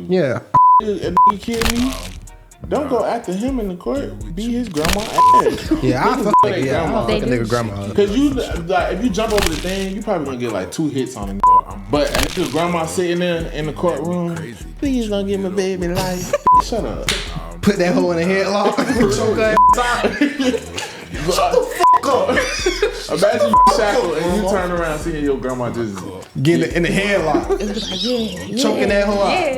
Yeah. If you kidding me? Don't go after him in the court. Be his grandma ass. Yeah, I fuck a nigga grandma. Cause you like if you jump over the thing, you probably gonna get like 2 hits on him. But if your grandma sitting there in the courtroom, please don't give my baby life. Shut up. Put that hoe in a headlock. Choke her ass. Shut the fuck up. Imagine you shackled and you turn around seeing your grandma just get in the headlock. Choking that hoe out.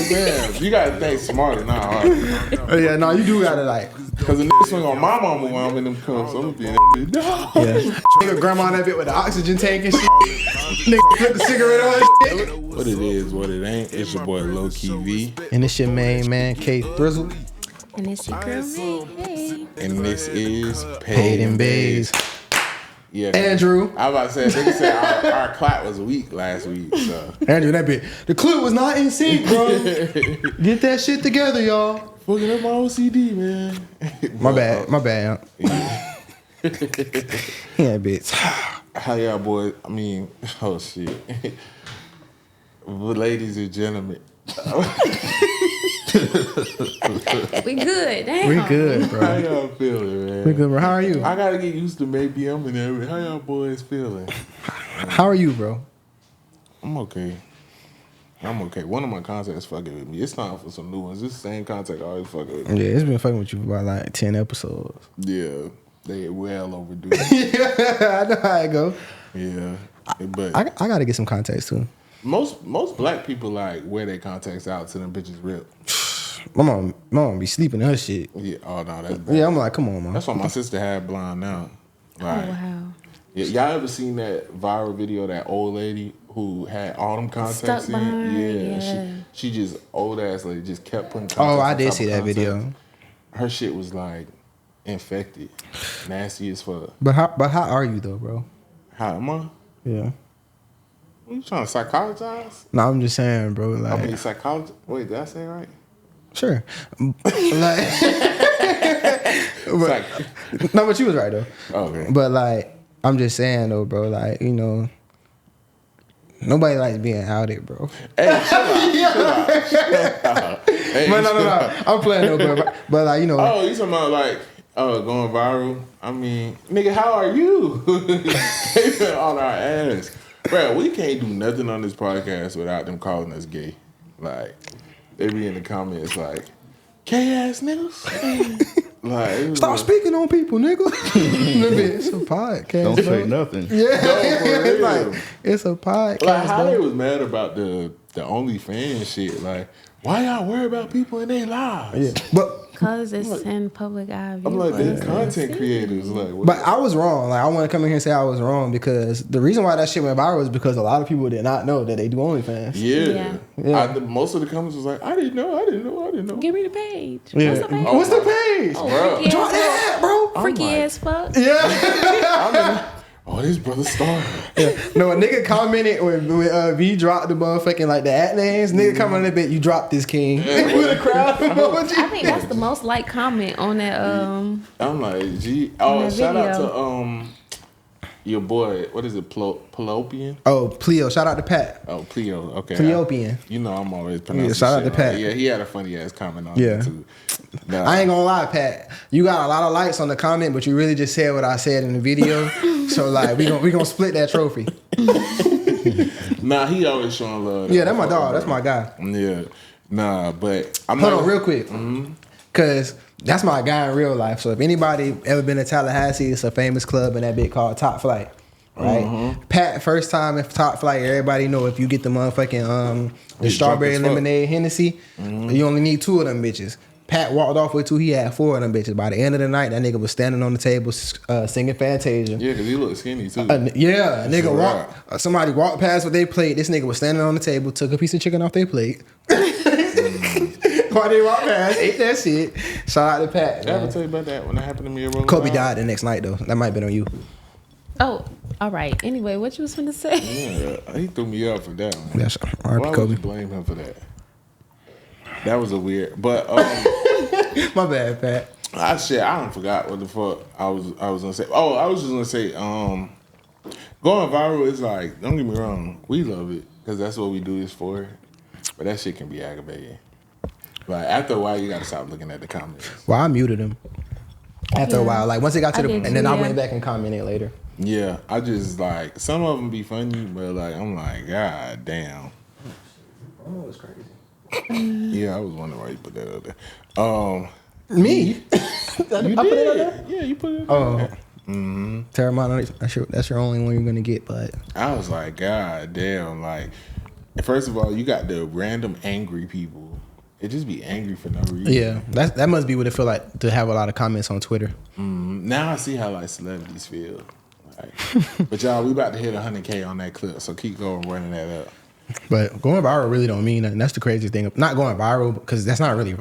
Damn, you gotta think smarter, not harder. Oh yeah, no, you do gotta like. Cause the nigga swing on my mama while I'm in them cuffs. I'm gonna be in that bitch. Yeah. Nigga grandma in that bit with the oxygen tank and shit. Nigga put the cigarette on and shit. What it is, what it ain't. It's your boy Low Key V. And it's your main man K Thrizzle. And it's your girl May. Hey. And this is Paid N Bazed. Yeah, Andrew. I was about to say, nigga said our clap was weak last week. So. Andrew, that bit. The clip was not in sync, bro. Get that shit together, y'all. Fucking up my OCD, man. My bad. Yeah, bitch. How y'all boys? I mean, oh shit. Ladies and gentlemen. We good, damn. We good, bro. How y'all feeling, man? We good, bro. How are you? I gotta get used to maybe I'm and everything. How y'all boys feeling? How are you, bro? I'm okay. One of my contacts fucking with me. It's time for some new ones. This same contact always fucking with me. Yeah, it's been fucking with you for about like 10 episodes. Yeah, they well overdue. Yeah, I know how it go. Yeah, but I gotta get some contacts too. Most black people like wear their contacts out to them bitches rip. My mom be sleeping in her shit. Yeah, oh no, that's bad. Yeah, I'm like, come on, man. That's why my sister had blind now. Like, Oh wow. Yeah, y'all ever seen that viral video of that old lady who had all them contacts Stuck in? behind, Yeah. She just old ass lady just kept putting contacts. Oh, I on did top see of that contacts. video. Her shit was like infected, nasty as fuck. But how are you though, bro? How am I? Yeah. What, you trying to psychologize? No, I'm just saying, bro. Like, I mean, psychologist. Wait, did I say it right? Sure. Like, but you was right though. Okay. But like, I'm just saying though, bro. Like, you know, nobody likes being outed, bro. Hey, chill out. Hey, But no. I'm playing though, bro. But like, you know. Oh, you talking about like going viral? I mean, nigga, how are you? They been on our ass, bro. We can't do nothing on this podcast without them calling us gay. Like, they be in the comments like, "K-ass niggas." Like, Stop speaking on people, nigga. It's a podcast. Don't bro. say nothing. Yeah, No, it's like it's a podcast. like how bro. they was mad about the OnlyFans shit. Like, why y'all worry about people in their lives? Yeah, but Cause it's in public eye view. I'm like, they're content creators. Like, what I was wrong. Like, I want to come in here and say I was wrong because the reason why that shit went viral is because a lot of people did not know that they do OnlyFans. Yeah. Yeah. Most of the comments was like, I didn't know. Give me the page. Yeah. What's the page? What's the page? Oh, Bro. freaky Drop ass that, bro. fuck. Freaky like- ass fuck. Yeah. Oh, this brother started. No, a nigga commented when V dropped the motherfucking like the at names. Nigga commented a bit, you dropped this king. With a crowd emoji. I think that's the most liked comment on that. I'm like, gee. In Oh, that shout out video. to your boy. What is it? Plopian? Oh, Pleo. Shout out to Pat. Oh, Pleo. Okay. Pleopian. You know I'm always pronouncing Yeah, shout out shit to Pat. right. Yeah, he had a funny ass comment on Yeah. it too. Nah. I ain't gonna lie, Pat. You got a lot of likes on the comment, but you really just said what I said in the video. So like, we gonna split that trophy. Nah, he always showing love. Yeah, that's my dog. That's my guy. Yeah. Nah, but I'm Hold not on, real quick, cause that's my guy in real life. So if anybody ever been to Tallahassee, it's a famous club in that bit called Top Flight. Right, Pat, first time in Top Flight, everybody know if you get the motherfucking the He's strawberry drunk as fuck. lemonade Hennessy, you only need 2 of them bitches. Pat walked off with 2, he had 4 of them bitches. By the end of the night, that nigga was standing on the table singing Fantasia. Yeah, because he look skinny too. Yeah, a nigga a walked. Somebody walked past what they plate. This nigga was standing on the table, took a piece of chicken off their plate. While they walked past, ate that shit. Shout out to Pat. Did I ever Man. tell you about that when that happened to me at Rolling Kobe Loud? died the next night though. That might have been on you. Oh, all right. Anyway, what you was finna say? Yeah, he threw me up for that one. That's Why R.I.P. would Kobe. you blame him for that? That was a weird, but My bad, Pat. I don't forgot what the fuck I was gonna say. Oh, I was just gonna say, going viral is like, don't get me wrong, we love it because that's what we do this for. But that shit can be aggravating. Like after a while, you gotta stop looking at the comments. Well, I muted them after a while. Like once it got to I the, did and then too, I yeah. went back and commented later. Yeah, I just like some of them be funny, but like I'm like, God damn. Oh, it's crazy. Yeah, I was wondering why you put that up there. Me? You I did. put it up there? Yeah, you put it up Oh. there. Terramana, that's your only one you're gonna get, but I was like, God damn, like first of all, you got the random angry people. It just be angry for no reason. yeah, that must be what it feel like to have a lot of comments on Twitter. Now I see how like celebrities feel. Like, but y'all, we about to hit 100K on that clip, so keep going running that up. But going viral really don't mean nothing. That's the craziest thing. Not going viral because that's not really.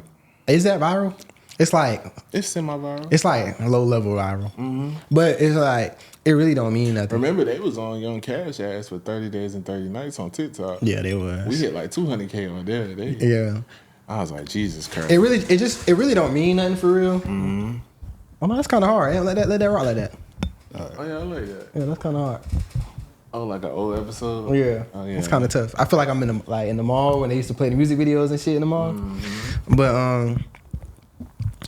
Is that viral? It's like It's semi-viral. it's like low level viral, but it's like it really don't mean nothing. Remember, they was on Young Cash ass for 30 days and 30 nights on TikTok. Yeah, they was. We hit like 200K on there today. Yeah, I was like, Jesus Christ. it really don't mean nothing for real. Oh no, that's kind of hard. Yeah, let that rock like that. Oh yeah, I like that. Yeah, that's kind of hard. Oh, like an old episode. Yeah, Oh yeah. it's kind of tough. I feel like I'm in the mall when they used to play the music videos and shit in the mall.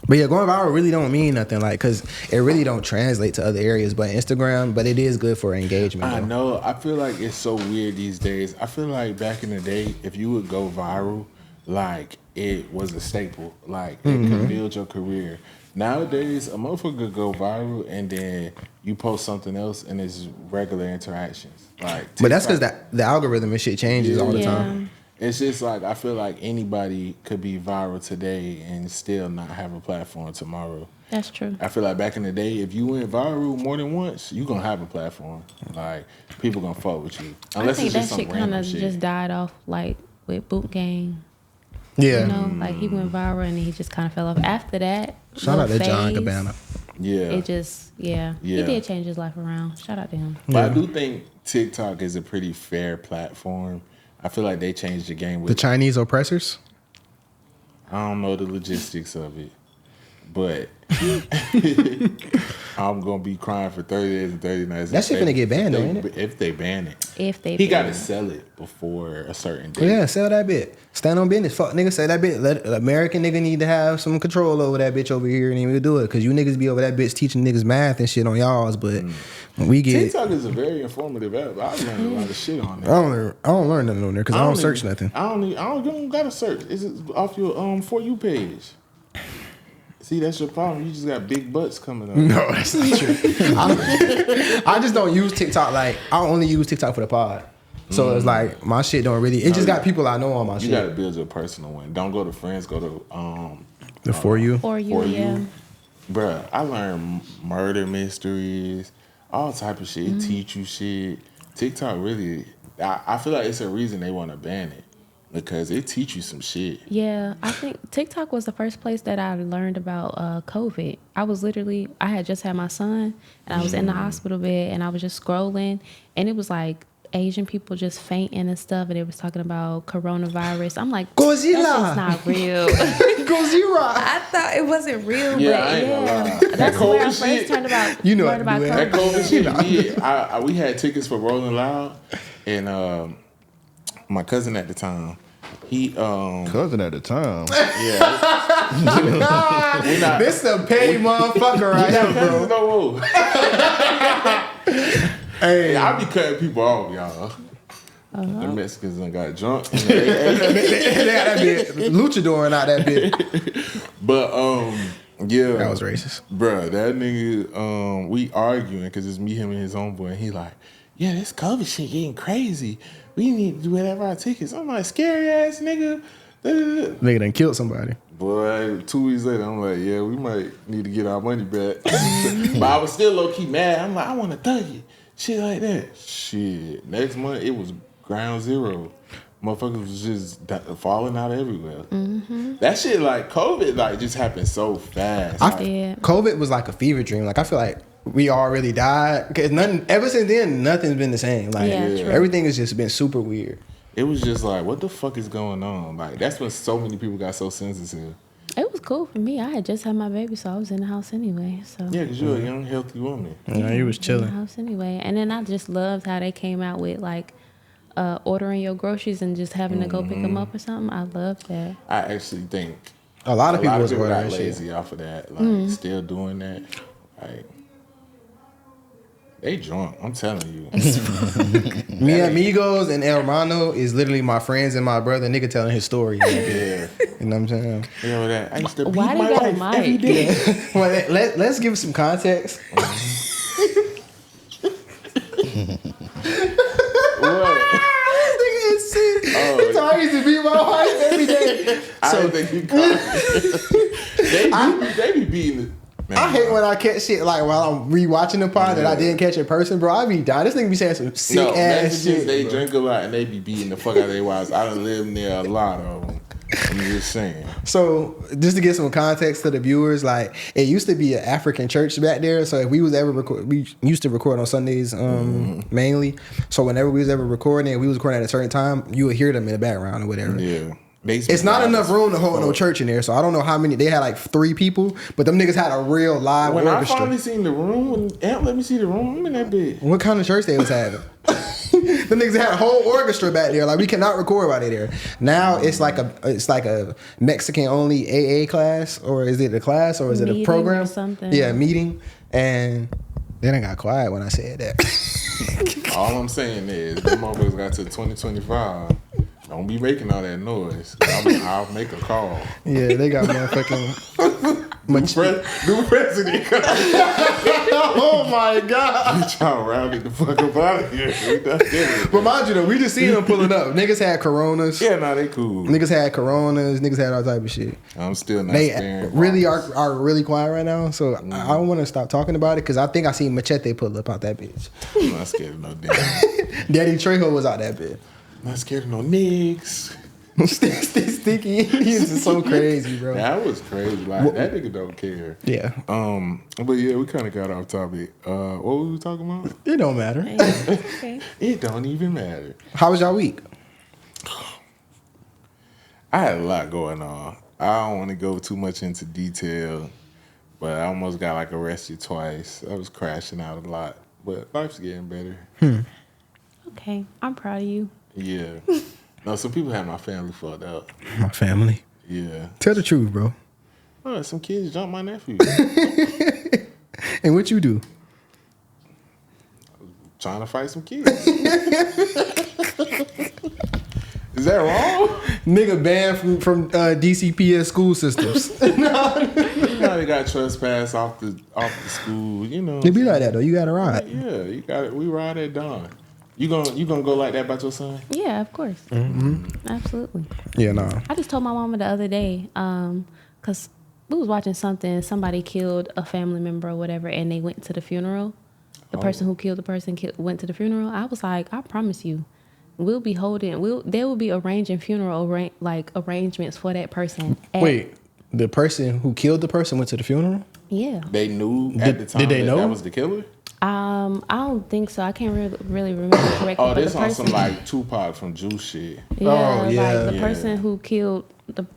But yeah, going viral really don't mean nothing, like, cause it really don't translate to other areas, but Instagram. But it is good for engagement. I though. know. I feel like it's so weird these days. I feel like back in the day, if you would go viral, like it was a staple. Like it could build your career. Nowadays, a motherfucker could go viral and then you post something else and it's regular interactions. Like, But that's TikTok- because the algorithm and shit changes all the time. It's just like I feel like anybody could be viral today and still not have a platform tomorrow. That's true. I feel like back in the day, if you went viral more than once, you gonna have a platform. Like people gonna fuck with you. I think that shit kind of just died off, like with Boot Gang. Yeah. You know, like he went viral and he just kind of fell off. After that, Shout out to little John phase, Cabana. Yeah. It just, he did change his life around. Shout out to him. But I do think TikTok is a pretty fair platform. I feel like they changed the game with The Chinese oppressors. I don't know the logistics of it, but I'm gonna be crying for 30 days and 30 nights. That shit finna get banned, though, ain't it? If they ban it. He Got to sell it before a certain date. Yeah, sell that bit. Stand on business. Fuck nigga, say that bit. Let American nigga need to have some control over that bitch over here and even do it. Cause you niggas be over that bitch teaching niggas math and shit on y'all's, but we get. TikTok is a very informative app. I learned a lot of shit on it. I don't learn nothing on there because I don't search nothing. You don't gotta search. It's off your For You page. See, that's your problem. You just got big butts coming up. No, that's not true. I just don't use TikTok. Like I only use TikTok for the pod. So it's like my shit don't really. It just got people I know on my shit. You gotta build your personal one. Don't go to friends. Go to the For You. For you. Bruh, I learned murder mysteries, all type of shit. It teach you shit. TikTok really, I feel like it's a reason they want to ban it because it teach you some shit. Yeah, I think TikTok was the first place that I learned about COVID. I had just had my son and I was in the hospital bed and I was just scrolling and it was like Asian people just fainting and stuff and they was talking about coronavirus. I'm like, Godzilla. that's not real. Godzilla. I thought it wasn't real, Yeah, but I ain't gonna lie. that's That where I COVID first shit, learned about, you know learned about I do COVID. That COVID shit, we had tickets for Rolling Loud, and my cousin at the time, he Cousin at the time. yeah, This a petty motherfucker right here, bro. no more. Hey, I be cutting people off, y'all. The Mexicans done got drunk. they had that bit. Luchador out that bit. But yeah, That was racist. bruh. That nigga, we arguing because it's me, him, and his homeboy, and he like, yeah, this COVID shit getting crazy. We need to do whatever our tickets. I'm like, scary ass nigga. Nigga done killed somebody. Boy, 2 weeks later, I'm like, yeah, we might need to get our money back. But I was still low key mad. I'm like, I want to thug it. Shit like that. Shit. Next month, it was ground zero. Motherfuckers was just falling out everywhere. That shit, like, COVID, like, just happened so fast. COVID was like a fever dream. Like I feel like we all really died because nothing. Ever since then, nothing's been the same. Like true. everything has just been super weird. It was just like, what the fuck is going on? Like, that's when so many people got so sensitive. It was cool for me. I had just had my baby, so I was in the house anyway. So Yeah, because you're a young, healthy woman. Yeah, he was in the chilling. house anyway. And then I just loved how they came out with like ordering your groceries and just having to go pick them up or something. I love that. I actually think A lot of people was got ordering shit. lazy off of that. Like, still doing that. Like, they drunk. I'm telling you. Mi Amigos and El Hermano is literally my friends and my brother. Nigga telling his story. Yeah. You know what I'm saying? You know that? I used to beat Why they my got a wife every mic? day. Well, let's give some context. What? He told I used to beat my wife every day. I So don't think you caught it. They be beating it. Man, I hate when I catch shit like while I'm rewatching the pod that I didn't catch in person, bro. I be dying. This nigga be saying some sick ass messages, shit. they bro. drink a lot and they be beating the fuck out of their wives. I done lived near a lot of them. I'm just saying. So just to get some context to the viewers, like it used to be an African church back there. So if we was ever record, we used to record on Sundays mainly. So whenever we was ever recording, we was recording at a certain time, you would hear them in the background or whatever. Yeah. It's not enough room to hold no church in there, so I don't know how many. They had like 3 people, but them niggas had a real live When orchestra. I finally seen the room, when Aunt let me see the room, I'm in that bitch. What kind of church they was having? Them niggas had a whole orchestra back there. Like we cannot record while they there. Now it's like a Mexican only AA class, or is it a class, or is it a Meeting program? or something. Yeah, meeting. And then I got quiet when I said that. All I'm saying is, them motherfuckers got to 2025. Don't be making all that noise. I'll make a call. Yeah, they got motherfucking. New president coming. Oh my god! Get y'all rounded the fuck up out of here. We done did it. But mind you though, we just seen them pulling up. Niggas had coronas. Yeah, nah, they cool. Niggas had coronas. Niggas had all type of shit. I'm still not They staring. really are really quiet right now. So I don't want to stop talking about it because I think I seen Machete pull up out that bitch. I'm not scared of no damn. Daddy Trejo was out that bitch. Not scared of no niggas. Sticky. He's just so crazy, bro. That was crazy. Like that nigga don't care. Yeah. But yeah, we kind of got off topic. What were we talking about? It don't matter. Okay. It don't even matter. How was y'all week? I had a lot going on. I don't want to go too much into detail, but I almost got like arrested twice. I was crashing out a lot, but life's getting better. Okay, I'm proud of you. Yeah. No, some people had my family fucked up. My family. Yeah. Tell the truth, bro. Oh, some kids jumped my nephew. And what you do? Trying to fight some kids. Is that wrong? Nigga banned from DCPS school systems. You know they got trespass off the school, you know. It be like that though. You gotta ride. Yeah, you got it. We ride at dawn. You gonna go like that about your son? Yeah, of course. Absolutely. Yeah, no. I just told my mama the other day, because we was watching something. Somebody killed a family member or whatever, and they went to the funeral. The person who killed the person went to the funeral. I was like, I promise you, we'll be holding. They will be arranging funeral arrangements for that person. Wait, the person who killed the person went to the funeral? Yeah. They knew at the time did they know? that was the killer? I don't think so. I can't really remember correctly. Oh, but this the on person, some like Tupac from Juice shit. Yeah, Oh, yeah. like the Yeah. person who killed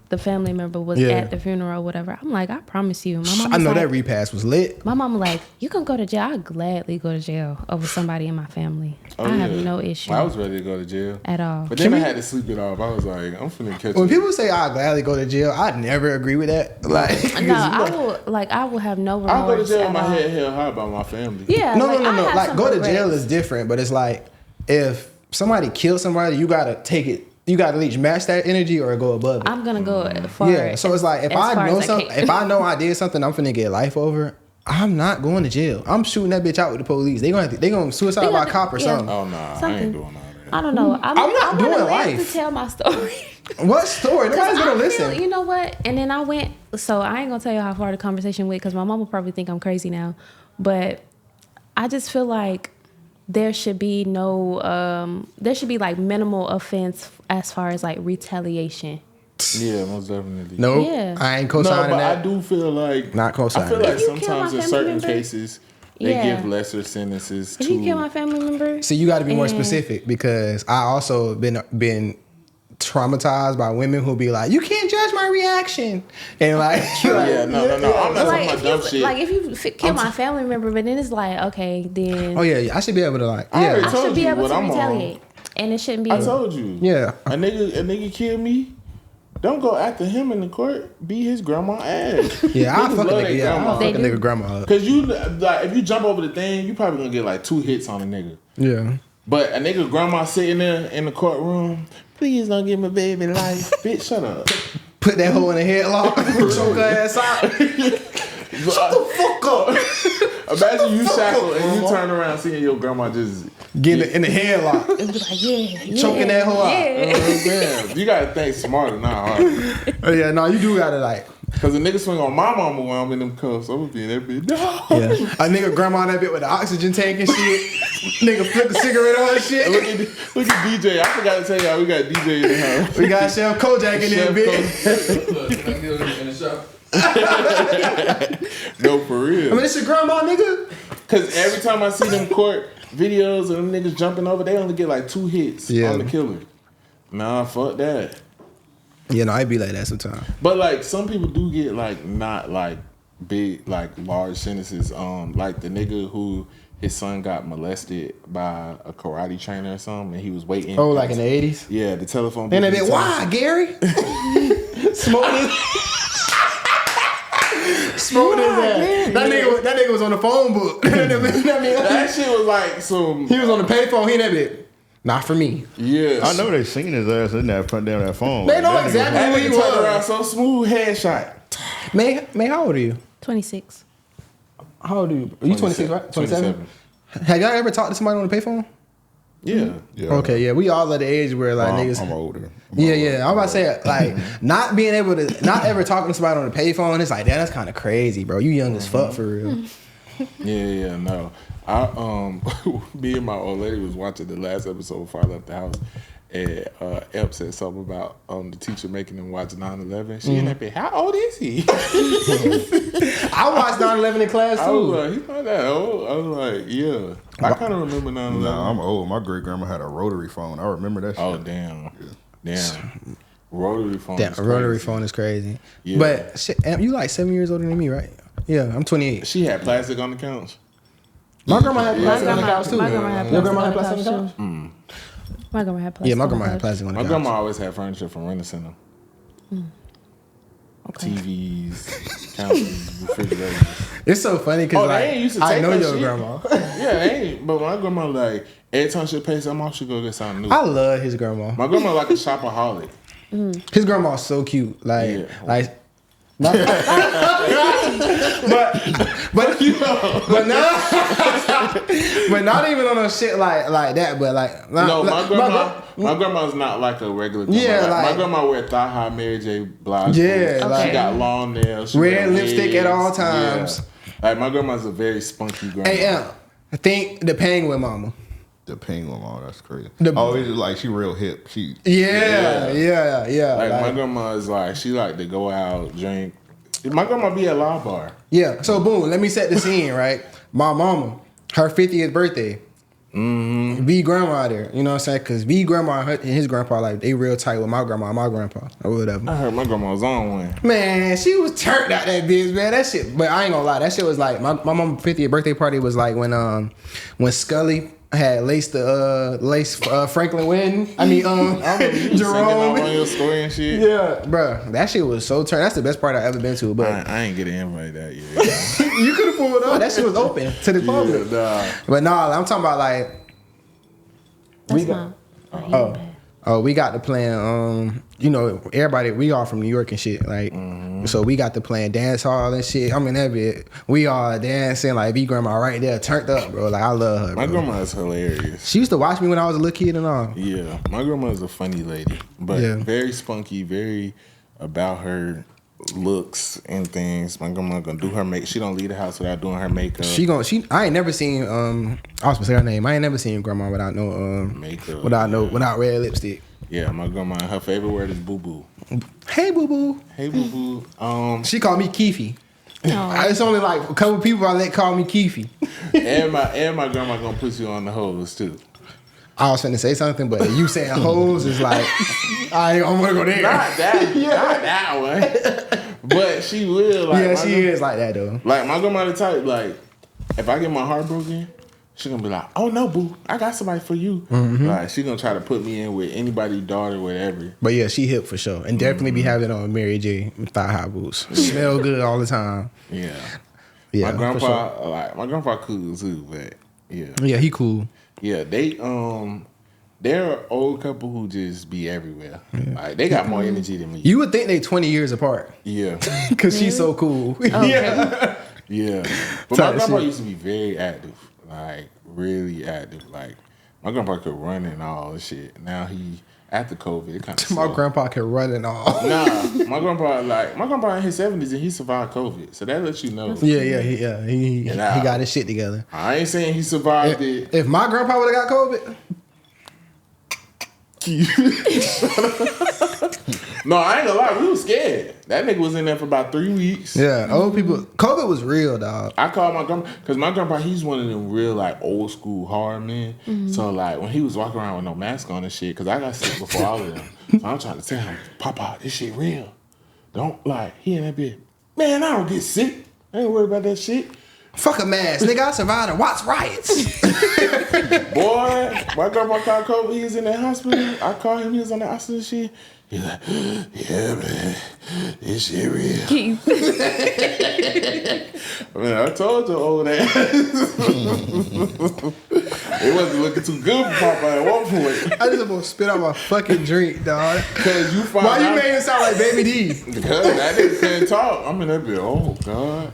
the family member was Yeah. at the funeral or whatever. I'm like, I promise you. My mom I was know like, that repass was lit. My mama like, you can go to jail. I'd gladly go to jail over somebody in my family. I have no issue I was ready to go to jail. at all. But then I had to sleep it off. I was like, I'm finna catch When it. people say I gladly go to jail, I never agree with that. Like, No, I will have no remorse. I'll go to jail with at my all. head held high by my family. Yeah, no. I have Like, some go to jail regrets. is different, but it's like if somebody kills somebody, you gotta take it. You gotta at least match that energy or go above it. I'm gonna go far. Yeah, so it's like if as I far know as something, can. if I know I did something, I'm finna get life over. I'm not going to jail. I'm shooting that bitch out with the police. They gonna suicide They by gonna- cop or yeah. something. Oh, nah. I Something. ain't doing all that. I don't know. I'm not I wanna doing live life. to tell my story. What story? Nobody's gonna I listen. feel, you know what? And then I went. So I ain't gonna tell you how far the conversation went because my mom will probably think I'm crazy now. But I just feel like there should be no. There should be like minimal offense as far as like retaliation. Yeah, most definitely. No, Yeah. I ain't No, co-signing but that. I do feel like Not co-signing I feel that. like If you kill sometimes my in family certain member- cases they Yeah. give lesser sentences If to. you kill my family member, See, you got to be more and- specific because I also been traumatized by women who be like, "You can't judge my reaction," and like, Yeah, no. I'm not talking Like about if dumb you shit. like if you kill my family member, but then it's like okay, then oh yeah, I should be able to like, I already yeah, I told should be you able what to I'm on. retaliate. And it shouldn't be. I told you. Yeah. A nigga killed me. Don't go after him in the court. Beat his grandma ass. Yeah, I fuck a love nigga. their Yeah, grandma. I fuck a nigga grandma up. Cause you like if you jump over the thing, you probably gonna get like 2 hits on a nigga. Yeah. But a nigga grandma sitting there in the courtroom, please don't give my baby life. Bitch, shut up. Put that hoe in a headlock, choke her ass out. Shut the fuck up. Imagine you shackled and you turn around seeing your grandma just Get in the headlock. It was like, yeah. Choking that hoe out. damn. You gotta think smarter, not harder. Oh, yeah, no, you do gotta like. Cause the nigga swing on my mama while I'm in them cuffs. I'm gonna be in that bitch. No. Yeah. A nigga grandma in that bit with the oxygen tank and shit. Nigga flick a cigarette on and shit. Look at DJ. I forgot to tell y'all we got DJ in the house. We got Chef Kojak in there, bitch. No, for real. I mean, it's your grandma, nigga. Cause every time I see them court videos of them niggas jumping over, they only get like 2 hits on the killer. Nah, fuck that. Yeah, no, I be like that sometimes. But like some people do get like not like big like large sentences. Like the nigga who his son got molested by a karate trainer or something, and he was waiting. Oh, like in the 80s? Yeah, the telephone. And they been, why, Gary? Smoking. Smoking his ass. That nigga was on the phone book. That shit was like some. He was on the payphone. He in that bit. Not for me. Yeah, I know they seen his ass in that front down that phone. They know That nigga exactly that who he nigga turned was. around so smooth, headshot. May, how old are you? 26. How old are you? Are you 26, right? 27? Have y'all ever talked to somebody on the payphone? Yeah. Yeah. Okay, yeah. We all at the age where like niggas. I'm older. Yeah. I'm about to say like not being able to, not ever talking to somebody on the payphone. It's like that's kind of crazy, bro. You young as fuck for real. Yeah, no. Me and my old lady was watching the last episode before I left the house, and Ep said something about the teacher making them watch 9/11. She in that bit. How old is he? I watched 9/11 in class I too. was like, he's not that old. I was like, yeah. I kind of remember 9/11. Nah, I'm old. My great grandma had a rotary phone. I remember that shit. Oh damn, damn. Rotary phone. Damn, is a rotary crazy. phone is crazy. Yeah. But shit, Am, you like 7 years older than me, right? Yeah, I'm 28. She had plastic on the couch. My grandma had plastic on the couch too. My grandma had Your plastic grandma on had the plastic on the couch, couch? too. My grandma had plastic. Yeah, my on the grandma had couch. plastic on the My couch. grandma always had furniture from Rent-A-Center. Okay. TVs, counters, refrigerators. It's so funny because Oh, they like ain't used to I take know that your shit. grandma. Yeah, they ain't. But my grandma like every time she pay something off, she go get something new. I love his grandma. My grandma like a shopaholic. His grandma's so cute. Like, Yeah. like. but not even on a shit like that. But like, No, my grandma's not like a regular grandma. Yeah, like, my like- grandma wear thigh high Mary J. Blige. Yeah, boots. like- she got long nails. She Red wear lipstick at wigs. all times. Yeah. Like my grandma's a very spunky grandma. hey, I think the Penguin Mama. The penguin mom, that's crazy. The- Oh, it's like she real hip. She Yeah. Like my Like, grandma is like she like to go out, drink. My grandma be at Law Bar. yeah. So boom, let me set the scene. Right, my mama, her 50th birthday. V grandma there, you know what I'm saying? Cause V grandma and his grandpa like they real tight with my grandma and my grandpa or whatever. I heard my grandma was on one. Man, she was turned out that bitch, man. That shit, but I ain't gonna lie, that shit was like my mom's 50th birthday party was like when Scully had laced Franklin wedding. I mean Jerome. on your story and shit. Yeah, bruh, that shit was so turned. That's the best part I ever been to. But I ain't get an invite that year. you could have pulled up. That shit was open to the public. Nah. But nah, I'm talking about like That's got- not. we got to plan. You know, everybody, we all from New York and shit. Like, so we got to plan dance hall and shit. I mean, that bit, we all dancing like V grandma right there, turned up, bro. Like, I love her. My bro. grandma is hilarious. She used to watch me when I was a little kid and all. Yeah, my grandma is a funny lady, but Yeah. very spunky, very about her looks and things. My grandma gonna do her make. She don't leave the house without doing her makeup. I ain't never seen. I was gonna say her name. I ain't never seen grandma without no Makeup, without red lipstick. Yeah, my grandma. Her favorite word is boo boo. Hey, boo boo. Hey boo boo. She called me Keefy. Oh. It's only like a couple people I let call me Keefy. and my grandma gonna put you on the hose too. I was finna say something, but you saying hoes is like, I don't want to go there. Not that, not that one. But she will. Like, Yeah, my she grandma- is like that though. Like my grandma the type. Like if I get my heart broken, she gonna be like, "Oh no, boo, I got somebody for you." Like she gonna try to put me in with anybody's daughter, whatever. But yeah, she hip for sure, and definitely be having on Mary J thigh high boots. Smell good all the time. Yeah, Yeah, my grandpa, my grandpa cool too, but yeah, he cool. yeah, they're an old couple who just be everywhere. Like they got more energy than me. You would think they 20 years apart. Yeah, Cause she's so cool. yeah. But Type my grandpa shit. used to be very active, like really active. Like my grandpa could run and all this shit. Now he after COVID, it kind of My grandpa can run and all. Nah, my grandpa in his 70s and he survived COVID, so that lets you know. He got his shit together. I ain't saying he survived it. If my grandpa would have got COVID, No, I ain't gonna lie, we was scared. That nigga was in there for about 3 weeks. yeah, old people. COVID was real, dog. I called my grandpa because my grandpa, he's one of them real like old school hard men. So like when he was walking around with no mask on and shit, because I got sick before all of them. So I'm trying to tell him, Papa, this shit real. Don't like he in that bit. Man, I don't get sick. I ain't worried about that shit. Fuck a mask, nigga. I survived and watched riots. Boy, my grandpa called COVID. He was in that hospital. I called him. He was on the oxygen shit. He's like, yeah, man, this shit real. Man, I told you, old ass. It wasn't looking too good for Papa at one point. I just almost spit out my fucking drink, dog. Cause you find Why you made it sound like Baby D? Because that nigga couldn't talk. I'm in that bit. Oh God.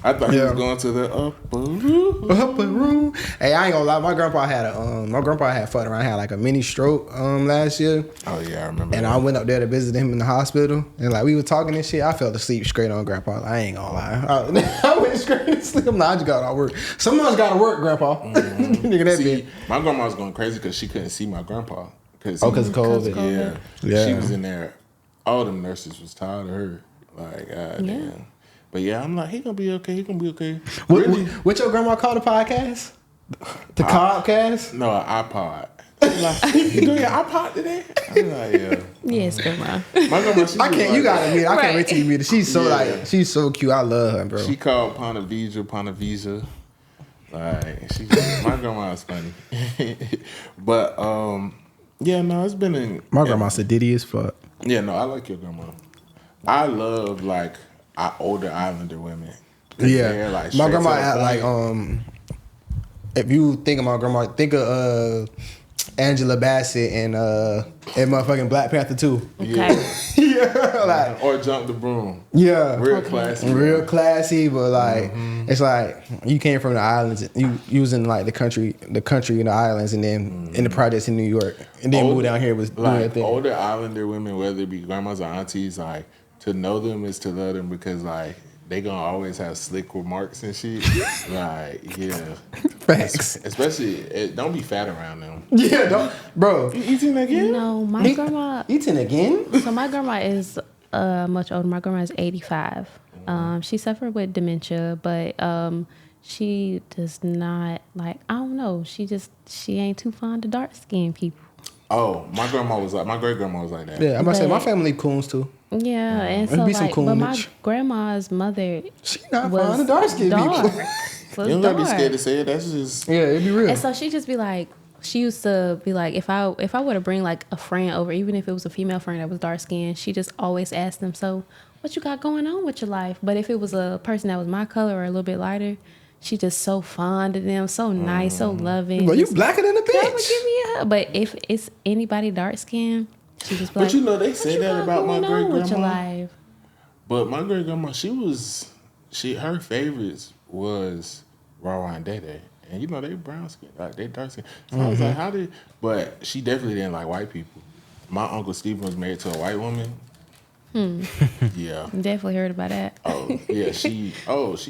I thought he was going to the upper room. Upper room. Hey, I ain't gonna lie. My grandpa had fucked around, had like a mini stroke last year. Oh yeah, I remember. And that. I went up there to visit him in the hospital, and like we were talking and shit. I fell asleep straight on Grandpa. I ain't gonna lie. I went straight to sleep. I'm like, I just got out of work. Someone's got to work, Grandpa. Nigga, that See, bitch. my grandma was going crazy because she couldn't see my grandpa. Because of COVID. Yeah. She was in there. All them nurses was tired of her. Like, God damn. But yeah, I'm like, he gonna be okay. He gonna be okay. What your grandma called the podcast? The Cobcast? No, an iPod. Like, you doing your iPod today? I'm like, yeah. Yes, grandma. My grandma, she I can't. You gotta meet. I can't wait till you meet her. She's so she's so cute. I love her, bro. She called Ponavisa. Like, my grandma is funny. But yeah, no, it's been My grandma's sedity as fuck. Yeah, no, I like your grandma. I love like older Islander women. Yeah, like, my grandma had like if you think of my grandma, think of Angela Bassett and motherfucking Black Panther 2. Okay. Yeah, like or Jump the Broom. Yeah, real classy. Real classy, but like it's like you came from the islands. You was in like the country and the islands, and then in the projects in New York, and then moved down here was doing like that thing. Older Islander women, whether it be grandmas or aunties, like to know them is to love them because like they gonna always have slick remarks and shit. Like, yeah. Facts. Especially, don't be fat around them. Yeah, don't, bro. You eating again? No, my grandma. Eating again? So my grandma is much older. My grandma is 85. She suffered with dementia, but she does not like. I don't know. She ain't too fond of dark skinned people. Oh, my great grandma was like that. Yeah, I'm gonna say my family coons too. Yeah, and so be some like, but my coonage. grandma's mother She not was fond of dark skinned people. Was You don't gotta be dark. scared to say it. That's just Yeah, it'd be real. And so she just be like, she used to be like, if I were to bring like a friend over, even if it was a female friend that was dark skinned, she just always asked them, so what you got going on with your life? But if it was a person that was my color or a little bit lighter, she just so fond of them, so nice, so loving. Well, you blacker than a Come and bitch. give me a hug. But if it's anybody dark skinned, she just be But like, you know they what say you that got about my going on with your great-grandma? life? But my great grandma, her favorites was Rara and Dede. And you know they brown skin, like they dark skin. So I was like, but she definitely didn't like white people. My Uncle Stephen was married to a white woman. Yeah. Definitely heard about that. Oh, yeah, she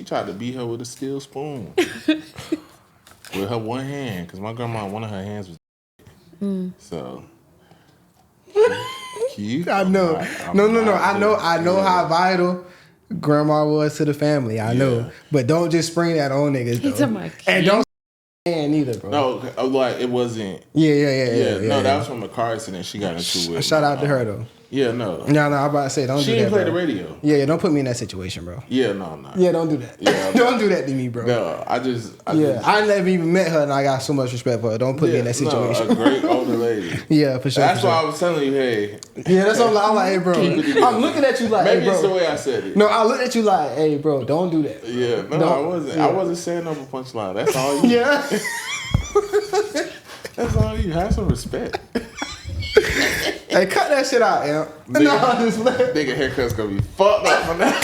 tried to beat her with a steel spoon. With her one hand, because my grandma, one of her hands was so cute. I know. No. I know how vital grandma was to the family. I know, but don't just spring that on niggas though. And don't say either, bro. No, like it wasn't. Yeah. No, that was from a car accident she got into. With Shout out to her though. Yeah, no. No, I'm about to say, don't She do that, didn't play bro. the radio. Yeah, don't put me in that situation, bro. Yeah, no. Yeah, don't do that. Yeah. Don't do that to me, bro. No, I I never even met her, and I got so much respect for her. Don't put me in that situation. No, a great older lady. Yeah, for sure. That's for why sure. I was telling you, hey. Yeah, that's what I'm like, hey, bro. I'm looking at you like, Maybe hey, bro. it's the way I said it. No, I looked at you like, hey, bro, don't do that. Yeah, no, Don't- I wasn't. yeah. I wasn't saying no punchline. That's all you. Yeah. That's all you. Have some respect. Hey, cut that shit out, yeah. No, I'm just Nigga haircut's gonna be fucked up from that.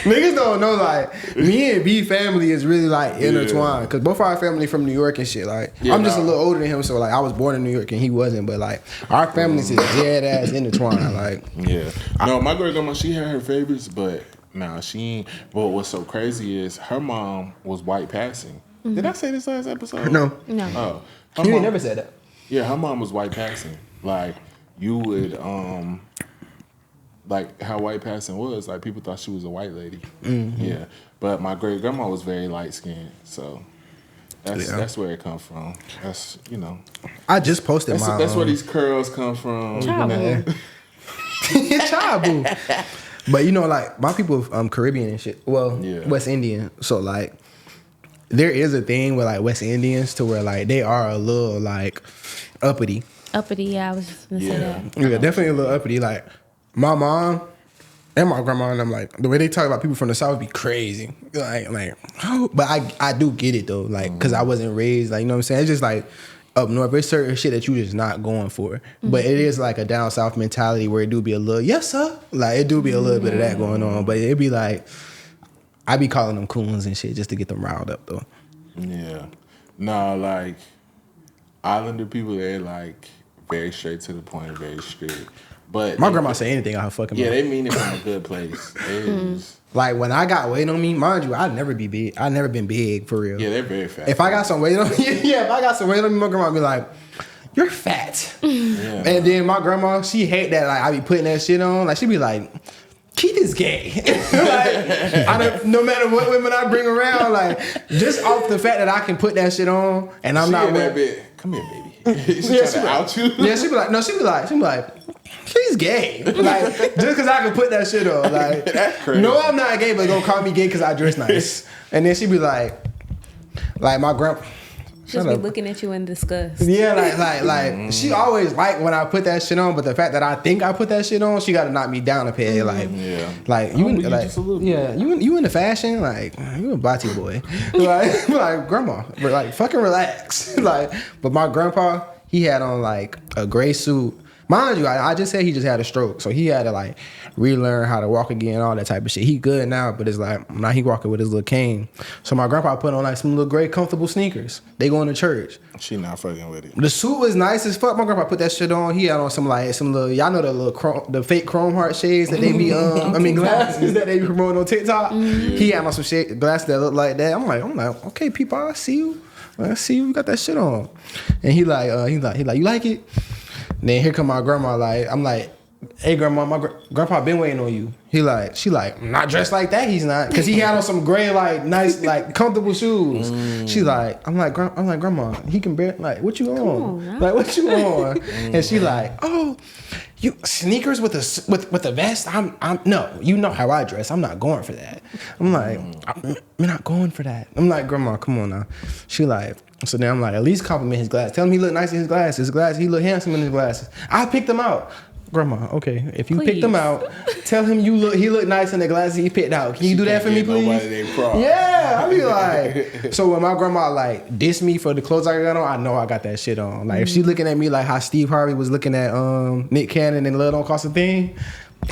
Niggas don't know, like, me and B family is really, like, intertwined. Because both our family from New York and shit. Like, I'm just a little older than him, so, like, I was born in New York and he wasn't. But, like, our families is dead-ass intertwined. Like, Yeah. No, my great grandma, she had her favorites, but nah, she ain't. But what's so crazy is her mom was white passing. Did I say this last episode? no. Oh. Her You mom- never said that. Yeah, her mom was white passing. Like, you would, like how white passing was, like people thought she was a white lady. Mm-hmm. Yeah. But my great grandma was very light skinned, so that's where it comes from. That's I just posted that's where these curls come from. Child. Child boo. But like my people Caribbean and shit. Well, Yeah. West Indian. So like there is a thing with like West Indians to where like they are a little like uppity. Uppity, yeah, I was just gonna say that. Yeah, definitely a little uppity. Like my mom and my grandma and them, like the way they talk about people from the South be crazy. Like oh, but I do get it though. Like because I wasn't raised like, you know what I'm saying? It's just like up north, there's certain shit that you just not going for. But it is like a down south mentality where it do be a little, yes sir. Like it do be a little bit of that going on. But it be like I be calling them coons and shit just to get them riled up though. Yeah. No, like Islander people, they're like very straight to the point, very strict. But My grandma say anything out her fucking mouth. they mean it from a good place. Like when I got weight on me, mind you, I'd never be big. I'd never been big for real. Yeah, they're very fat. If I got some weight on me, if I got some weight on me, my grandma be like, "You're fat." Yeah. And then my grandma, she hate that. Like I be putting that shit on. Like she be like, "Keith is gay." Like, no matter what women I bring around, like just off the fact that I can put that shit on, and I'm She not in that wearing. bit. Come here, baby. She trying to out you. Yeah, she be like, no, she be like, she's gay. Like, just because I can put that shit on. Like, That's crazy. no, I'm not gay, but don't call me gay because I dress nice. And then she be like my grandpa. Just be looking at you in disgust. Yeah, like she always like when I put that shit on, but the fact that I think I put that shit on, she got to knock me down a peg. Like, like you, but you like, just a little yeah, you into fashion, like you a body boy, like grandma, but like fucking relax, like. But my grandpa, he had on like a gray suit. Mind you, I just said he just had a stroke, so he had to like relearn how to walk again, all that type of shit. He good now, but it's like now he walking with his little cane. So my grandpa put on like some little gray comfortable sneakers. They going to church. She not fucking with it. The suit was nice as fuck. My grandpa put that shit on. He had on some little, y'all know the little the fake chrome heart shades that they be glasses that they be promoting on TikTok. He had on some glasses that look like that. I'm like, okay, people, I see you. I see you got that shit on. And he like, you like it? And then here come my grandma. Like, I'm like, hey grandma, my grandpa been waiting on you. She like, not dressed like that. He's not, cause he had on some gray, like nice, like comfortable shoes. She like, I'm like grandma, he can bear, like, what you on? Like, what you on? And she like, oh, you sneakers with a vest? I'm no, you know how I dress. I'm not going for that. I'm like, I'm not going for that. I'm like, grandma, come on now. She like. So then I'm like, at least compliment his glasses. Tell him he look nice in his glasses. His glasses, he look handsome in his glasses. I picked them out. Grandma, okay. If you picked them out, tell him he look nice in the glasses he picked out. Can you do that for me, please? Yeah, I be like. So when my grandma like diss me for the clothes I got on, I know I got that shit on. Like if she looking at me like how Steve Harvey was looking at Nick Cannon and Love Don't Cost a Thing,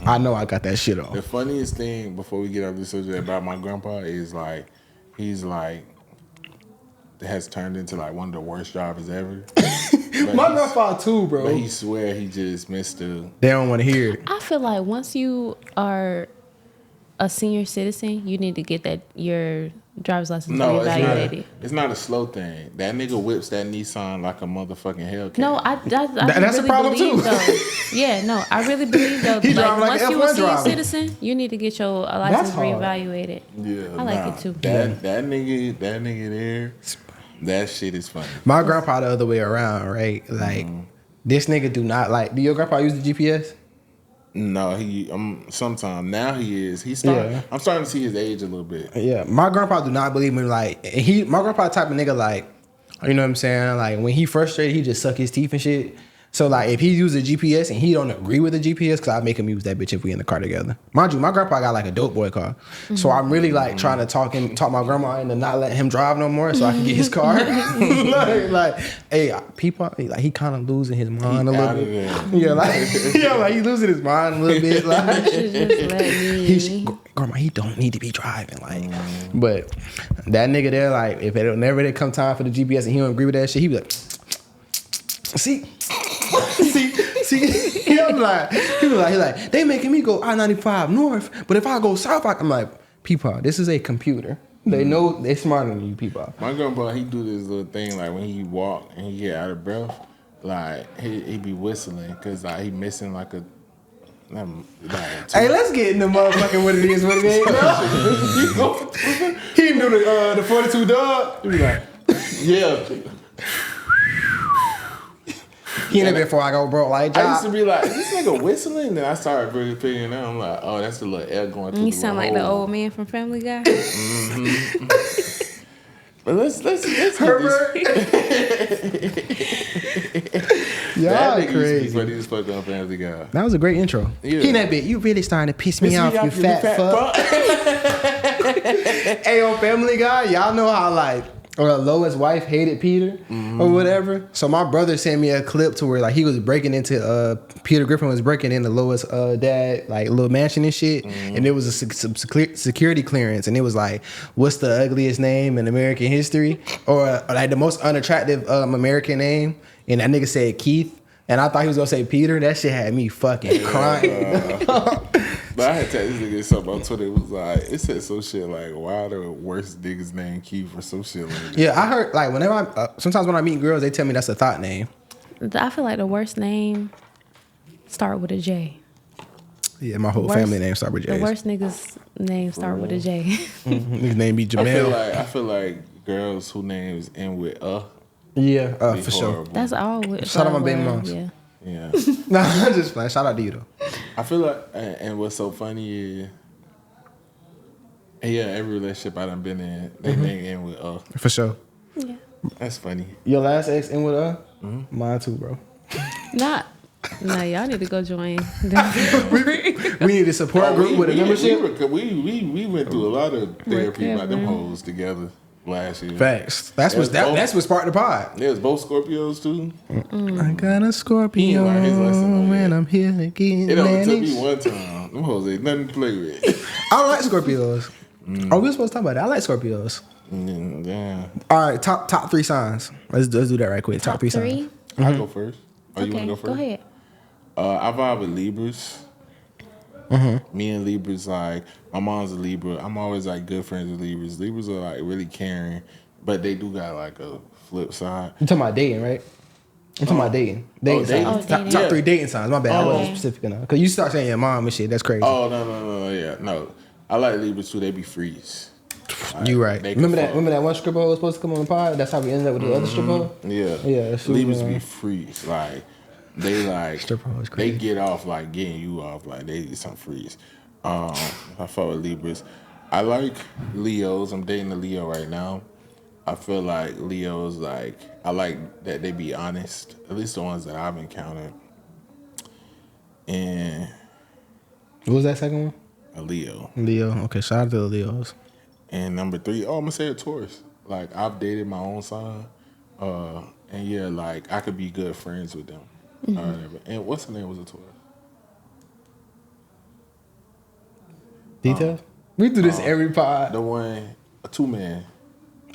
I know I got that shit on. The funniest thing before we get off this subject about my grandpa is like, he's like, has turned into like one of the worst drivers ever. My grandpa too, bro. But he swear he just missed the. They don't want to hear it. I feel like once you are a senior citizen, you need to get your driver's license reevaluated. It's not a slow thing. That nigga whips that Nissan like a motherfucking Hellcat. No, that's really a problem believe too. Though. Yeah, no, I really believe though. He like driving like once an you a F1 senior driver. citizen, you need to get your license reevaluated. Yeah, I like it too. That nigga there, that shit is funny. My grandpa the other way around, right? Like This nigga do not like. Do your grandpa use the GPS? No, sometimes now he is. I'm starting to see his age a little bit. Yeah, my grandpa do not believe me. Like my grandpa type of nigga like, you know what I'm saying? Like when he frustrated, he just suck his teeth and shit. So like if he uses a GPS and he don't agree with the GPS, cause I make him use that bitch if we in the car together. Mind you, my grandpa got like a dope boy car, so I'm really like trying to talk my grandma into not letting him drive no more, so I can get his car. like, hey, people, like he kind of losing his mind a little bit. Yeah, like he losing his mind a little bit. Like, grandma, he don't need to be driving. Like, but that nigga there, like, if it never did come time for the GPS and he don't agree with that shit, he be like, see. He like, they making me go I-95 north, but if I go south, I'm like, peepaw, this is a computer. They know they smarter than you, peepaw. My grandpa, he do this little thing like when he walk and he get out of breath, like he be whistling because like he missing like a. Hey, let's get into motherfucking what it is, what it ain't. He do the 42 dog. He be like, yeah. He ain't there before I go, bro. Like, I used to be like, is this nigga whistling? And then I started really figuring out. I'm like, oh, that's the little air going through. You sound like the old man from Family Guy. Mm-hmm. But let's Herbert. Y'all crazy. Funny as fuck on Family Guy. That was a great intro. Yeah. He that bit. You really starting to piss me off, you fat fuck. Hey, on Family Guy, y'all know how like. Or Lois' wife hated Peter or whatever. So my brother sent me a clip to where like he was breaking into Peter Griffin was breaking into Lois' dad like little mansion and shit, and there was a security clearance, and it was like, what's the ugliest name in American history, or like the most unattractive American name, and that nigga said Keith, and I thought he was gonna say Peter. That shit had me fucking crying. But I had to tell this nigga something on Twitter. It was like, it said some shit like, why the worst niggas named Keith or some shit like that. Yeah, I heard like whenever sometimes when I meet girls, they tell me that's a thought name. I feel like the worst name start with a J. Yeah, my whole family name start with J. The worst niggas name start with a J. His name be Jamel. I feel like girls who names end with Yeah, for horrible. sure. That's all. Shout out my baby moms. Yeah. Yeah. No, I'm just playing. Shout out to you though. I feel like, and what's so funny is, every relationship I done been in, they name end with For sure. Yeah. That's funny. Your last ex end with Mine too, bro. No, y'all need to go join. We need a support group with a membership. We went through a lot of therapy about them hoes together last year. Facts. That's what sparked the pod. There was both Scorpios too. I got a Scorpio when I'm here again. It only took me one time. Them hoes ain't nothing to play with. I don't like Scorpios. Oh, we were supposed to talk about that. I like Scorpios. Damn. All right, top 3 signs. Let's do that right quick. Top 3 signs. I'll go first. Oh, you Okay, want to go first? go ahead. I vibe with Libras. Me and Libras, like, my mom's a Libra. I'm always like good friends with Libras. Libras are like really caring, but they do got like a flip side. You talking about dating, right? I'm talking about dating. Dating signs. dating. Top 3 dating signs. My bad. I wasn't specific enough. Because you start saying your mom and shit. That's crazy. Oh, no. I like Libras too. They be freeze. Like, you right. Remember that one stripper was supposed to come on the pod? That's how we ended up with the other stripper? Yeah. Yeah. Libras be freeze. Like, they like, Stripper they get off like getting you off. Like, they get some freeze. I fuck with Libras. I like Leos. I'm dating a Leo right now. I feel like Leos, like, I like that they be honest. At least the ones that I've encountered. And What was that second one? a Leo. Leo. Okay, shout out to the Leos. And number 3, I'm gonna say a Taurus. Like, I've dated my own sign. And yeah, like, I could be good friends with them. And what's her name was a Taurus? Details? We do this every pod. The one, a 2-man.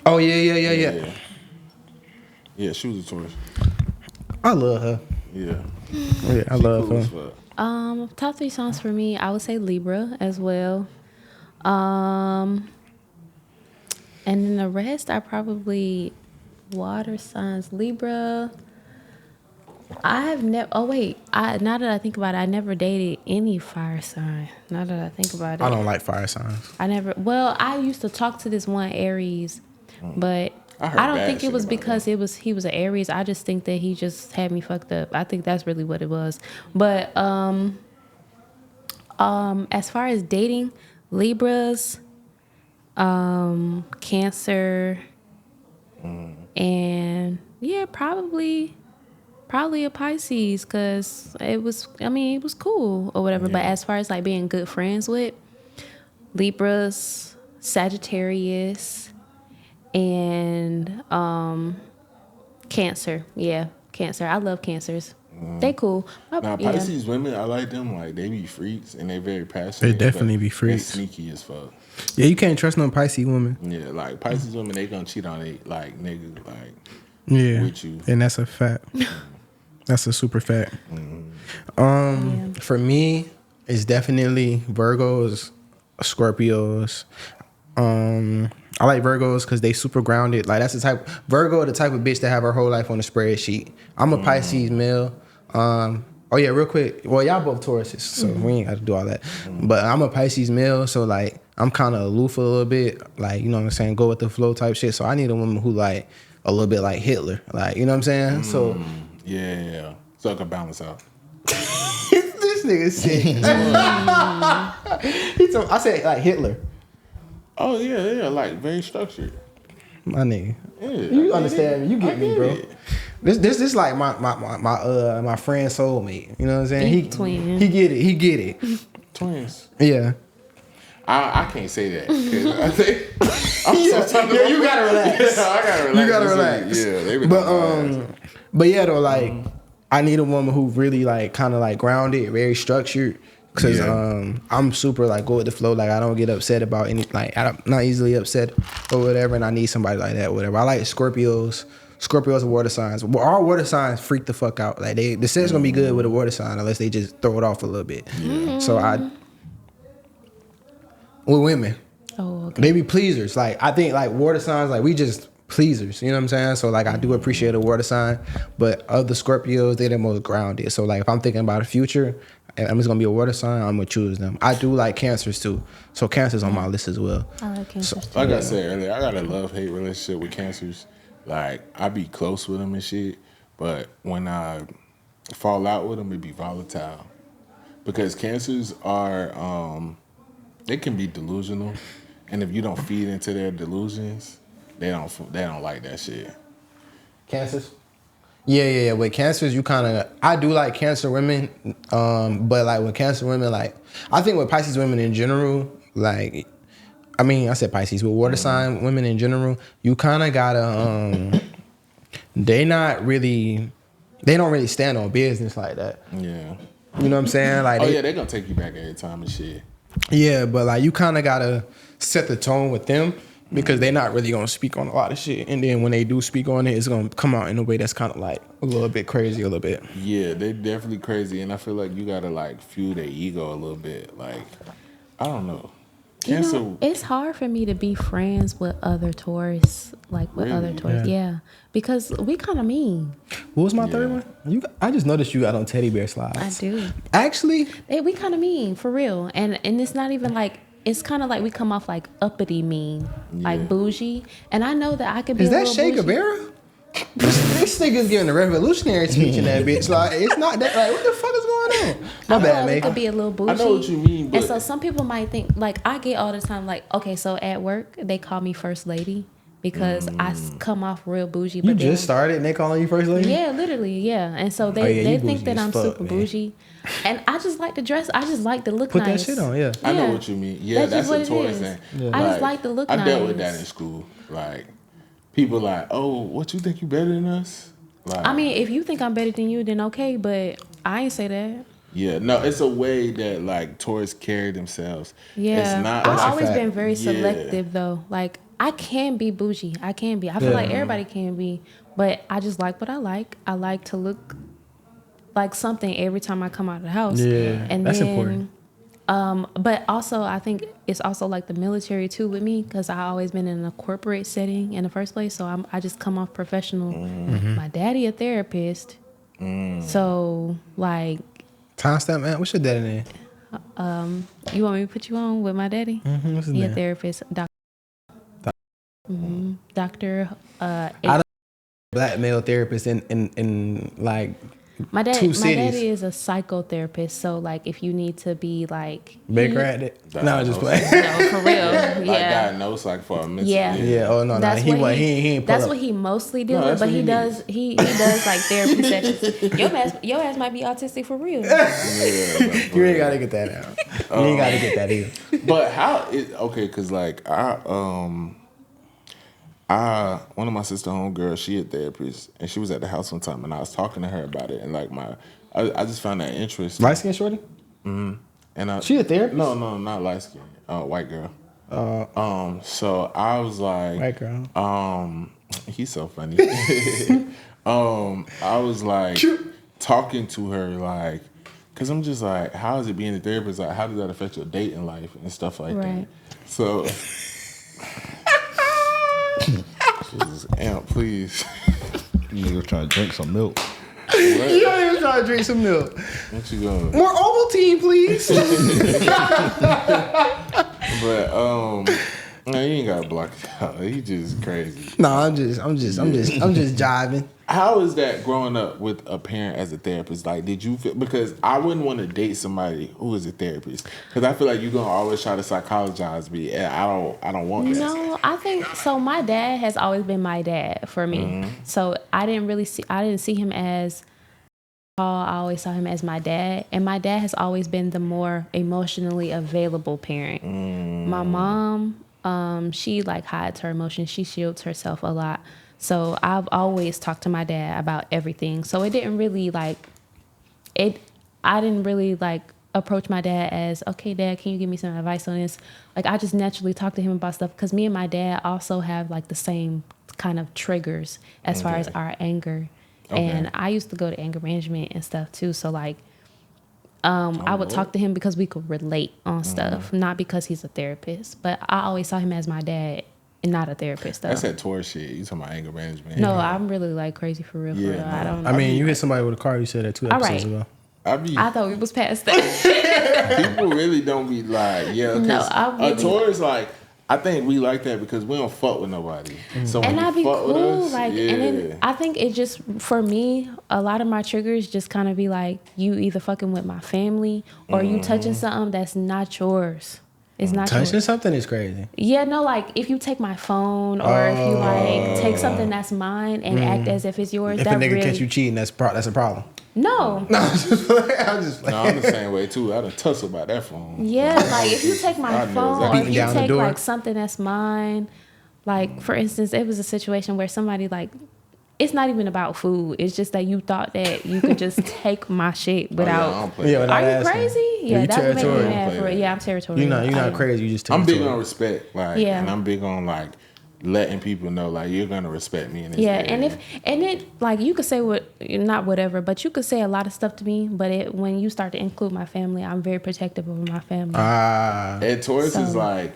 Oh, yeah. Yeah, she was a Taurus. I love her. Yeah. Yeah, I love Cool as her. fuck. Top 3 songs for me, I would say Libra as well. And then the rest are probably water signs. Libra. I've never. Oh wait. Now that I think about it, I never dated any fire sign. Now that I think about it, I don't like fire signs. I never. Well, I used to talk to this one Aries, but I don't think it was because he was an Aries. I just think that he just had me fucked up. I think that's really what it was. But as far as dating, Libras, Cancer, and yeah, probably a Pisces, because it was cool or whatever. But as far as like being good friends with, Libras, Sagittarius, and Cancer. Yeah, Cancer. I love Cancers. They cool. Now Pisces women, I like them. Like they be freaks and they very passionate. They definitely be freaks. They sneaky as fuck. Yeah, you can't trust no Pisces woman. Yeah, like Pisces women, they gonna cheat on it like niggas like with you. And that's a fact. That's a super fact. For me, it's definitely Virgos, Scorpios. I like Virgos because they super grounded. Like that's the type Virgo, the type of bitch that have her whole life on a spreadsheet. I'm a Pisces male. Oh yeah, real quick. Well, y'all both Tauruses, so we ain't got to do all that. But I'm a Pisces male, so like I'm kind of aloof a little bit. Like, you know what I'm saying, go with the flow type shit. So I need a woman who like a little bit like Hitler. Like, you know what I'm saying? So yeah, so I can balance out. This nigga sick. I said like Hitler. Oh yeah, like very structured. My nigga. Yeah, You understand me? You get me, bro. It. This like my friend's soulmate. You know what I'm saying? Twin. He get it. Twins. Yeah. I can't say that. 'Cause I think You gotta relax. I gotta relax. You gotta relax. Yeah, they been but yeah though, like I need a woman who really like kind of like grounded, very structured. Cause I'm super like go with the flow. Like I don't get upset about any. Like I'm not easily upset or whatever. And I need somebody like that. Whatever. I like Scorpios. Scorpios are water signs. Well, all water signs freak the fuck out. Like the set's gonna be good with a water sign unless they just throw it off a little bit. Yeah. So with women, they be pleasers. Like I think like water signs, like we just pleasers. You know what I'm saying? So like I do appreciate a water sign, but of the Scorpios, they're the most grounded. So like if I'm thinking about the future, and I'm just gonna be a water sign, I'm gonna choose them. I do like Cancers too, so Cancer's on my list as well. I like Cancers too. Like I said earlier, I got a love-hate relationship with Cancers. Like I be close with them and shit, but when I fall out with them, it be volatile because Cancers are they can be delusional, and if you don't feed into their delusions, they don't like that shit. Cancers. Yeah. With Cancers, you kind of... I do like Cancer women, but like with Cancer women, like... I think with Pisces women in general, like... I mean, I said Pisces. With water sign women in general, you kind of gotta... they don't really stand on business like that. Yeah. You know what I'm saying? Like, they're gonna take you back every time and shit. Yeah, but like you kind of gotta set the tone with them. Because they're not really gonna speak on a lot of shit, and then when they do speak on it, it's gonna come out in a way that's kind of like a little bit crazy, a little bit. Yeah, they definitely crazy, and I feel like you gotta like fuel their ego a little bit. Like, I don't know. Cancer. It's hard for me to be friends with other Taurus, like with other Taurus. Yeah, because we kind of mean. What was my third one? I just noticed you got on teddy bear slides. I do. Actually, we kind of mean for real, and it's not even like. It's kind of like we come off like uppity mean, like bougie. And I know that I could be. Is that Che Guevara? This nigga's giving a revolutionary speech in that bitch. Like, it's not that. Like, what the fuck is going on? My bad, man. It could be a little bougie. I know what you mean, but... And so some people might think, like, I get all the time, like, okay, so at work, they call me First Lady. Because I come off real bougie. But you just started and they calling you First Lady? Yeah, literally, yeah. And so they think that I'm super bougie. And I just like to dress. I just like to look nice. Put nice. that shit on, yeah. I know what you mean. Yeah, that's a Taurus thing. Yeah. I just like to look nice. I dealt with that in school. Like, people like, oh, what, you think you better than us? Like, I mean, if you think I'm better than you, then okay. But I ain't say that. Yeah, no, it's a way that like Taurus carry themselves. Yeah, it's not. I've always been very selective though. Like I can be bougie. I can be. I feel like everybody can be, but I just like what I like. I like to look like something every time I come out of the house. Yeah, and that's then, important. But also, I think it's also like the military too with me because I always been in a corporate setting in the first place. So I just come off professional. Mm-hmm. My daddy a therapist, so like. Timestamp, man. What's your daddy name? You want me to put you on with my daddy? Mm-hmm. What's his name? He a therapist, doctor. Dr. Black male therapist in like My 2 cities. daddy is a psychotherapist, so like if you need to be like Baker at it. No, just play. no, for real, Like yeah. diagnosed like for a mental. Yeah. Yeah. Oh no, That's he what ain't pull that's up. what he mostly do, No, that's but what he he does he does like therapy sessions. Your ass might be autistic for real. You ain't gotta get that out. You ain't gotta get that either. But how is okay? Cause like one of my sister homegirls, she a therapist, and she was at the house one time, and I was talking to her about it, and like I just found that interesting. Light skin shorty? And She a therapist? No, not light skin, white girl. So I was like, White girl. he's so funny. I was like talking to her like, cause I'm just like, how is it being a therapist? Like, how does that affect your dating life and stuff like Right. that? So. Jesus, Aunt, please. You was trying to drink some milk. You don't even try to drink some milk. What you going? More Ovaltine, please. But no, you ain't gotta block it out. He just crazy. No, I'm just jiving. How is that growing up with a parent as a therapist? Like, did you feel, because I wouldn't want to date somebody who is a therapist, because I feel like you're gonna always try to psychologize me, and I don't want that. No, I think so. My dad has always been my dad for me. So I didn't see him as Paul. I always saw him as my dad, and my dad has always been the more emotionally available parent. My mom, she like hides her emotions. She shields herself a lot. So I've always talked to my dad about everything. So it didn't really I didn't really approach my dad as, okay, Dad, can you give me some advice on this? Like, I just naturally talk to him about stuff because me and my dad also have like the same kind of triggers as far as our anger. Okay. And I used to go to anger management and stuff too. So like, I would talk to him because we could relate on stuff, not because he's a therapist. But I always saw him as my dad and not a therapist though. That's that Taurus shit. You talking about anger management? No, I'm really like crazy for real. Yeah, For real. no. I don't. I mean, you hit somebody with a car. You said that 2 episodes ago. I thought we was past that. People really don't be like, yeah. No, I really, a Taurus, like, I think we like that because we don't fuck with nobody. So when and you I'd be fuck with cool, us, like, yeah. and then I think it just, for me, a lot of my triggers just kind of be like, you either fucking with my family or you touching something that's not yours. It's not Touching yours. something is crazy. Yeah, no, like if you take my phone or if you like take something that's mine and act as if it's yours, If that a nigga really catch you cheating, that's a problem. no. No, I'm just playing. No, I'm the same way too. I done tussle about that phone. Yeah, like if you take my I know phone exactly. or if Beating you down the take door. like something that's mine, like for instance, it was a situation where somebody like, it's not even about food. It's just that you thought that you could just take my shit I without. don't play Yeah, that. without Are you asking. crazy? Yeah, you that would make me territorial. mad for it. Yeah, I'm territorial. You're not I- crazy. You just I'm big territorial. on respect, like, Yeah. and I'm big on like letting people know, like, you're gonna respect me in this Yeah, area. and it like you could say not whatever, but you could say a lot of stuff to me. But when you start to include my family, I'm very protective of my family. And Taurus is So- like,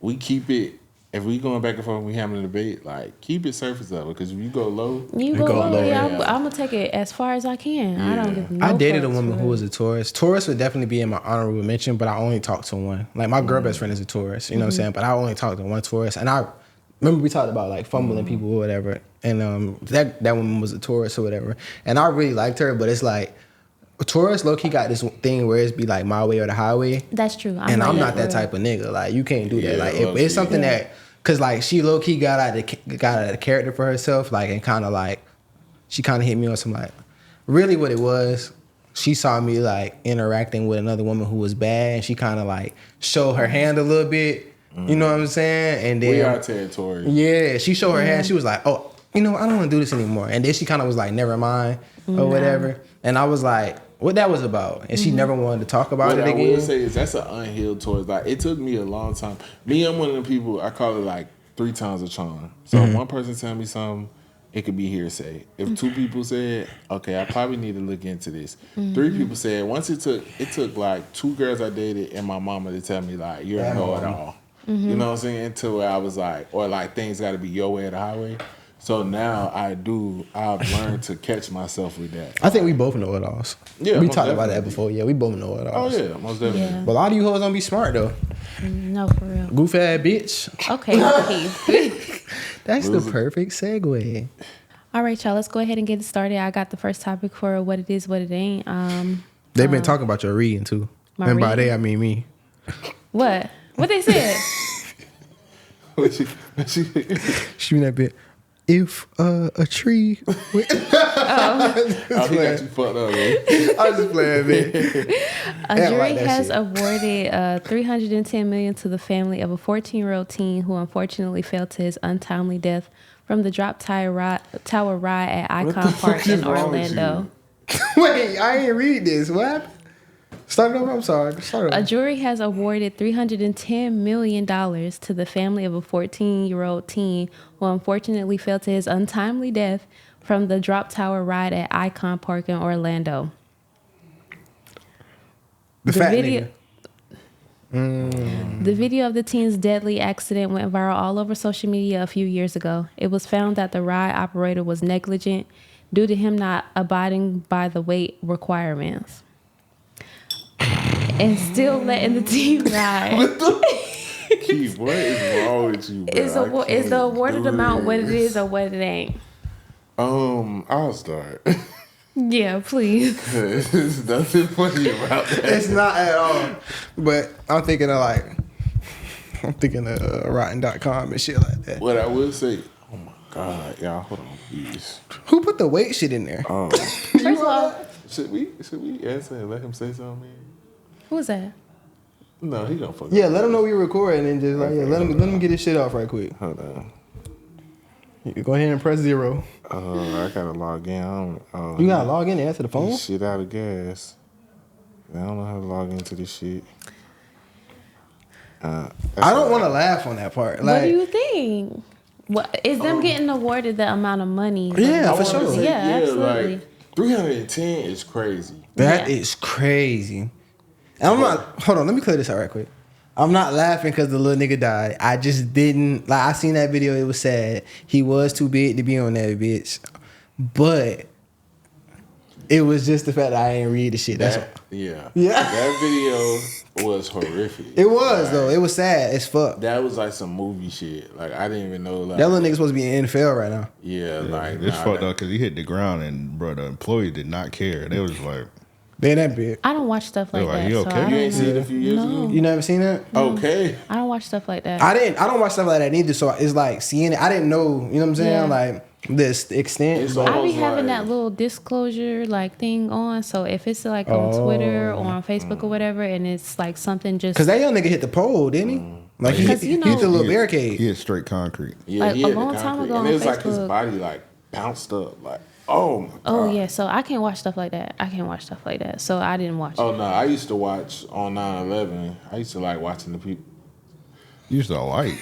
we keep it. If we going back and forth, we having a debate. Like, keep it surface level, because if you go low, you go go low, low, yeah. yeah. I'm gonna take it as far as I can. I don't give no I dated a fucks, woman for who real. was a Taurus. Taurus would definitely be in my honorable mention, but I only talked to one. Like my girl best friend is a Taurus, you know what I'm saying? But I only talked to one Taurus, and I remember we talked about like fumbling people or whatever, and that woman was a Taurus or whatever, and I really liked her, but it's like Taurus low key got this thing where it's be like my way or the highway, That's true. and I'm like not that for real. type of nigga. Like you can't do that. Yeah, Like if low-key. it's something Yeah. that, cause like she low key got out of the character for herself, like, and kind of like she kind of hit me on some like really what it was. She saw me like interacting with another woman who was bad, and she kind of like showed her hand a little bit. You know what I'm saying? And then we are territory. yeah, she showed her hand. She was like, "Oh, you know, I don't want to do this anymore." And then she kind of was like, "Never mind," or whatever. And I was like, "What that was about?" And she never wanted to talk about What it I will again. say is that's an unhealed Taurus. Like, it took me a long time. Me, I'm one of the people, I call it like 3 times a charm. So if one person tell me something, it could be hearsay. If 2 people said, okay, I probably need to look into this. 3 people said, once it took like 2 girls I dated and my mama to tell me like, you're a know it all. You know what I'm saying? Until where I was like, or like things got to be your way or the highway. So now I've learned to catch myself with that. I think we both know it alls. Yeah, we most talked about that definitely. before. Yeah, we both know it Oh alls. yeah, most definitely. Yeah. But a lot of you hoes don't be smart though. No, for real. Goof ass bitch. Okay, Keith. That's the perfect segue. All right, y'all. Let's go ahead and get it started. I got the first topic for what it is, what it ain't. They've been talking about your reading too. And by they, I mean me. What? What they said? She Shoot that bit. If a tree. Oh, he got you fucked up, man. I was just playing, man. A jury has awarded $310 million to the family of a 14-year-old teen who unfortunately fell to his untimely death from the drop tower ride at Icon Park in Orlando. Wait, I ain't read this. What happened? Start it over. I'm sorry. Start it over. A jury has awarded $310 million to the family of a 14-year-old teen who unfortunately fell to his untimely death from the drop tower ride at Icon Park in Orlando. The fat video, nigga. The video of the teen's deadly accident went viral all over social media a few years ago. It was found that the ride operator was negligent due to him not abiding by the weight requirements and still letting the teen ride. Keith, what is wrong with you, bro? Is the awarded amount what it is or what it ain't? I'll start. Yeah, please. There's nothing funny about that. It's not at all. But I'm thinking of rotten.com and shit like that. What I will say, oh my God, y'all, hold on, please. Who put the weight shit in there? First of all, Should we answer and let him say something? who was that? No, he gonna fuck. Yeah, let him know we recording and just like let him get his shit off right quick. Hold on. You go ahead and press 0. I gotta log in. You gotta log in and answer the phone. Shit out of gas. I don't know how to log into this shit. I don't want to laugh on that part. What Like, do you think? What is them getting awarded the amount of money? Yeah, for I wanna sure. say, Yeah, absolutely. Like 310 is crazy. that is crazy. And I'm not. Hold on, let me clear this out right quick. I'm not laughing because the little nigga died. I just didn't like. I seen that video. It was sad. He was too big to be on that bitch, but it was just the fact that I ain't read the shit. That's Yeah. Yeah. That video was horrific. it was Like, though. It was sad as fuck. That was like some movie shit. Like I didn't even know. Like That little nigga supposed to be in NFL right now. yeah, like It's nah, fucked that- up because he hit the ground and bro, the employee did not care. They was like, They that big. I don't watch stuff like They're like, that. you so okay? I You don't ain't seen it a few years No. ago. You never seen that? Okay. I don't watch stuff like that. I don't watch stuff like that either. So it's like seeing it. I didn't know. You know what I'm saying? Yeah. Like this extent. It's But I be almost having like- that little disclosure like thing on. So if it's like on Twitter or on Facebook or whatever, and it's like something just because that young nigga hit the pole, didn't he? Like he Because, hit, you he hit the know- little he barricade. hit straight concrete. Yeah, Like, he a had the long time concrete. ago and on it was like his Facebook. body like bounced up. Like oh my god. Oh yeah, so I can't watch stuff like that. I can't watch stuff like that. So I didn't watch Oh it. no, I used to watch on 9/11. I used to like watching the people. You used to like.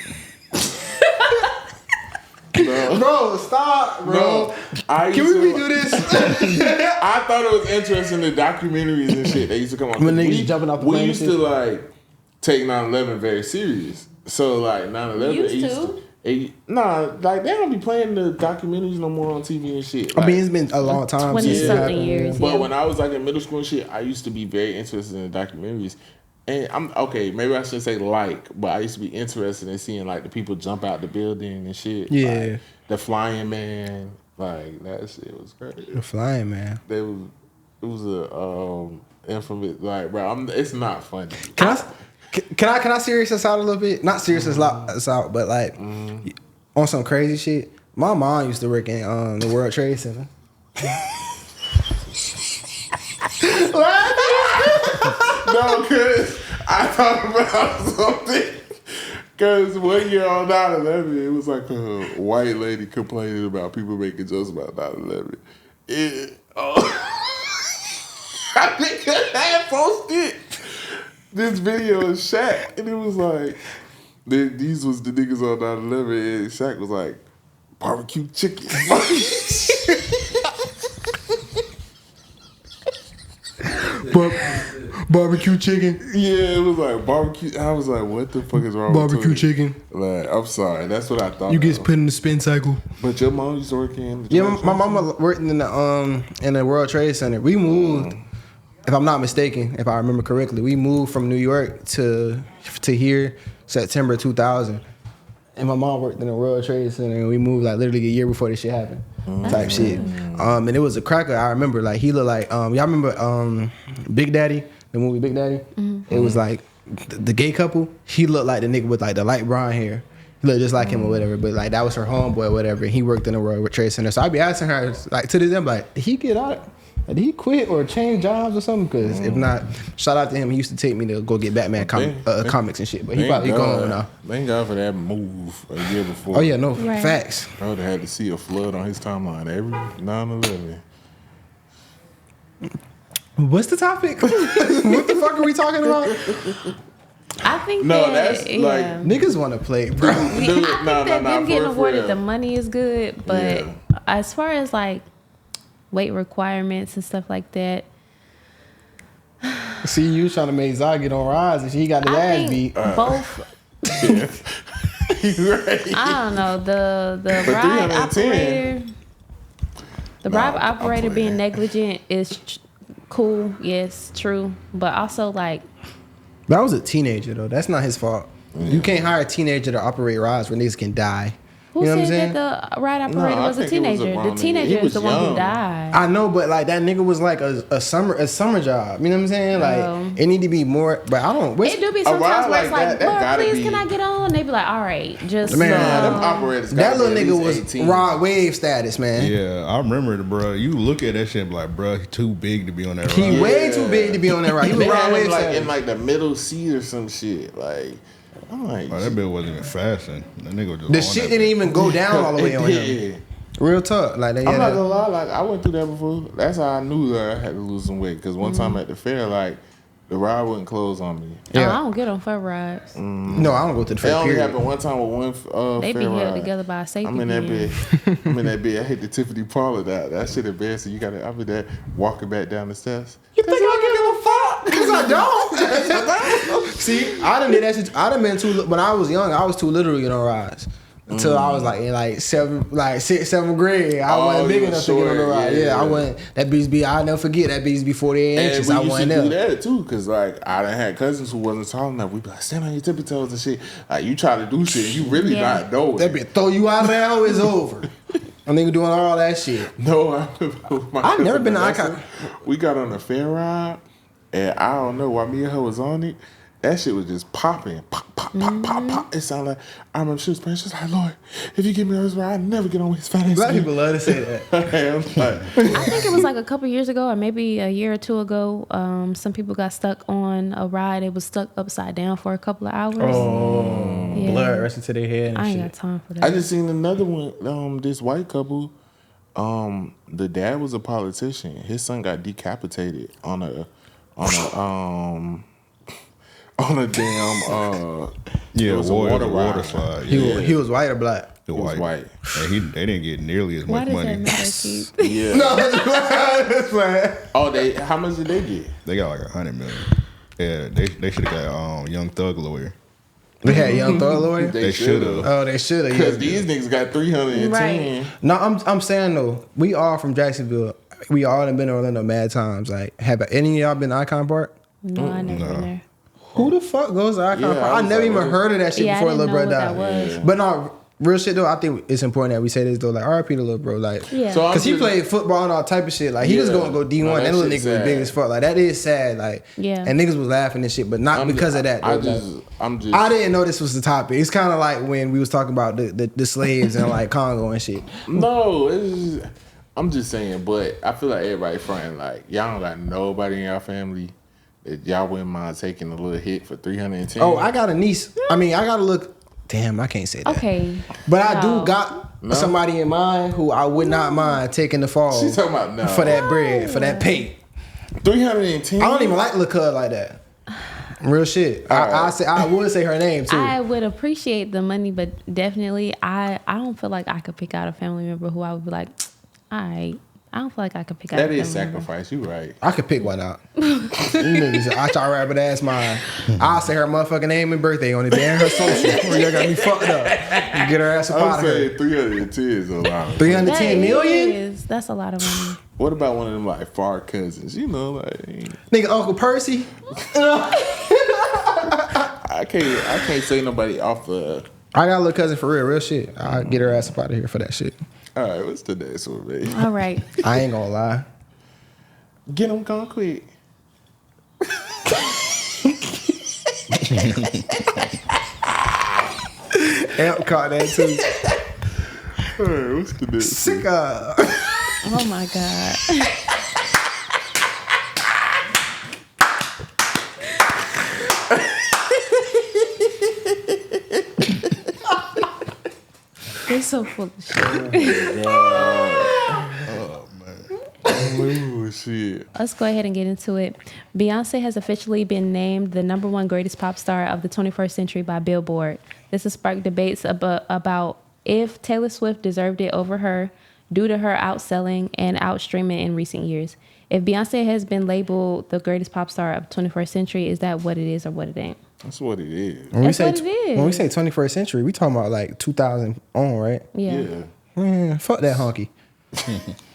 Bro, stop, bro. No, I Can used we to- redo this? I thought it was interesting the documentaries and shit that used to come on. When niggas we, jumping off the we plane and used shit? to like take 9/11 very serious. So like 9/11 Used to? Nah, like they don't be playing the documentaries no more on TV and shit. I Like, mean, it's been a long time 20 since it something happened. years. but Yeah. when I was like in middle school and shit, I used to be very interested in the documentaries. And I'm okay, maybe I shouldn't say like, but I used to be interested in seeing like the people jump out the building and shit. Yeah. Like, the flying man, like that shit was crazy. The flying man. It was a infamous like bro. It's not funny. Can I serious us out a little bit? Not serious us out, but like on some crazy shit. My mom used to work in the World Trade Center. No, cause I thought about something. Cause 1 year on 9/11, it was like a white lady complaining about people making jokes about 9/11. I think I had posted this video of Shaq, and it was like, these was the niggas on 9/11, and Shaq was like, barbecue chicken. Barbecue chicken. Yeah, it was like barbecue. I was like, what the fuck is wrong Barbecue with Twitter? chicken. Like, I'm sorry. That's what I thought. You get of. put in the spin cycle. But your mom used to work in the Yeah, Trade my Center? mama worked in the World Trade Center. We moved, if I'm not mistaken, if I remember correctly, we moved from New York to here September 2000. and my mom worked in the World Trade Center, and we moved like literally a year before this shit happened, type shit. And it was a cracker. I remember like he looked like y'all remember Big Daddy, the movie Big Daddy. It was like the gay couple. He looked like the nigga with like the light brown hair. He looked just like him or whatever, but like that was her homeboy or whatever. And he worked in the World Trade Center, so I'd be asking her like to this day, I'm like, did he get out? Did he quit or change jobs or something? Because if not, shout out to him. He used to take me to go get Batman comics and shit. But he probably gone now. Thank God for that move a year before. Oh yeah, no facts. I would have had to see a flood on his timeline every 9/11. What's the topic? What the fuck are we talking about? I think that's like niggas want to play, bro. I think that them getting awarded the money is good, but as far as like weight requirements and stuff like that. See, you trying to make Zah get on rise and she got his ass beat. Both. Right. I don't know the ride operator. The ride operator being negligent is cool. Yes, true, but also like. That was a teenager though. That's not his fault. You can't hire a teenager to operate rides where niggas can die. Who you know said that the ride operator was a teenager? The teenager is the one who died. I know, but like that nigga was like a summer job. You know what I'm saying? Like it need to be more. But I don't. It do be sometimes where it's like, Lord, please, can I get on? They be like, all right, just man. Them operators. That little nigga was Rod Wave status, man. Yeah, I remember it, bro. You look at that shit and be like, bro, he too big to be on that ride. He way too big to be on that ride. He was Rod Wave like status. in like the middle seat or some shit. Like. I'm like, that bitch wasn't even fashion. That nigga was just the shit didn't even go down all the way on him. Real talk. Like I'm not gonna lie, like I went through that before. That's how I knew that I had to lose some weight. Because one time at the fair, like the ride wouldn't close on me. Yeah. I don't get on fair rides. No, I don't go to the fair. It only happened one time with one they fair be held ride. together by a safety. I'm in that bed. I'm in that bed. I hit the Tiffany parlor. That shit embarrassing. You gotta. I'm in there walking back down the steps. You think I give a fuck? Because I don't. See, I done did that shit. I done been too. When I was young, I was too little to get on rides. Until I was like in like 6th, 7th grade, I wasn't big enough to get on the ride. Yeah, I wasn't. That bitch be. I'll never forget that bitch be 48 inches. I wasn't there. And we used to do that too, cause like I done had cousins who wasn't tall enough. We be like, stand on your tippy toes and shit. Like you try to do shit, and you really not know it. That bitch throw you out there, it's over. A nigga doing all that shit. No, I've never been to Icon. We got on a fair ride, and I don't know why me and her was on it. That shit was just popping, pop, pop, pop, pop, pop. It sounded like I remember she was praying. She's like, Lord, if you give me this ride, I never get on with his fat ass. Black people love to say that. I think it was like a couple years ago, or maybe a year or two ago. Some people got stuck on a ride. It was stuck upside down for a couple of hours. Oh, yeah. Blood rushing to their head. And I ain't shit. got time for that. I just seen another one. This white couple. The dad was a politician. His son got decapitated on a damn it was water slide. He was white or black? He was white. And they didn't get nearly as Why much money. Does that matter, Yeah. No, that's fine. Oh, how much did they get? They got like $100 million. Yeah, they should have got Young Thug Lawyer. They had Young Thug Lawyer. They should have. Oh, they should have. Because these niggas got 310. Right. No, I'm saying though, we all from Jacksonville. We all done been to Orlando mad times. Like, have any of y'all been to Icon Park? No, I never been there. Who the fuck goes to Icon Park? I never even heard of that shit before little bro died. Was. But no, real shit though, I think it's important that we say this though. Like, RIP to little bro. Like, because he played football and all type of shit. Like, he was going to go D1. That little nigga was big as fuck. Like, that is sad. Like, and niggas was laughing and shit, but not because of that. I didn't know this was the topic. It's kind of like when we was talking about the slaves and like Congo and shit. No, I'm just saying, but I feel like everybody fronting like y'all don't got nobody in y'all family that y'all wouldn't mind taking a little hit for 310. Oh, I got a niece. I mean, I gotta look. Damn, I can't say that. Okay, but I do got somebody in mind who I would not mind taking the fall. She's talking about for that bread, for that pay. 310. I don't even like little cuz like that. Real shit. I would say her name too. I would appreciate the money, but definitely I don't feel like I could pick out a family member who I would be like, all right. I don't feel like I could pick out. That is sacrifice. You right. I could pick one out. You niggas, I try rabbit ass mine. I'll say her motherfucking name and birthday on it. Damn her social. You got me fucked up. You get her ass up out of here. 310 is a lot. 310 million? That's a lot of money. What about one of them like far cousins? You know, like nigga Uncle Percy. I can't say nobody off the. I got a little cousin for real shit. I'll get her ass up out of here for that shit. All right, what's the next one, baby? All right. I ain't gonna lie. Get them gone quick. Amp caught that too. All right, what's the next Sick one? of. Oh my God. They're so full of shit. Ooh, shit. Let's go ahead and get into it. Beyonce has officially been named the #1 greatest pop star of the 21st century by Billboard. This has sparked debates about if Taylor Swift deserved it over her due to her outselling and outstreaming in recent years. If Beyonce has been labeled the greatest pop star of the 21st century, is that what it is or what it ain't? That's what it is. When we That's say what it is. when we say 21st century, we talking about like 2000 on, right? Yeah. Man, fuck that honky.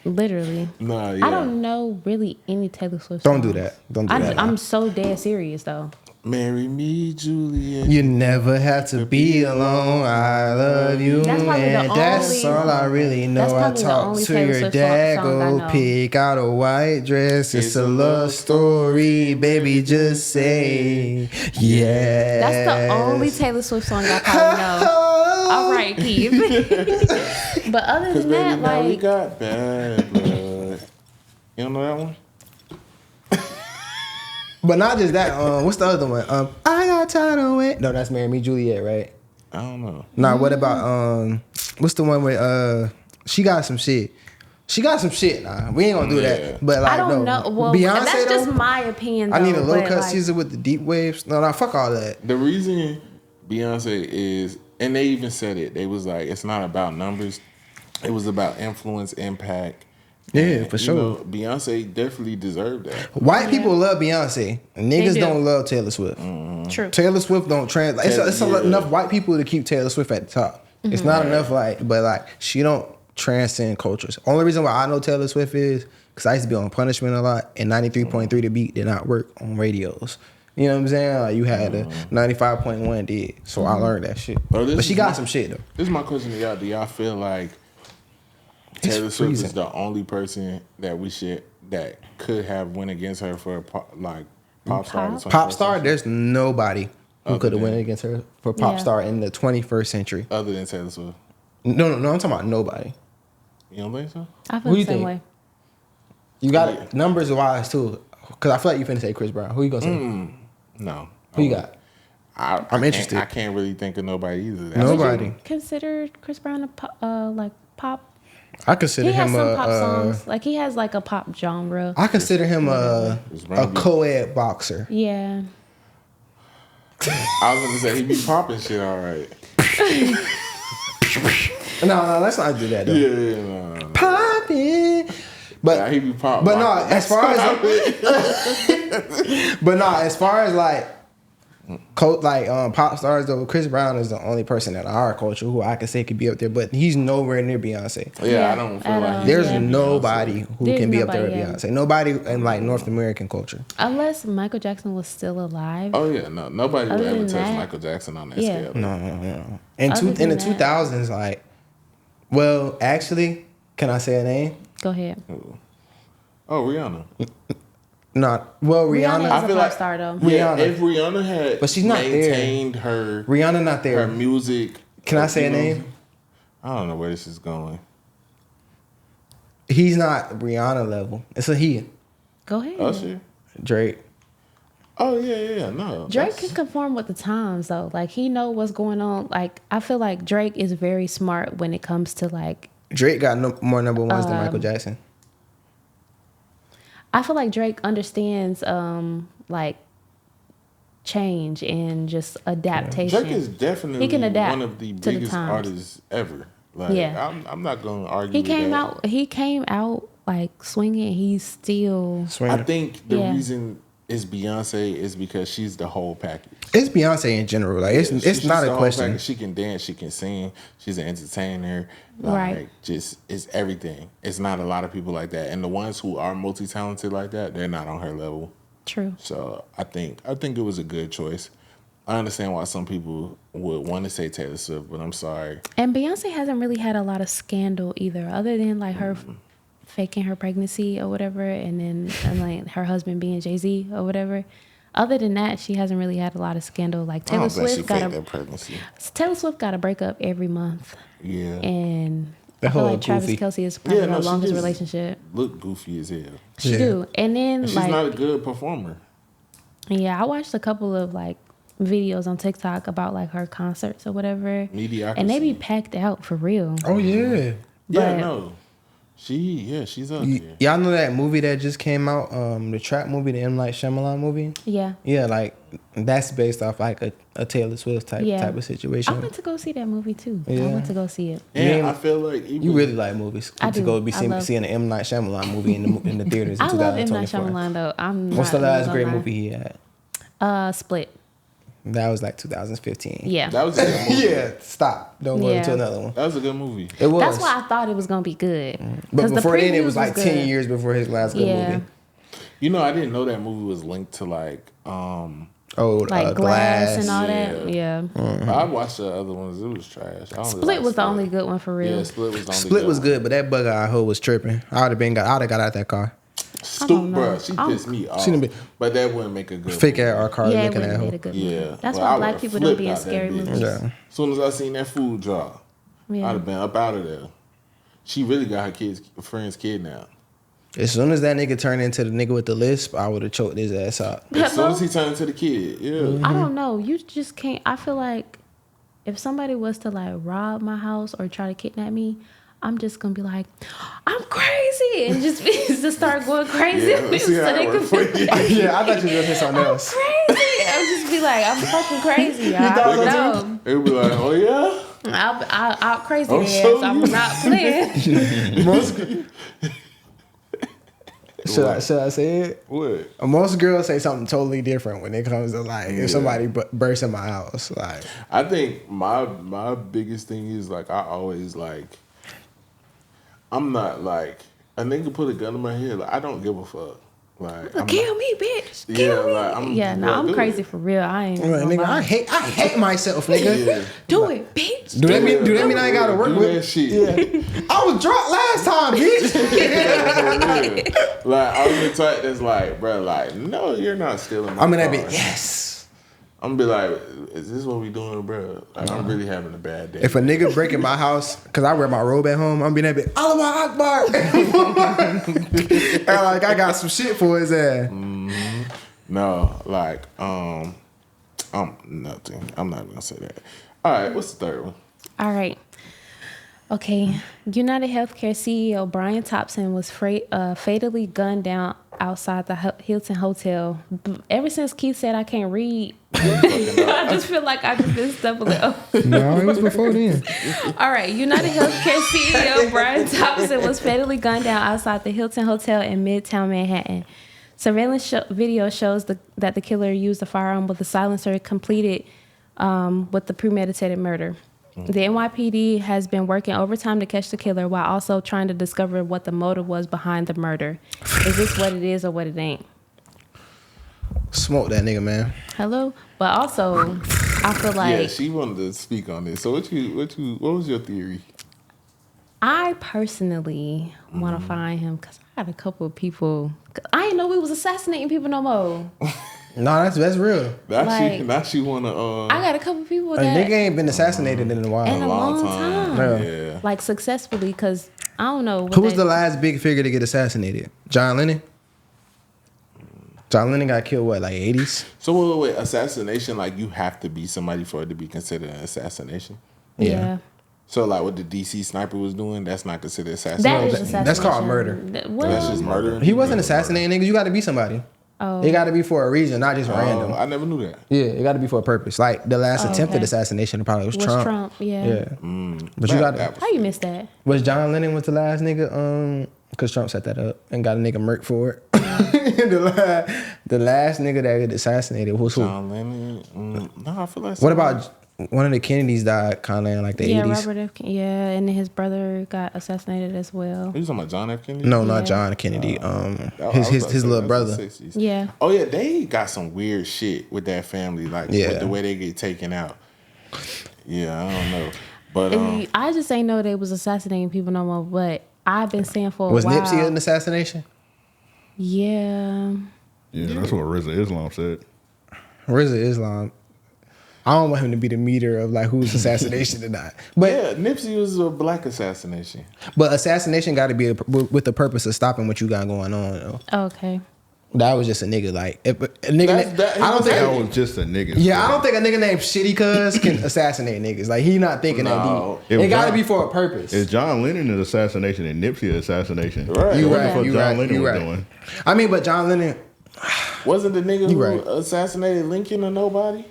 Literally. Nah, yeah. I don't know really any Taylor Swift Don't songs. do that. Don't do that. I'm so dead serious though. Marry me, Juliet. You never have to be alone. I love you, That's probably the and that's only- all I really know. that's I probably the talk only to Taylor your Swift dad, song I go know. pick out a white dress. It's a love story, baby. Just say yes. That's the only Taylor Swift song I probably know. All right, Keith. But other Because than baby, that, now we like, got bad blood. You don't know that one? But not just that. What's the other one? I got tired of it. No, that's Marry Me, Juliet, right? I don't know. Nah, what about what's the one with she got some shit. She got some shit. Nah, we ain't gonna do Yeah. that. But like, I don't no. know. Well, Beyonce, that's just though, my opinion. Though, I need a low but, cut like, Caesar with the deep waves. No, fuck all that. The reason Beyonce is, and they even said it, they was like, it's not about numbers. It was about influence, impact. Yeah, And, for you sure. know, Beyonce definitely deserved that. White people love Beyonce. Niggas do. don't love Taylor Swift. True. Taylor Swift don't translate. It's Yeah. enough white people to keep Taylor Swift at the top. It's not enough but she don't transcend cultures. Only reason why I know Taylor Swift is because I used to be on Punishment a lot, and 93.3 The Beat did not work on radios. You know what I'm saying? Like you had the 95.1 did, so I learned that shit. Bro, this But she is got my- some shit though. This is my question to y'all. Do y'all feel like It's Taylor Swift freezing. is the only person that that could have went against her for pop star? of the Pop 21st star, century? there's nobody who Other could have than- went against her for pop Yeah. star in the 21st century. Other than Taylor Swift. No, I'm talking about nobody. You don't think so? I Who feel you the same think? way. You got Yeah. numbers wise too, because I feel like you finna say Chris Brown. Who you gonna say? No. Who you got? I'm interested. I can't really think of nobody either. That's Nobody. Consider Chris Brown a pop, pop. I consider He has him some pop a. songs. Like he has like a pop genre. I consider him a Chris Brown be- co-ed boxer. Yeah. I was gonna say he be popping shit all right. No, let's not do that though. Yeah, no. Poppin'. But Nah, he be popping. But no, as far as like pop stars though, Chris Brown is the only person in our culture who I can say could be up there, but he's nowhere near Beyonce. Yeah, I don't feel at like all. There's Yeah. nobody who There's can be up there with nobody, yeah. Beyonce. Nobody in like North American culture. Unless Michael Jackson was still alive. Oh yeah, no, nobody would Other ever than touch that- Michael Jackson on that Yeah. scale. No. Other In than the that- 2000s, like, well, actually, can I say a name? Go ahead. Oh, Rihanna. Not well, Rihanna Rihanna. is a feel pop like- star though. Yeah, Rihanna. if Rihanna had But she's not there. maintained her Rihanna not there. music. Can I say a you know, name? I don't know where this is going. He's not Rihanna level. It's a he. Go ahead. Usher. Drake. Oh yeah, no. Drake that's- can conform with the times though. Like he know what's going on. Like I feel like Drake is very smart when it comes to like. Drake got more number ones than Michael Jackson. I feel like Drake understands like change and just adaptation. Drake is definitely He can adapt one of the to the biggest times. artists ever. Like, Yeah. I'm not gonna argue. He with came that. out. He came out like swinging. He's still. Swinger. I think the Yeah. reason is Beyonce is because she's the whole package. It's Beyonce in general. Like it's She's not the a whole question. package. She can dance. She can sing. She's an entertainer. Like, Right. Just it's everything. It's not a lot of people like that, and the ones who are multi-talented like that, they're not on her level. True. So I think it was a good choice. I understand why some people would want to say Taylor Swift, but I'm sorry. And Beyonce hasn't really had a lot of scandal either, other than like her faking her pregnancy or whatever, and then like her husband being Jay-Z or whatever. Other than that, she hasn't really had a lot of scandal. Like Taylor Swift got a breakup every month. Yeah. And The I feel whole like Travis goofy. Kelce is probably her longest relationship. Look goofy as hell. She do. And then And she's not a good performer. Yeah, I watched a couple of like videos on TikTok about like her concerts or whatever. Mediocrity. And they be packed out for real. Oh yeah. Yeah, no. She's up there. Y'all know that movie that just came out, the trap movie, the M. Night Shyamalan movie? Yeah. Yeah, like that's based off like a Taylor Swift type of situation. I went to go see that movie too. Yeah. I went to go see it. And I feel like You really like movies. I to do. go be I love- seeing the M. Night Shyamalan movie in the theaters in I love M. Night 2024. Shyamalan though. What's the not last gonna great lie. movie he had? Split. That was like 2015. Yeah. that was a good movie. Yeah, stop. Don't go Yeah. into another one. That was a good movie. It was. That's why I thought it was gonna be good. But 'Cause the before then, it was previews like good. 10 years before his last good Yeah. movie. You know, I didn't know that movie was linked to like Oh, Like Glass and all that. Yeah. I watched the other ones. It was trash. I don't really Split like was the Split. only good one for real. Yeah, Split was the only Split was one. good, but that bug-eyed hoe was tripping. I'd have got out that car. Stupid, know. bro. She pissed me off. She done been- But that wouldn't make a good Fake movie. ass our car Yeah, it looking wouldn't at be her. a good Yeah. movie. That's Well, why I black would've people don't be flipped in out that scary bitch. movies. Yeah. As soon as I seen that food drop, Yeah. I'd have been up out of there. She really got her friend's kid now. As soon as that nigga turned into the nigga with the lisp, I would have choked his ass out. As soon as he turned into the kid, yeah. I don't know. You just can't. I feel like if somebody was to like rob my house or try to kidnap me, I'm just gonna be like, I'm crazy, and just start going crazy. Yeah, see how it worked for you. Yeah, I thought you were gonna say something I'm else. crazy. I'll just be like, I'm fucking crazy. Y'all. thought so No, It would be like, oh yeah? I'll crazy I'm ass. so I'm used. not playing. Most, should I say it? What? Most girls say something totally different when it comes to like if somebody bursts in my house. Like I think my biggest thing is like I always like I'm not like a nigga put a gun in my head. Like, I don't give a fuck. Like I'm Kill not, me, bitch. yeah, Kill me. like I'm Yeah, no, well, I'm do crazy it. for real. I ain't. right, gonna nigga, lie. I hate myself, nigga. Yeah. Do it, bitch. Do that mean I ain't gotta work Do with that shit. Yeah. I was drunk last time, bitch. Yeah. Like I'm the type that's like, bro, like, no, you're not stealing my I'm in that car. bitch. Yes. I'm gonna be like, is this what we doing, bro? Like, I'm really having a bad day. If a nigga break in my house, cause I wear my robe at home, I'm be that bitch. Allah Akbar. And like I got some shit for his ass. No, like, I'm nothing. I'm not gonna say that. All right, what's the third one? All right. Okay. United Healthcare CEO Brian Thompson was fatally gunned down outside the Hilton Hotel. Ever since Keith said I can't read, I just feel like I just been stumbling. No, it was before then. All right. United Healthcare CEO Brian Thompson was fatally gunned down outside the Hilton Hotel in Midtown Manhattan. Surveillance video shows that the killer used a firearm with a silencer completed with the premeditated murder. The NYPD has been working overtime to catch the killer while also trying to discover what the motive was behind the murder. Is this what it is or what it ain't? Smoke that nigga, man. Hello? But also, I feel like Yeah, she wanted to speak on this. So what was your theory? I personally want to find him because I had a couple of people. I didn't know we was assassinating people no more. No, that's real. Now she wanna I got a couple of people A that nigga ain't been assassinated in a while. in a long time. Yeah. Like successfully, because I don't know. Who was the last big figure to get assassinated? John Lennon? John Lennon got killed, what, like 80s? So wait, assassination, like you have to be somebody for it to be considered an assassination? Yeah. So like what the DC sniper was doing, that's not considered That assassination? is assassination. that's called murder. Well, That's just murder? He wasn't assassinating niggas. You got to be somebody. Oh. It got to be for a reason, not just random. I never knew that. Yeah, it got to be for a purpose. Like the last attempted okay. assassination probably was Was Trump. Trump, yeah. Yeah. But you got How you missed that? was John Lennon was the last nigga? Because Trump set that up and got a nigga murked for it. the last nigga that got assassinated was who? John Lennon. No, I feel like What about one of the Kennedys died kind of in like the 80s. Robert F. And then his brother got assassinated as well. You talking about John F. Kennedy? No, Yeah. not John Kennedy. His little brother. Yeah. Oh yeah, they got some weird shit with that family, like with the way they get taken out. Yeah, I don't know, but I just ain't know they was assassinating people no more. But I've been saying for a while. Was Nipsey an assassination? Yeah. Yeah, that's what RZA Islam said. RZA Islam. I don't want him to be the meter of like who's assassination or not. But yeah, Nipsey was a black assassination. But assassination got to be with the purpose of stopping what you got going on. Though. Okay. That was just a nigga. Like a nigga. I don't think that was just a nigga. Yeah, I don't think a nigga named Shitty Cuz can assassinate niggas. Like he not thinking that deep. It got to be for a purpose. Is John Lennon an assassination and Nipsey an assassination? Right. You what right. the fuck You John right. Lennon You was right. doing? I mean, but John Lennon wasn't the nigga who right. assassinated Lincoln or nobody?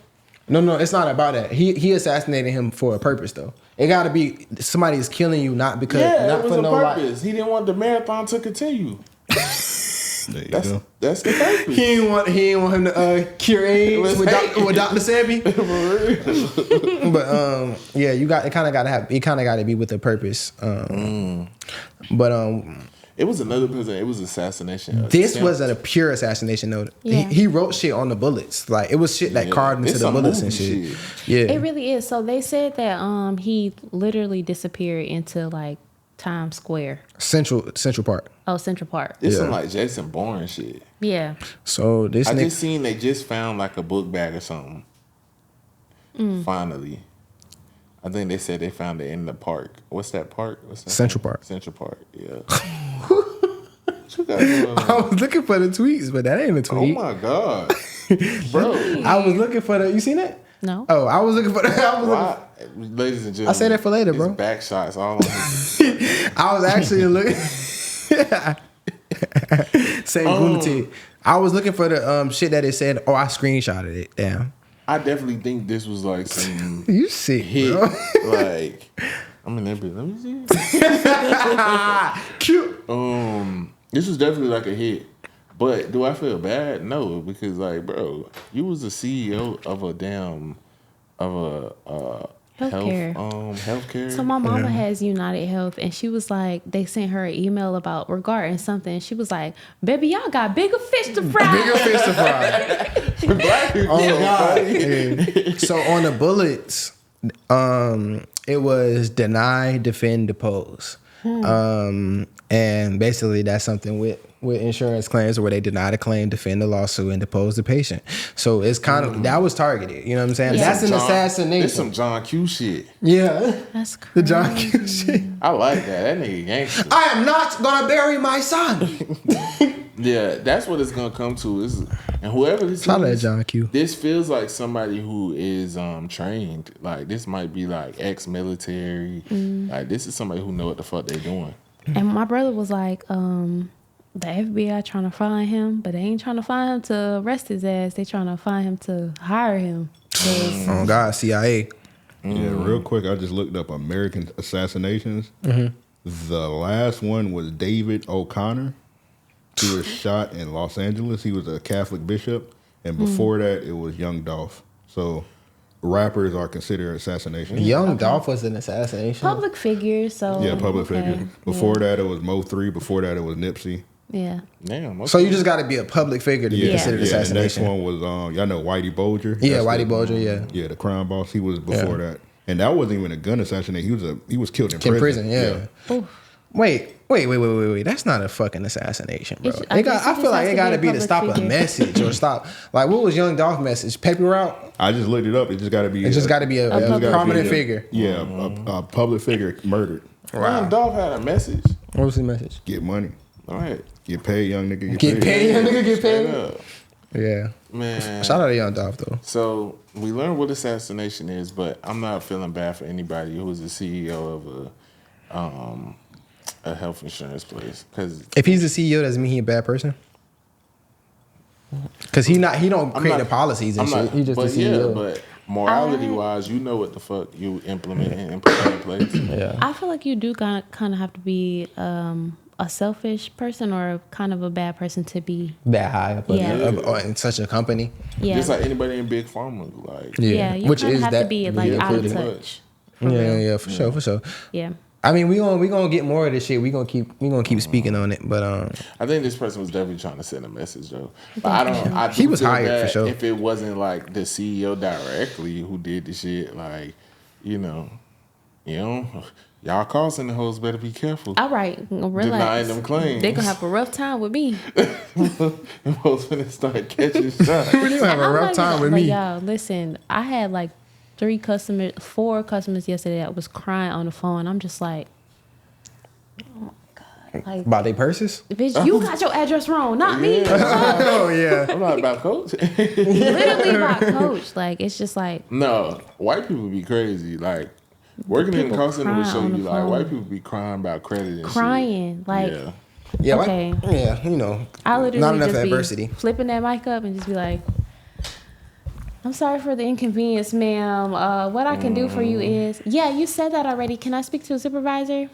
No, it's not about that. He assassinated him for a purpose though. It got to be somebody is killing you not because not it was for a no purpose. He didn't want the marathon to continue. There you go. That's the purpose. He didn't want him to cure AIDS with Dr. Sebi. But yeah, you got it. Kind of got to have. It kind of got to be with a purpose. But it was another person. It was assassination. This wasn't a pure assassination though. Yeah. He wrote shit on the bullets. Like it was shit that carved into It's the a bullets and movie shit. Yeah, It really is. So they said that he literally disappeared into like Times Square. Central Park. Oh, Central Park. It's Yeah. some like Jason Bourne shit. Yeah. So this I nigga. just seen they just found like a book bag or something. Finally. I think they said they found it in the park. What's that park? What's that Central Park. Central Park, yeah. What you got going on? I was looking for the tweets, but that ain't a Oh tweet. my God. Bro. I was looking for the. You seen that? No. Oh, I was looking for the. Why? Ladies and gentlemen. I say that for later, it's bro. Back shots all on his I was actually looking. Say Gunati. I was looking for the shit that it said. Oh, I screenshotted it. Damn. I definitely think this was like some You sick, hit. bro. Like, I'm in that bit. Let me see. Cute. This was definitely like a hit. But do I feel bad? No, because like, bro, you was the CEO of a damn Healthcare. healthcare. So my mama has United Health, and she was like, they sent her an email about regarding something. She was like, "Baby, y'all got bigger fish to fry." Bigger fish to fry. Black people Oh so God. funny. Yeah. So on the bullets, it was deny, defend, depose. And basically that's something with insurance claims where they deny the claim, defend the lawsuit, and depose the patient. So it's kind of that was targeted. You know what I'm saying? Yeah. That's an assassination. It's some John Q shit. Yeah. That's The crazy. John Q shit. I like that. That nigga gangster. I am not gonna bury my son. Yeah, that's what it's gonna come to. And whoever this Shout out to is, John Q. this feels like somebody who is trained. Like this might be like ex-military. Like this is somebody who know what the fuck they doing. And my brother was like, the FBI trying to find him, but they ain't trying to find him to arrest his ass. They trying to find him to hire him. Oh God, CIA. Yeah, real quick, I just looked up American assassinations. The last one was David O'Connor. He was shot in Los Angeles. He was a Catholic bishop. And before that, it was Young Dolph. So rappers are considered assassinations. Young Dolph was an assassination. Public figure, so Yeah, public okay. figure. Before that, it was Mo3. Before that, it was Nipsey. Yeah. Damn. Okay. So you just got to be a public figure to be Yeah, considered The next assassination. one was, y'all know Whitey Bulger? Yeah, That's Whitey the- Bulger. Yeah. Yeah, the crime boss. He was before that. And that wasn't even a gun assassination. He was killed in In prison. prison. Yeah. Wait. That's not a fucking assassination, bro. It's- I guess it I feel just like has it to got be to a be to public stop a figure. message or stop. Like, what was Young Dolph message? Paper route. I just looked it up. It just got to be. It just got to be a public prominent figure. figure. Yeah, a public figure murdered. Damn, Dolph had a message. What was the message? Get money. All right. Get paid, young nigga. Get paid, young nigga. Get Straight paid. up. Yeah. Man. Shout out to Young Dolph though. So we learned what assassination is, but I'm not feeling bad for anybody who's the CEO of a health insurance place. Because If he's the CEO, doesn't mean he a bad person. Cause he don't create the policies and shit. He just the E CEO. Yeah, but morality wise, you know what the fuck you implement and put in place. Yeah. I feel like you do kind of have to be a selfish person or kind of a bad person to be. That high up in such a company. Yeah. Just like anybody in big pharma, like Yeah, you kind of have to be like out of pretty touch. much. Yeah, for sure. Yeah. I mean, we gonna get more of this shit. We gonna keep speaking on it, but I think this person was definitely trying to send a message though. But He was hired for sure. If it wasn't like the CEO directly who did the shit, like y'all call center hoes better be careful. All right, relax. Denying them claims. They gonna have a rough time with me. Them hoes finna start catching shots. we gonna have a rough time with me. Y'all, listen, I had like 4 customers yesterday that was crying on the phone. I'm just like, oh my God. Like, About their purses? bitch, you got your address wrong, not me. Oh yeah. I'm not about coach. Literally about coach. Like, it's just like, No, white people be crazy. Like working in the call center will crying show on you the like phone. white people be crying about credit and crying. shit. Like, Yeah. Yeah, okay. I literally not enough just adversity. be flipping that mic up and just be like, I'm sorry for the inconvenience, ma'am. What I can do for you is, you said that already. Can I speak to a supervisor?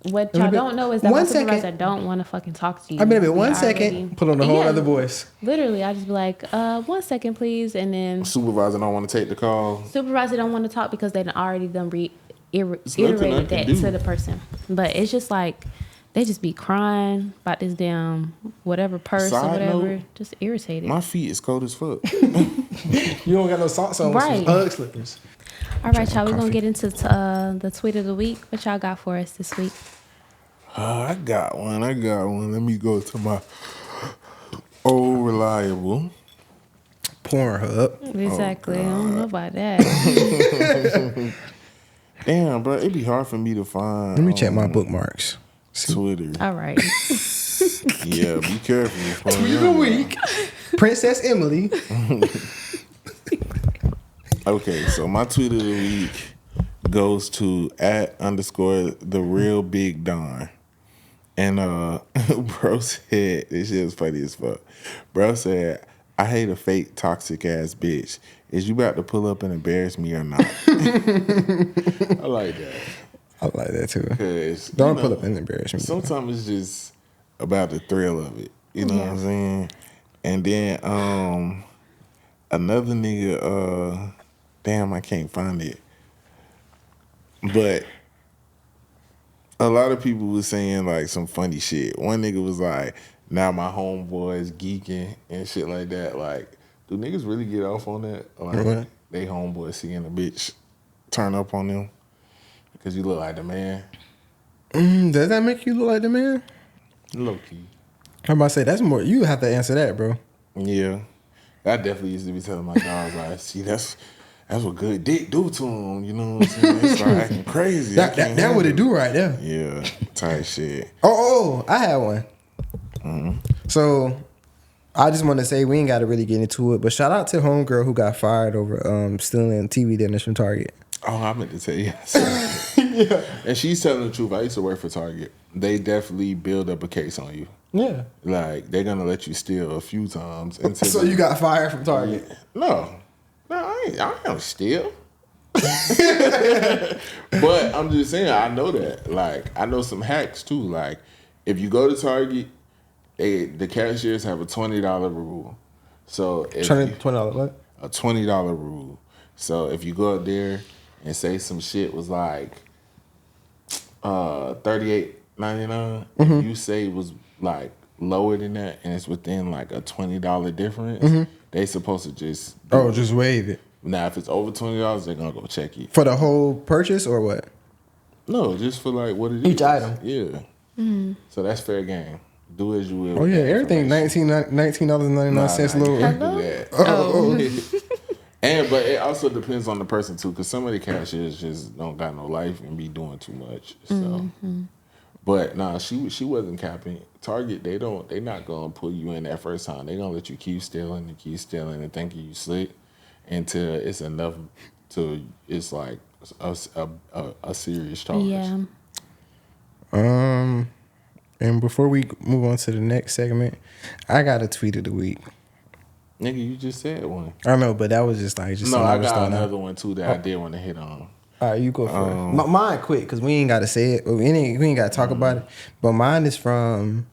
What y'all don't know is that my supervisor don't want to fucking talk to you. I've been a bit 1 second, put on a whole other voice. Literally, I just be like, 1 second, please. And then Supervisor don't want to take the call. supervisor don't want to talk because they done already done nothing I iterated can that do. to the person. But it's just like, they just be crying about this damn whatever purse or Side whatever. note, Just irritated. My feet is cold as fuck. You don't got no socks on with Right. some Ugg slippers. All right, y'all. We're going to get into the tweet of the week. What y'all got for us this week? I got one. Let me go to my old reliable. Pornhub. Exactly. I don't know about that. Damn, bro, it'd be hard for me to find. Let me check my bookmarks. Twitter. All right. Yeah, be careful. Tweet of the week. Princess Emily. Okay, so my tweet of the week goes to @_ the real big Don. And bro said, this shit was funny as fuck. Bro said, I hate a fake toxic ass bitch. Is you about to pull up and embarrass me or not? I like that. I like that too. Cause Don't pull up and embarrass me. Sometimes it's just about the thrill of it. You know what I'm saying? And then another nigga, damn, I can't find it. But a lot of people was saying like some funny shit. One nigga was like, now my homeboys geeking and shit like that. Like, do niggas really get off on that? Like, What? they homeboys seeing a bitch turn up on them because you look like the man. Does that make you look like the man? Low key. I'm about to say, that's more, you have to answer that, bro. Yeah. I definitely used to be telling my dogs, like, see, that's what good dick do to him. You know what I'm saying? They start acting crazy. That what it do right there. Yeah, type shit. Oh, I had one. So I just want to say we ain't got to really get into it, but shout out to homegirl who got fired over stealing TV dinners from Target. Oh, I meant to tell you. Yeah. And she's telling the truth. I used to work for Target. They definitely build up a case on you. Yeah. Like, they're going to let you steal a few times. So you got fired from Target? No, I don't steal. But I'm just saying, I know that. Like, I know some hacks too. Like, if you go to Target, the cashiers have a $20 rule. So if $20 what? a $20 rule. So if you go up there and say some shit was like $38.99, if you say it was like lower than that and it's within like a $20 difference, they supposed to just Just waive it. Now if it's over $20, they're gonna go check you. For the whole purchase or what? No, just for like what it is. Each item. Yeah. So that's fair game. Do as you will. Oh yeah, everything $19.99 lower. Hello? Do that. But it also depends on the person too, because some of the cashiers just don't got no life and be doing too much. So, but nah, she wasn't capping. Target, they not gonna pull you in that first time. They gonna let you keep stealing and thinking you slick until it's enough to it's like a serious charge. Yeah. And before we move on to the next segment, I got a tweet of the week. Nigga, you just said one. I know, but that was just No, something I was got throwing out. another one too that I did want to hit on. All right, you go first. Mine quick because we ain't got to say it. We ain't got to talk about it. But mine is from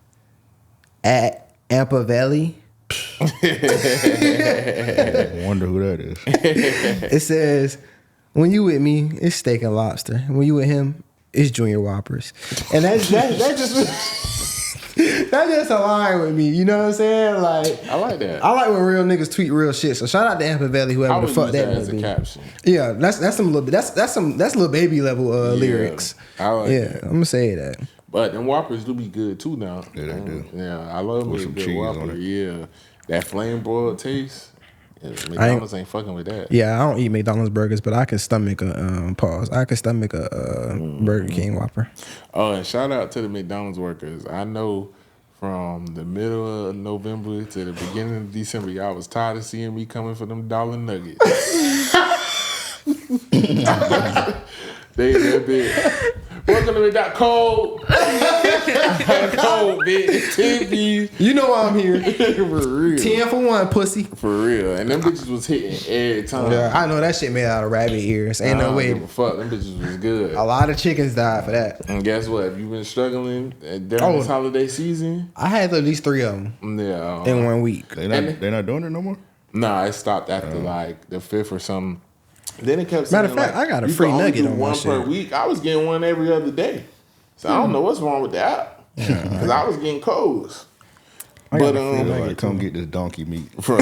at Ampa Valley. I wonder who that is. It says, when you with me, it's steak and lobster. When you with him, it's Junior Whoppers. And that just that just align with me. You know what I'm saying? Like, I like that. I like when real niggas tweet real shit. So shout out to Ampa Valley, I whoever would the fuck use that as may a be. caption. Yeah, that's some little that's little baby level lyrics. I like that. I'm gonna say that. But them Whoppers do be good too now. Yeah, they do. Yeah, I love me With a some good cheese Whopper. on it. Yeah, that flame broiled taste. Yeah, McDonald's ain't fucking with that. Yeah, I don't eat McDonald's burgers, but I can stomach a pause. I can stomach a Burger King Whopper. Oh, and shout out to the McDonald's workers. I know from the middle of November to the beginning of December, y'all was tired of seeing me coming for them dollar nuggets. They big. Welcome to McDonald's. Cold. Cold, bitch. 10 piece. You know why I'm here. For real. 10 for 1, pussy. For real. And them bitches was hitting every time. Yeah, I know that shit made out of rabbit ears. Ain't no way. Give a fuck. Them bitches was good. A lot of chickens died for that. And guess what? If you've been struggling during this holiday season, I had at least 3 of them yeah, in 1 week. They not doing it no more? Nah, it stopped after like the 5th or something. Then it kept Matter of saying, fact, like, I got a you free can only nugget do on my one shit. per week. I was getting one every other day. So I don't know what's wrong with that. Because I was getting codes. But Like, come get this donkey meat. Now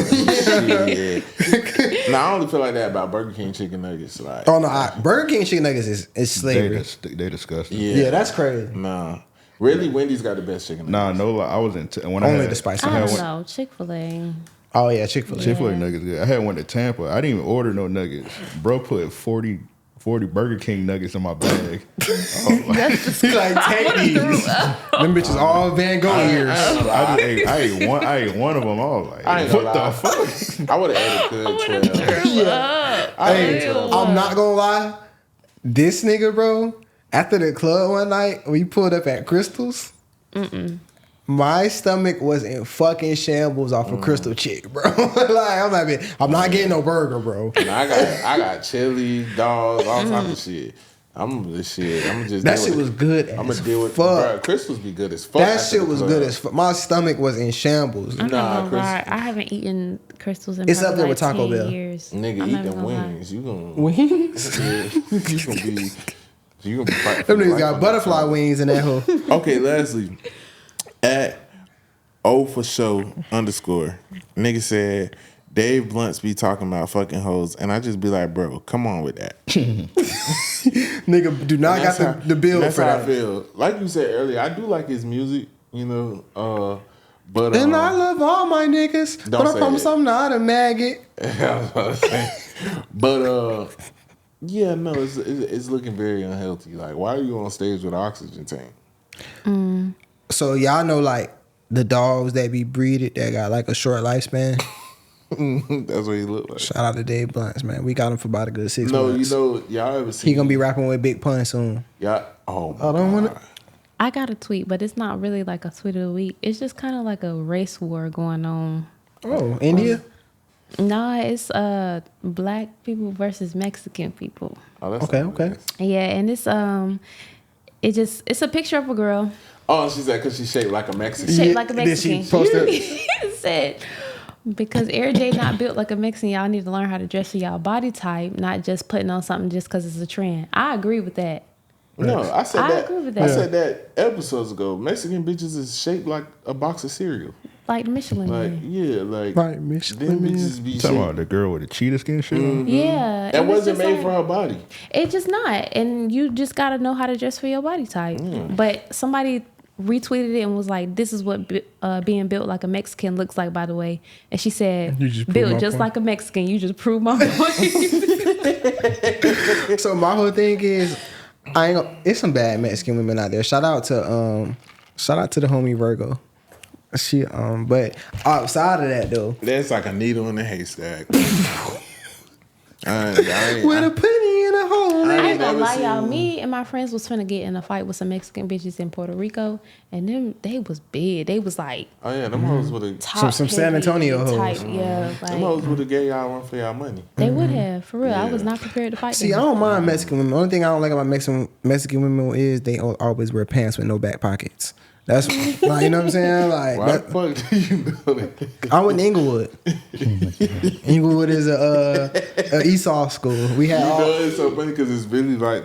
I only feel like that about Burger King chicken nuggets. Like, Oh no, Burger King chicken nuggets is slavery. They disgusting. Yeah, that's crazy. Nah. Really, Wendy's got the best chicken nuggets. Nah, no lie. I was in when Only I had, the spicy I had don't one- know. Chick-fil-A. Oh yeah, Chick-fil-A. Chick-fil-A nuggets good. I had one at Tampa. I didn't even order no nuggets. Bro put 40 Burger King nuggets in my bag. That's just He like, take these. Them bitches all Van Gogh ears. I ate one of them. I was like, I ain't what gonna lie. the fuck? I would have ate a good 12. Hey, I'm not gonna lie. This nigga, bro, after the club one night, we pulled up at Crystal's. My stomach was in fucking shambles off of Crystal Chick, bro. Like, I'm not getting no burger, bro. And I got chili, dogs, all type of shit. I'm just That shit was good I'm as gonna deal with fuck. Crystals be good as fuck. That after shit the was club. good as fuck. My stomach was in shambles. I'm not gonna lie. Crystals. I haven't eaten Crystals in It's probably up there like with Taco 10 Bell. years. Nigga, I'm eat not them even gonna lie. wings. You gonna Wings? you gonna be fighting. Them niggas got butterfly wings in that hole. Okay, lastly, at O for show _. Nigga said Dave Blunts be talking about fucking hoes, and I just be like, bro, come on with that. Nigga, do not got the bill That's for how that. I feel. Like you said earlier, I do like his music, you know. But And I love all my niggas, Don't but I say promise that. I'm not a maggot. but yeah, no, it's looking very unhealthy. Like, why are you on stage with an oxygen tank? So y'all know like the dogs that be breeded that got like a short lifespan. That's what he look like. Shout out to Dave Blunts, man. We got him for about a good 6 No, months. you know, y'all ever seen? He gonna be rapping with Big Pun soon. Y'all, oh, I don't want God. it. I got a tweet, but it's not really like a tweet of the week. It's just kind of like a race war going on. Oh, India. No, it's black people versus Mexican people. Oh, that's Okay, not okay. nice. Yeah, and it's a picture of a girl Oh, she said because she's shaped like a Mexican. shaped like a Did she Mexican. post it? It said, because Air J not built like a Mexican, y'all need to learn how to dress for y'all body type, not just putting on something just because it's a trend. I agree with that. No, I said I that. agree with I that. said that episodes ago. Mexican bitches is shaped like a box of cereal. Like Michelin Like, Man. yeah, like Right, Michelin them Man. bitches be Talking shaped. about the girl with the cheetah skin shit on? Yeah. That and it's wasn't just made like- for her body. It's just not. And you just got to know how to dress for your body type. But somebody retweeted it and was like, this is what being built like a Mexican looks like, by the way. And she said, You just proved built my just point. like a Mexican. You just proved my point. So my whole thing is, it's some bad Mexican women out there. Shout out to the homie Virgo. She but outside of that though, That's like a needle in a haystack. I ain't, with a penny in a hole. I I ain't ain't gonna even lie, y'all. seen- Me and my friends was finna get in a fight with some Mexican bitches in Puerto Rico, and they was big. They was like Oh yeah, them hoes would have. top Some San Antonio heavy hoes. type. Yeah, Them like hoes would have gave y'all one for y'all money. they would have for real. I Yeah. was not prepared to fight. See, I them. don't mind Mexican women. The only thing I don't like about Mexican women is they always wear pants with no back pockets. That's like, you know what I'm saying? Like Why the that, fuck do you know that? I went to Inglewood. Inglewood is a Esau school. We had You all. know, it's so funny because it's really like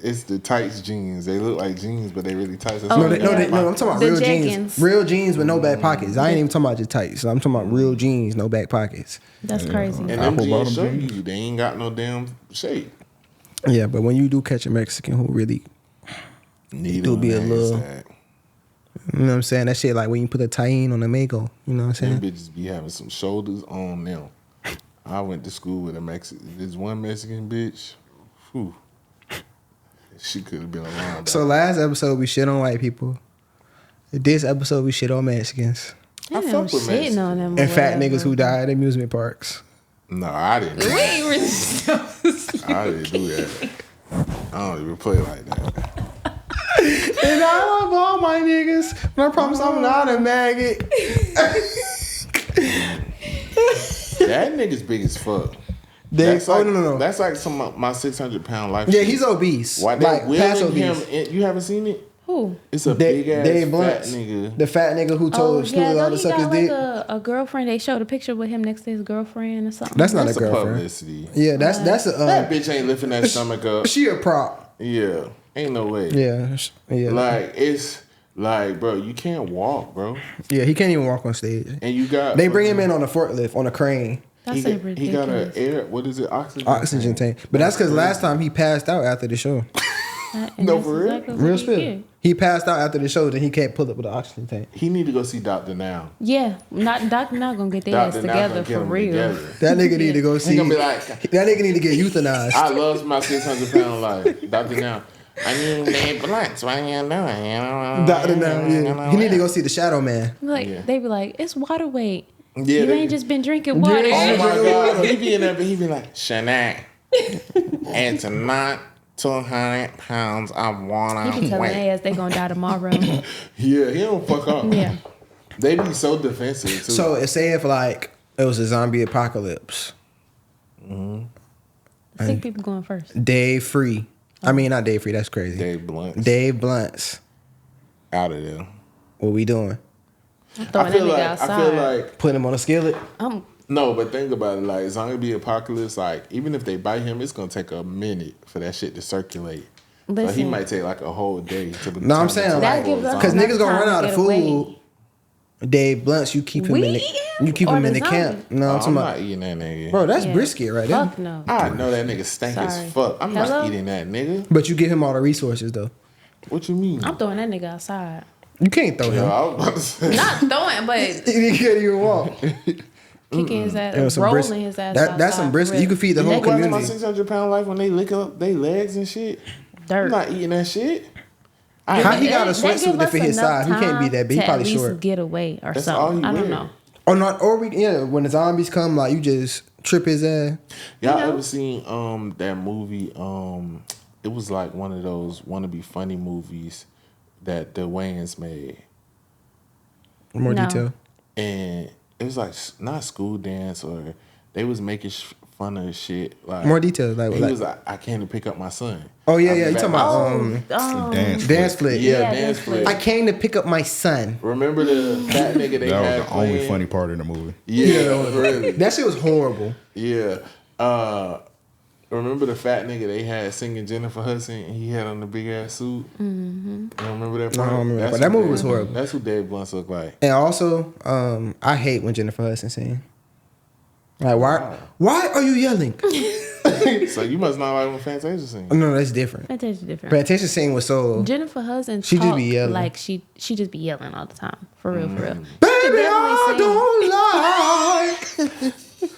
it's the tights jeans. They look like jeans, but they really tight. So Oh, No, yeah. no, I'm talking about The real jeggings. jeans. Real jeans with no back pockets. I ain't even talking about just tights. I'm talking about real jeans, no back pockets. That's crazy. And them Apple jeans bottom show jeans. you they ain't got no damn shape. Yeah, but when you do catch a Mexican who really, do be a little- you know what I'm saying? That shit like when you put a tahine on a mango. You know what I'm Them saying? bitches be having some shoulders on them. I went to school with this one Mexican bitch. Whew. She could have been a linebacker. So last episode we shit on white people. This episode we shit on Mexicans I I fuck fuck with with shitting Mexicans. on them. and fat niggas who died at amusement parks. No, I didn't. We ain't really. I didn't do that. I don't even play like that. And I love all my niggas, but I promise I'm not a maggot. That nigga's big as fuck. They, Like, no. That's like some of my 600-pound life. Yeah, shit. he's obese. Why they like past wheeling obese. him? You haven't seen it? Who? It's a big ass Dave fat Blunt's, nigga. the fat nigga who Oh told yeah, Snoop all don't to he suck his got like dick. a girlfriend? They showed a picture with him next to his girlfriend or something. That's not That's a girlfriend. publicity. Yeah, that's a. That bitch ain't lifting that stomach up. She a prop. Yeah, ain't no way. Yeah, yeah. Like it's like, bro, you can't walk, bro. Yeah, he can't even walk on stage. And you got They bring him in on a forklift, on a crane, That's He ridiculous. got an air. What is it? oxygen tank. But that's because last time he passed out after the show. And No, that's for real? exactly what Real he spill. did. He passed out after the show, then he can't pull up with the oxygen tank. He need to go see Doctor now. Yeah, Doctor not gonna get their ass Doctor now together gonna get for them real. together. That nigga need to go see. He gonna be like, That nigga need to get euthanized. I love my 600-pound life. Doctor now. I need that blunts. What you doing? Doctor now, yeah. He need to go see the Shadow Man. Like Yeah. they be like, it's water weight. Yeah, You they- ain't just been drinking water. Oh my God. He be in there, but he be like, Shanae, and tonight, 200 pounds of water He be telling weight. their ass they gonna die tomorrow. Yeah, he don't fuck up. Yeah. They be so defensive, too. So say if like it was a zombie apocalypse, Sick people going first. Dave Free. I mean not Dave Free, that's crazy. Dave Blunt. Dave Blunts. Out of there. What we doing? I'm throwing that nigga outside. I feel like, Put him on a skillet? no, but think about it. Like, zombie apocalypse, like, even if they bite him, it's going to take a minute for that shit to circulate. So he Listen. might take like a whole day to No, I'm saying That like gives us because enough niggas gonna time run to out of get away. food. Dave Blunts, you keep him We in the eat him you keep or him in the the zombie? camp. No, I'm I'm talking not about eating that nigga. bro. That's Yeah. brisket right there. Fuck no. I know that nigga stank Sorry. as fuck. I'm Hello? not eating that nigga. But you give him all the resources though. What you mean? I'm throwing that nigga outside. You can't throw Yo, him. I was about to say. Not throwing, but He can't even walk. kicking his It was ass, some rolling brisket. his ass. That's some outside, brisket. for You can real. feed the whole You watching my community. 600-pound life when they lick up their legs and shit? I'm Dirt. not eating that shit. How he got a That give sweatsuit to us fit his enough size? He can't be time that big. He to probably at least short. get away or That's all something. he I don't wear. know. Or not? Or when the zombies come, like you just trip his ass. Y'all know? ever seen that movie? It was like one of those wannabe funny movies that the Wayans made, More No. detail. and it was like not school dance or they was making fun of shit. Like More details. Like, he was like, I came to pick up my son. oh yeah, I'll be yeah. You back. talking about Dance. dance flick? Yeah, Yeah, dance dance flick. flick. I came to pick up my son. Remember the fat nigga they That had was the only playing? funny part in the movie. Yeah, really. That shit was horrible. Yeah. Remember the fat nigga they had singing Jennifer Hudson and he had on the big ass suit? Mm-hmm. You don't remember that No, I part? don't remember that That's part. That who movie was Dave- horrible. That's who Dave Blunts look like. And also, I hate when Jennifer Hudson sings. Like, why are you yelling? So you must not like when Fantasia sing. No, that's different. Fantasia different. Fantasia sing was so. Jennifer Hudson, She just be talk yelling. like she just be yelling all the time. For real, for real. Baby, definitely I don't like.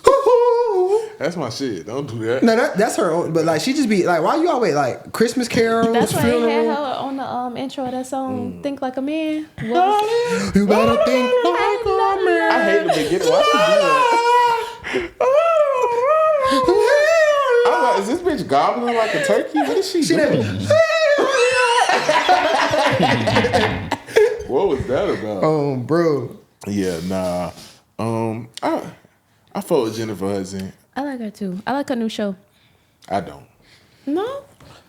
Ooh. That's my shit. Don't do that. No, that's her own. But like, she just be like, why you always like Christmas carols, That's why they had funeral? her on the intro of that song, "Think Like a Man." What was- You better think like a man. I hate the beginning. Why she do that? I was like, Is this bitch gobbling like a turkey? What is she doing? What was that about? Oh, bro. Yeah, nah. I fuck with Jennifer Hudson. I like her too. I like her new show. I don't. No?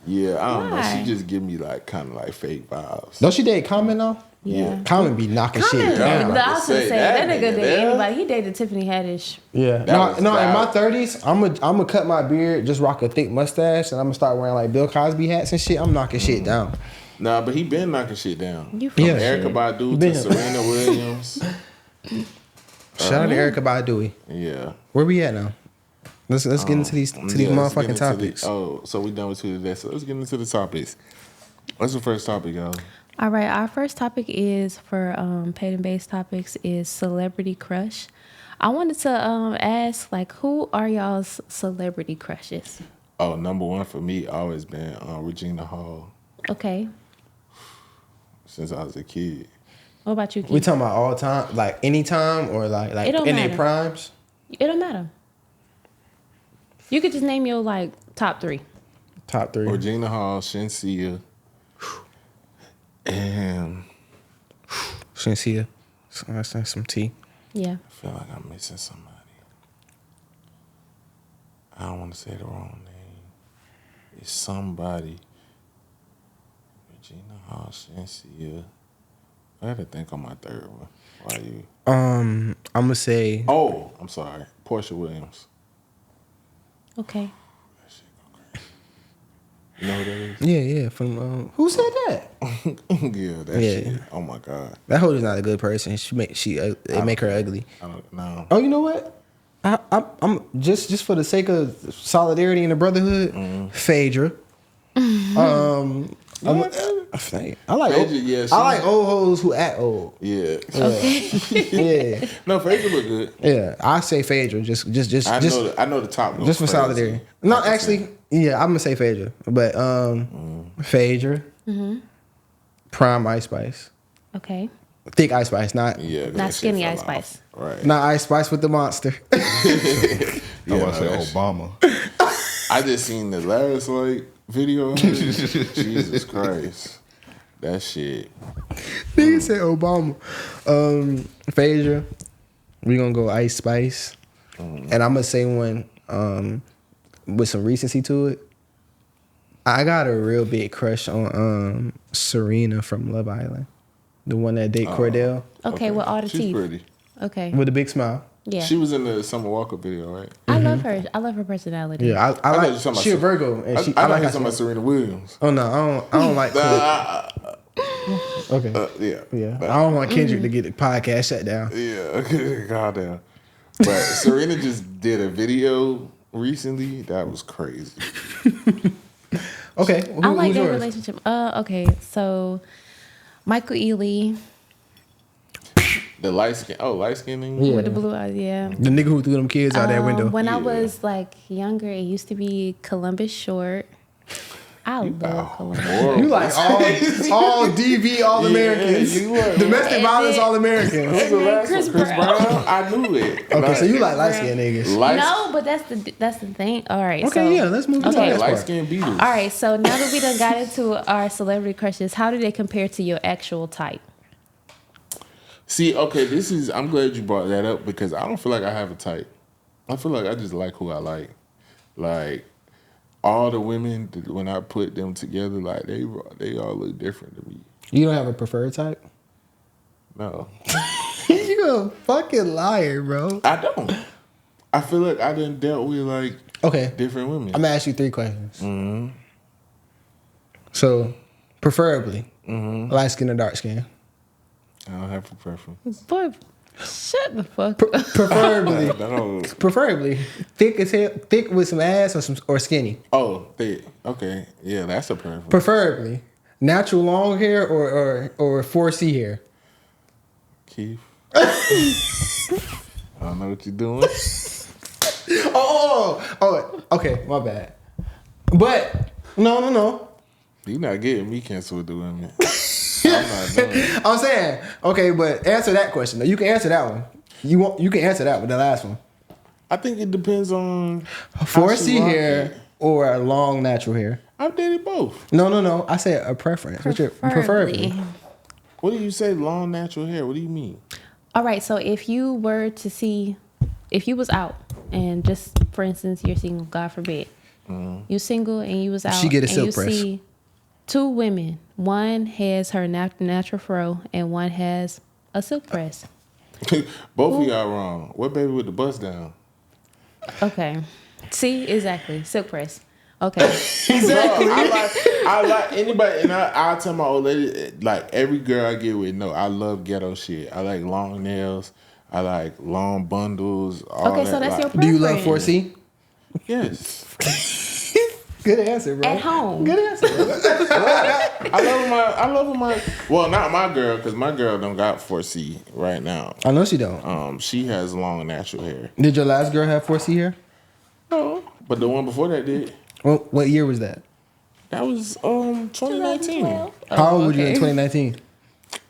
Yeah, I don't know. Why? She just give me like kind of like fake vibes. Don't she date Common though? Yeah. Common be knocking shit I down. was gonna say that nigga nigga dated there. anybody. He dated Tiffany Haddish. Yeah. That No, was in my bad. 30s, I'm gonna cut my beard, just rock a thick mustache, and I'm gonna start wearing like Bill Cosby hats and shit. I'm knocking shit down. Nah, but he been knocking shit down. You From Yeah. Erykah Badu Been. to Serena Williams. Shout out to Erykah Badu. Yeah. Where we at now? Let's get into these let's motherfucking get into topics. So we done with two today. So let's get into the topics. What's the first topic, y'all? All right, our first topic is for Paid N Bazed topics is celebrity crush. I wanted to ask, like, who are y'all's celebrity crushes? Oh, number one for me always been Regina Hall Okay. since I was a kid. What about you, Keith? We talking about all time, like any time, or like It don't in their matter. primes? It don't matter. You could just name your, like, top three. Top three. Regina Hall, Shenseea, and Shenseea. So that's some tea. Yeah. I feel like I'm missing somebody. I don't want to say the wrong name. It's somebody. Regina Hall, Shenseea. I had to think on my third one. Why you? I'm gonna say Oh, I'm sorry. Portia Williams. Okay. That shit go crazy. You know who that yeah. From who said that? is? Yeah, that Yeah. shit. Oh my God. That hoe is not a good person. They make her ugly. I don't know. Oh, you know what? I'm just for the sake of solidarity and the brotherhood, Phaedra. I like Phaedra, yeah, I like old hoes who act old. Yeah. Yeah, No, Phaedra look good. yeah. I say Phaedra just I know the top goes just for crazy. solidarity. No, Like I actually, said. yeah, I'm gonna say Phaedra, but Phaedra, prime Ice Spice, Okay. thick Ice Spice, not Yeah, that Not shit skinny fell Ice off. Spice. Right. not Ice Spice with the monster. I want to say that shit. Obama. I just seen the last video. of her. Jesus Christ. That shit. Nigga said Obama. Phaedra. We gonna go Ice Spice. And I'm gonna say one with some recency to it. I got a real big crush on Serena from Love Island. The one that date Cordell Okay, with all the She's teeth. pretty. Okay. with the big smile. Yeah. She was in the Summer Walker video, right? I love her. I love her personality. Yeah, I thought you were like talking about she a Ser- Virgo and I she thought like you how were talking about she, Serena Williams. oh no, I don't like okay. Yeah. I don't want Kendrick to get the podcast shut down. Yeah. Okay. Goddamn. But Serena just did a video recently that was crazy. Okay, I like who's their yours? relationship. Okay, so Michael Ealy The light skinning. Yeah. with the blue eyes, yeah. The nigga who threw them kids out that window. When I Yeah. was like younger, it used to be Columbus Short. I love Columbus. Horrible. You like all DV All Americans, you are. domestic And violence then- All Americans. Who's the last Chris one? Chris Brown. Brown. I knew it. Okay, so you like light skinned niggas. No, but that's the thing. All right. Okay, so, yeah, let's move to the Okay. next light part. skinned Beatles. All right. So now that we done got into our celebrity crushes, how do they compare to your actual type? See, okay, I'm glad you brought that up because I don't feel like I have a type. I feel like I just like who I like. Like all the women, when I put them together, like they all look different to me. You don't have a preferred type? No, You a fucking liar, bro. I don't. I feel like I done dealt with like Okay, different women. I'm gonna ask you 3 questions. So, preferably, light skin or dark skin? I don't have a preference. Boy, shut the fuck up. Preferably, I don't. preferably thick as hell, thick with some ass or skinny. Oh, okay, yeah, that's a preference. Preferably, natural long hair or 4C hair. Keith, I don't know what you're doing. Oh, okay, my bad. But no. You're not getting me canceled with the women. I'm not doing it. I'm saying, okay, but answer that question. You can answer that one. You can answer that with the last one. I think it depends on how 4C she rock hair it. or long natural hair? I've dated both. No. I said a preference. What's your preferably? What do you say? Long natural hair? What do you mean? All right. So if you were to see, if you was out and just for instance you're single, God forbid, you single and you was out, She get a and silk you press. see two women. One has her natural fro and one has a silk press. Both of y'all wrong. What baby with the bust down? Okay. See, exactly. Silk press. Okay. Exactly. No, I like anybody, and I'll tell my old lady, like every girl I get with, no, I love ghetto shit. I like long nails. I like long bundles. All Okay, that. so that's your like, preference. Do you love 4C? Yes. Good answer, bro. At home. Good answer, bro. I love my. Well, not my girl, because my girl don't got 4C right now. I know she don't. She has long natural hair. Did your last girl have 4C hair? No, but the one before that did. What year was that? That was 2019. How old were you in 2019?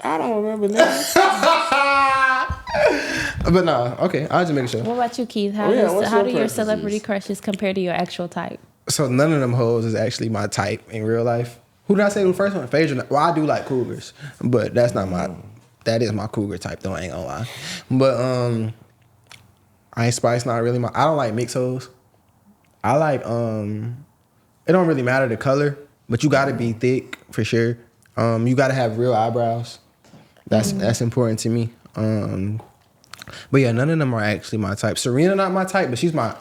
I don't remember now. But no, okay. I'll just make sure. What about you, Keith? How Oh, yeah, does what's how your do your preferences? celebrity crushes compare to your actual type? So none of them hoes is actually my type in real life. Who did I say was the first one? Phaedra. Well, I do like cougars, but that's not my. That is my cougar type, though. I ain't gonna lie. But Ice Spice not really my. I don't like mixed hoes. I like It don't really matter the color, but you gotta be thick for sure. You gotta have real eyebrows. That's important to me. But yeah, none of them are actually my type. Serena not my type, but she's my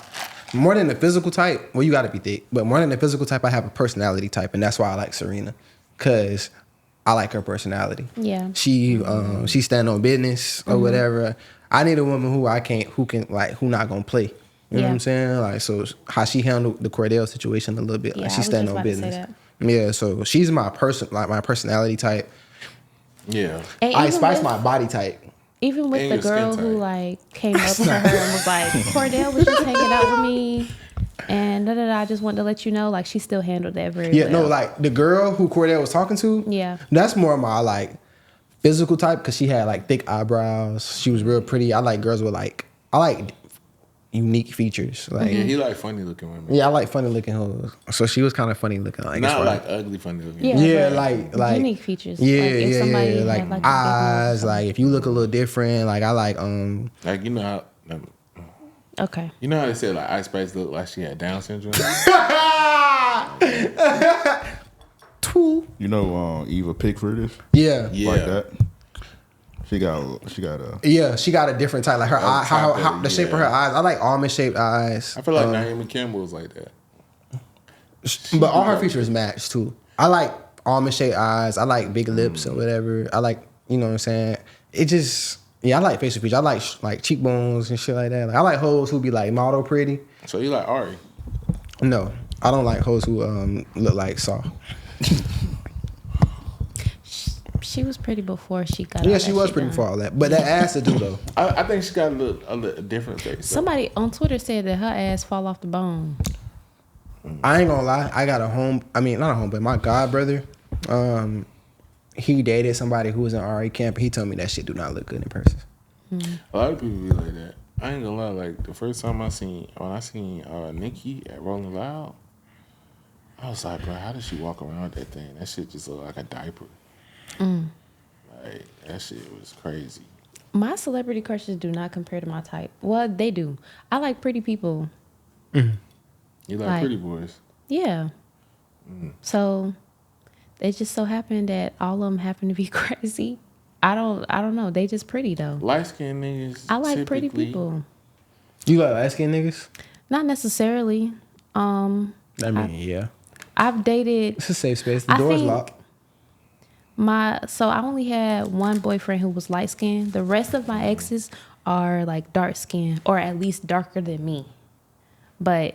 more than the physical type. Well, you gotta be thick, but more than the physical type, I have a personality type, and that's why I like Serena, cause I like her personality. Yeah. She stand on business or whatever. I need a woman who not gonna play. You know what I'm saying? Like, so how she handled the Cordell situation a little bit. Yeah, Like, I she was stand just on about to say business. that. Yeah, so she's my my personality type. Yeah. And Ice even Spice with- my body type. Even with And the your skin girl who type. like came up to her and was like, Cordell was just hanging out with me, and I just wanted to let you know, like she still handled that very Yeah, well. no, like the girl who Cordell was talking to. Yeah. That's more my like physical type because she had like thick eyebrows. She was real pretty. I like girls with I like unique features. Like Yeah, he like funny looking women. yeah, I like funny looking hoes. So she was kind of funny looking. Like, Not as far like as- ugly funny looking. Yeah. yeah, but like unique features. Yeah, Like, if yeah, somebody yeah. had, Like, like, a big nose or eyes. something. Like if you look a little different. Like I like Like you know how Okay. you know how they said like Ice Spice looked like she had Down syndrome. Tool. You know Eva Pickford is Yeah. Yeah. like that. She got a Yeah, she got a different type. Like her eye, how type of- the shape of her yeah. eyes. I like almond shaped eyes. I feel like Naomi Campbell was like that. But all her features match too. I like almond shaped eyes. I like big lips or whatever. I like, you know what I'm saying? It just, yeah, I like facial features. I like cheekbones and shit like that. Like, I like hoes who be like model pretty. So you like Ari? No, I don't like hoes who look like Saw. She was pretty before she got. Yeah, all she that was shit pretty done. before all that. But that ass to do though. I think she got a little different face. though. Somebody on Twitter said that her ass fall off the bone. I ain't gonna lie. I got not a home, but my god brother, he dated somebody who was in RA camp. He told me that shit do not look good in person. A lot of people be like that. I ain't gonna lie. Like the first time I seen Nikki at Rolling Loud, I was like, bro, how does she walk around with that thing? That shit just look like a diaper. Like that shit was crazy. My celebrity crushes do not compare to my type. Well, they do. I like pretty people. You like pretty boys. Yeah. So they just so happen that all of them happen to be crazy. I don't know. They just pretty though. Light skinned niggas. I like pretty typically- people. You like light skinned niggas? Not necessarily. Yeah. I've dated It's a safe space. The I door's think- locked. so I only had one boyfriend who was light skinned. The rest of my exes are like dark skinned or at least darker than me. But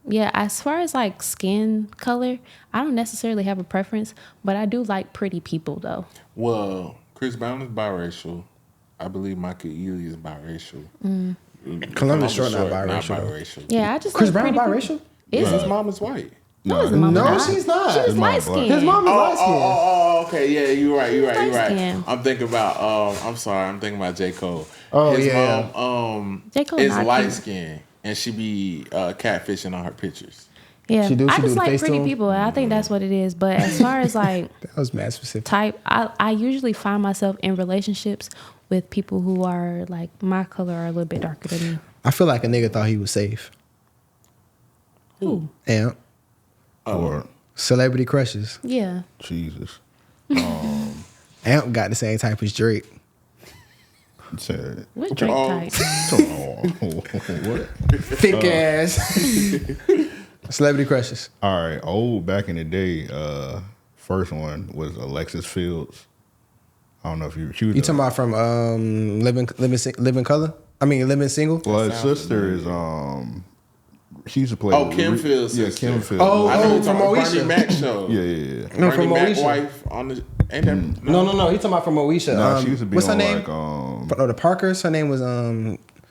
yeah, as far as like skin color, I don't necessarily have a preference, but I do like pretty people though. Well, Chris Brown is biracial. I believe Michael Ealy is biracial. Columbus Short not biracial. Not biracial. Yeah, I just Chris like Brown pretty biracial? people. Is His he? mom is white. No, his mom No, not. she's not. She was His light mom black. skinned. His mom is light skinned. Oh, okay, yeah, you're right. light-skinned. I'm thinking about. I'm sorry, I'm thinking about J. Cole. Oh, His yeah. mom J. Cole is not light cute. skinned, and she be catfishing on her pictures. Yeah, She do I the just like face pretty to 'em? people. And I think that's what it is. But as far as like That was mad specific. type, I usually find myself in relationships with people who are like my color or a little bit darker than me. I feel like a nigga thought he was safe. Ooh. Amp. Or Celebrity crushes. Yeah. Jesus. Amp got the same type as Drake. Said, What Drake type? what? Thick ass. Celebrity crushes. All right, old back in the day, first one was Alexis Fields. I don't know if she was You talking about from Living Color? I mean, Living Single? well, his sister is she used to play. Kim Fields' Yeah, sister. Kim Fields. Oh, I know from Bernie Moesha. Mac show. Yeah. No, from Bernie Mac Moesha. wife on the ain't that No. He talking about from Moesha. No, she used to be what's on her name? like The Parkers. Her name was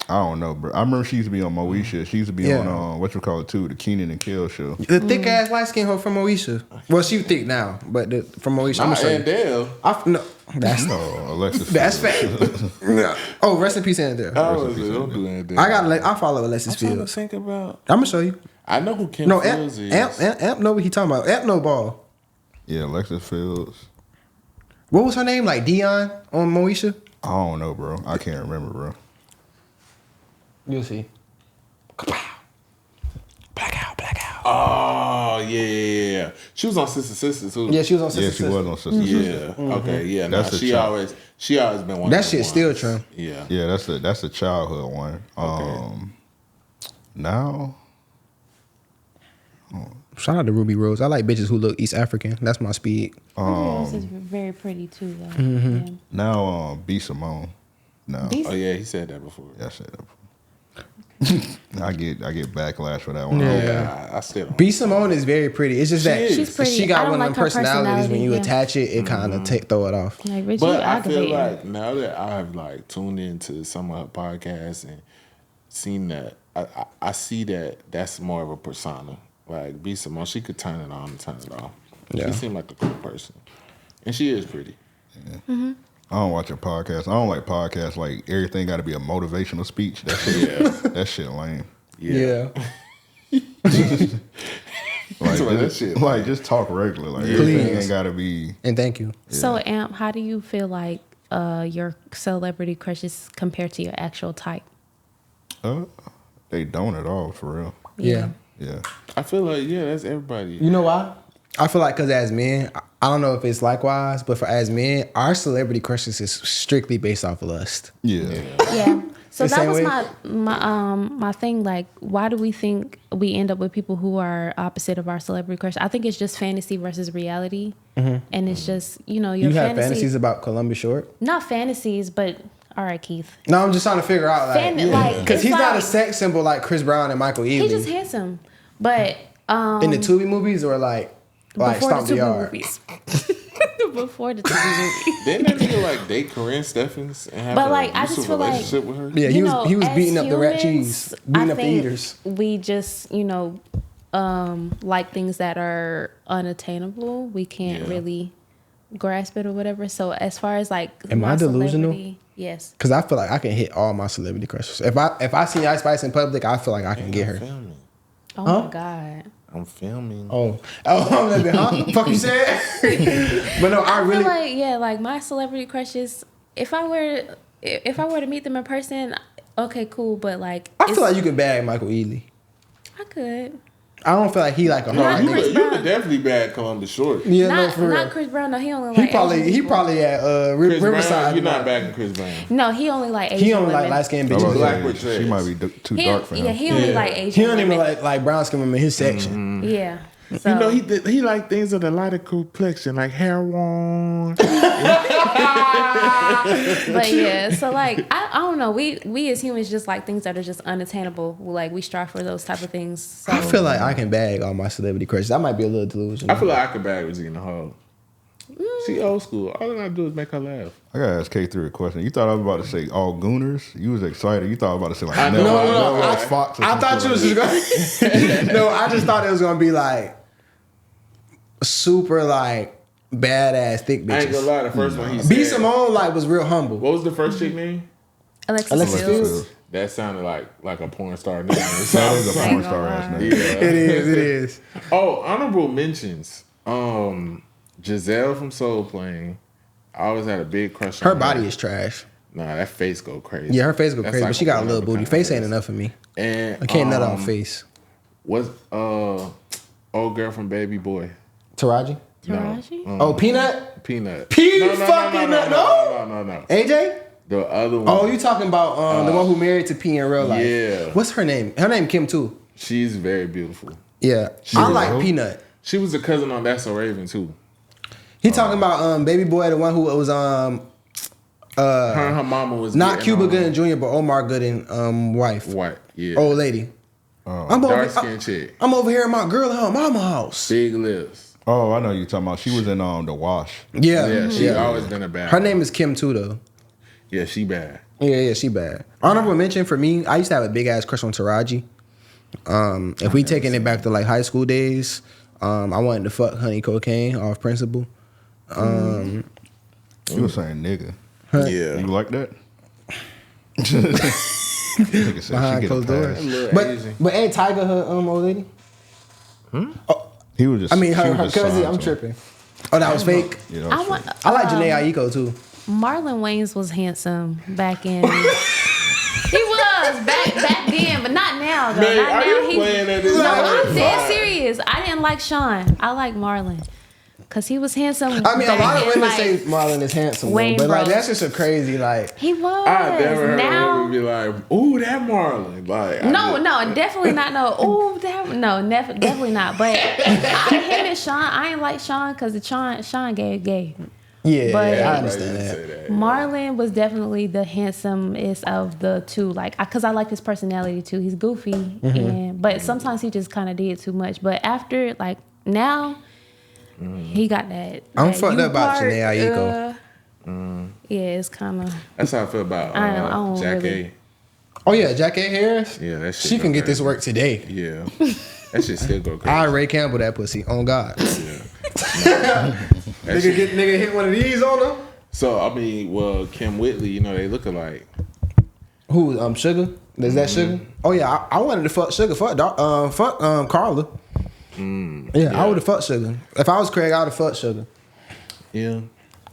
I don't know, bro. I remember she used to be on Moesha. She used to be Yeah. on what you call it too, the Keenan and Kel show. the thick ass light skin hoe from Moesha. Well, she thick now, but from Moesha. I'm Not gonna show you. Andale. No, that's Oh, Alexis. that's Fields. fake. No. Oh, rest in peace, Andrew. Don't do Andale. I follow Alexis I'm trying to Fields. think about. I'm gonna show you. I know who Kim No, Fields is. Amp know what he talking about. Amp no ball. Yeah, Alexis Fields. What was her name? Like Dion on Moesha? I don't know, bro. I can't remember, bro. You'll see. Blackout. Oh yeah. She was on Sister too. Yeah, she was on Yeah, Sister she was on Sister. Yeah. Okay. Yeah. Nah, That's the she child. always been one. That of the shit still ones. trim. Yeah. Yeah, that's the childhood one. Now Shout out to Ruby Rose. I like bitches who look East African. That's my speed. Rose is very pretty too, though. Yeah. now B Simone. No. B- Oh yeah, he said that before. Yeah, I said that before. I get backlash for that one. Yeah. I still don't. B Simone is very pretty. It's just that is. She's pretty. she I got don't one of like them her personalities. When you personality, yeah. attach it, it kind of throw it off. Like Richie, But I feel aggravating. like now that I have like tuned into some of her podcasts and seen that, I see that that's more of a persona. Like B Simone, she could turn it on and turn it off. Yeah. She seemed like a cool person, and she is pretty. I don't watch a podcast. I don't like podcasts. Like everything got to be a motivational speech. That shit, that shit lame. Yeah. Like, That's just, shit like just talk regular. Like Please. everything ain't got to be. And thank you. So, Amp, how do you feel like your celebrity crushes compare to your actual type? They don't at all for real. Yeah. Yeah. I feel like that's everybody. You know why? I feel like because as men, I don't know if it's likewise, but for as men, our celebrity crushes is strictly based off of lust. Yeah. Yeah. So The that same was way? my thing. Like, why do we think we end up with people who are opposite of our celebrity crush? I think it's just fantasy versus reality, and it's just your You have fantasy. fantasies about Columbus Short? Not fantasies, but all right, Keith. No, I'm just trying to figure out Like, because it's he's not a like- sex symbol like Chris Brown and Michael Ealy He's just handsome, but in the Tubi movies or like before Stomp the the Tubi Yard. movies. Before the Tubi movies. Didn't that nigga like date Corinne Stephens and have But, a like, I just abusive feel like- relationship with her? Yeah, he was as beating up the rat humans, cheese, beating I up the think eaters. We just, like things that are unattainable. We can't Yeah. really grasp it or whatever. So as far as like, Am my I delusional? celebrity- Yes. Because I feel like I can hit all my celebrity crushes. If I see Ice Spice in public, I feel like I can get her. I'm filming. Oh Huh? my God. I'm filming. Oh, I'm like, huh? Fuck you said? But no, I I really. feel like my celebrity crushes. If I were to meet them in person, okay, cool. But like, I feel like you could bag Michael Ealy. I could. I don't feel like he like a Not hard You nigga. Chris could, you Brown. could definitely bag Columbus Short. Yeah, no, Not for real. not Chris Brown. No, he only like He probably Asian people. at Chris Riverside. Brown, you're not now. bagging Chris Brown. No, he only like Asian He only like women. light skinned I was bitches. about to Black say, with she dreads. might be too He, dark for him. yeah, he only Yeah. like Asian He don't even women. like brown skin women in his section. Yeah. So, You know, he like things of the lighter complexion, like hair worn. but yeah, so like I don't know. We as humans just like things that are just unattainable. Like we strive for those type of things. So I feel like I can bag all my celebrity crushes. I might be a little delusional. I feel like I could bag Regina Hall. She old school. All I gotta do is make her laugh. I gotta ask K3 a question. You thought I was about to say all Gooners? You was excited. You thought I was about to say like I know. No. Melrose Fox or I some thought shit you was like just gonna. No, I just thought it was gonna be like super like badass thick I ain't gonna bitches. lie, the first one he said. B Simone like was real humble. What was the first chick name? Alexis Alexis Fields. Fields. That sounded like a porn star name. That is a porn star ass name. Yeah. It is. Oh, honorable mentions. Giselle from Soul Plane. I always had a big crush on Her body is trash. Nah, that face go crazy. Yeah, her face go That's crazy, like but she got a little one of booty. kind Face ain't face. enough for me. And I can't nut off face. What's old girl from Baby Boy? Taraji? Taraji? Oh, Peanut? Peanut. Fucking nut. No. AJ? The other one. Oh, you talking about the one who married to P in real life? Yeah. What's her name? Her name Kim too. She's very beautiful. Yeah, I like Peanut. She was a cousin on That's So Raven too. He talking about Baby Boy, the one who was Her and her mama was not getting, Cuba Gooding Jr. but Omar Gooding wife. White, yeah. Old lady. Dark skin chick. I'm over here at my girl at her mama house. Big lips. Oh, I know you're talking about. She was in The Wash. Yeah, she always been a bad Her one. name is Kim too though. Yeah, she bad. Yeah, she bad. Honorable mention for me, I used to have a big ass crush on Taraji. If we taking it back to like high school days, I wanted to fuck Honey Cocaine off principle. You was saying nigga. Yeah. You like that? Nigga said Behind she get a closed pass. doors. But ain't Tiger her old lady? He was just. I mean she her was just cousin. signed I'm to him. tripping. Oh, that was fake. Yeah, that was fake. I like Janae Aiko too. Marlon Wayans was handsome back in. He was back then, but not now. Though. Man, not are now. you playing at this No, time? I'm dead serious. I didn't like Sean. I like Marlon because he was handsome. I mean, a lot of back in, women like, say Marlon is handsome, though, Wayne but like Bros. that's just a crazy like. he was. I never heard a now. woman be like, "Ooh, that Marlon." Like, No, definitely not. No, oh, definitely not. But him and Sean, I ain't like Sean because Sean gay. Yeah, But- I understand that. Marlon was definitely the handsomest of the two, like, because I like his personality too. He's goofy, but sometimes he just kind of did too much. But after, like, now, he got that. I'm that fucked you up about part, Janae Aiko. Yeah, it's kind of. That's how I feel about I don't Jack really- A. Oh yeah, Jack A. Harris. Yeah, that shit. She go can get crazy. this work today. Yeah, that shit still go crazy. I Ray Campbell that pussy on God. Yeah. That shit- nigga hit one of these on her. So I mean, well, Kim Whitley, you know, they look alike. Who? Sugar? Is that Sugar? Oh yeah, I wanted to fuck Sugar. Fuck Carla. Yeah, I would have fucked Sugar. If I was Craig, I would have fucked Sugar. Yeah.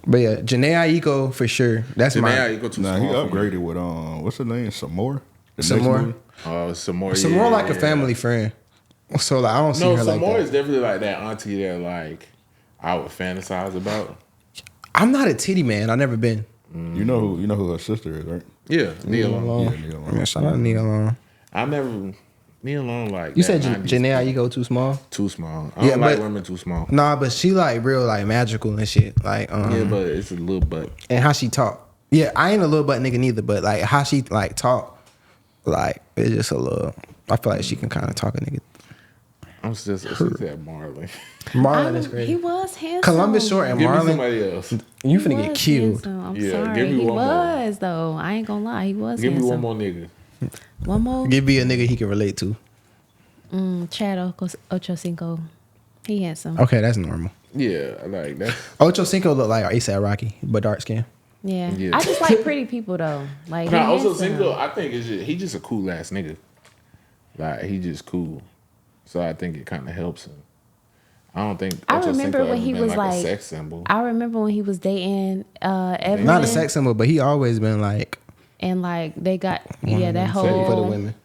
But yeah, Janae Aiko for sure. That's Janae my. Aiko too Nah, he small for me. upgraded with what's her name? Some more. Some more. Some more. Some more like a family friend. So like I don't see No, her some like more that. is definitely like that auntie that like I would fantasize about. I'm not a titty man. I've never been. You know who her sister is, right? Yeah, Neil Long. Yeah, Neil Long. Man, shout out to Neil Long. I never Neil Long like You that said 90s Janae Aiko too small. too small. I don't Yeah, like but- women too small. Nah, but she like real like magical and shit. Like Yeah, but it's a little butt. and how she talk. Yeah, I ain't a little butt nigga neither, but like how she like talk, like it's just a little. I feel like she can kind of talk a nigga. I'm just she said Marlon. Marlon is He crazy. was handsome. Columbus Short and Give me Marlon, somebody else. you He finna get was killed. handsome. I'm Yeah, sorry. give me He one more. was though. I ain't gonna lie. He was Give me handsome. one more nigga. One more. Give me a nigga he can relate to. Chad Ocho Cinco. He handsome. Okay, that's normal. Yeah, I like that. Ocho Cinco look like ASAP Rocky, but dark skin. Yeah. Yeah. I just like pretty people though. Like Nah, he also handsome. single. I think he just a cool ass nigga. Like he just cool, so I think it kind of helps him. I don't think. I Ocho remember Cinco when ever he been was a like sex symbol. I remember when he was dating Evelyn. Not a sex symbol, but he always been like And like they got that for the whole women.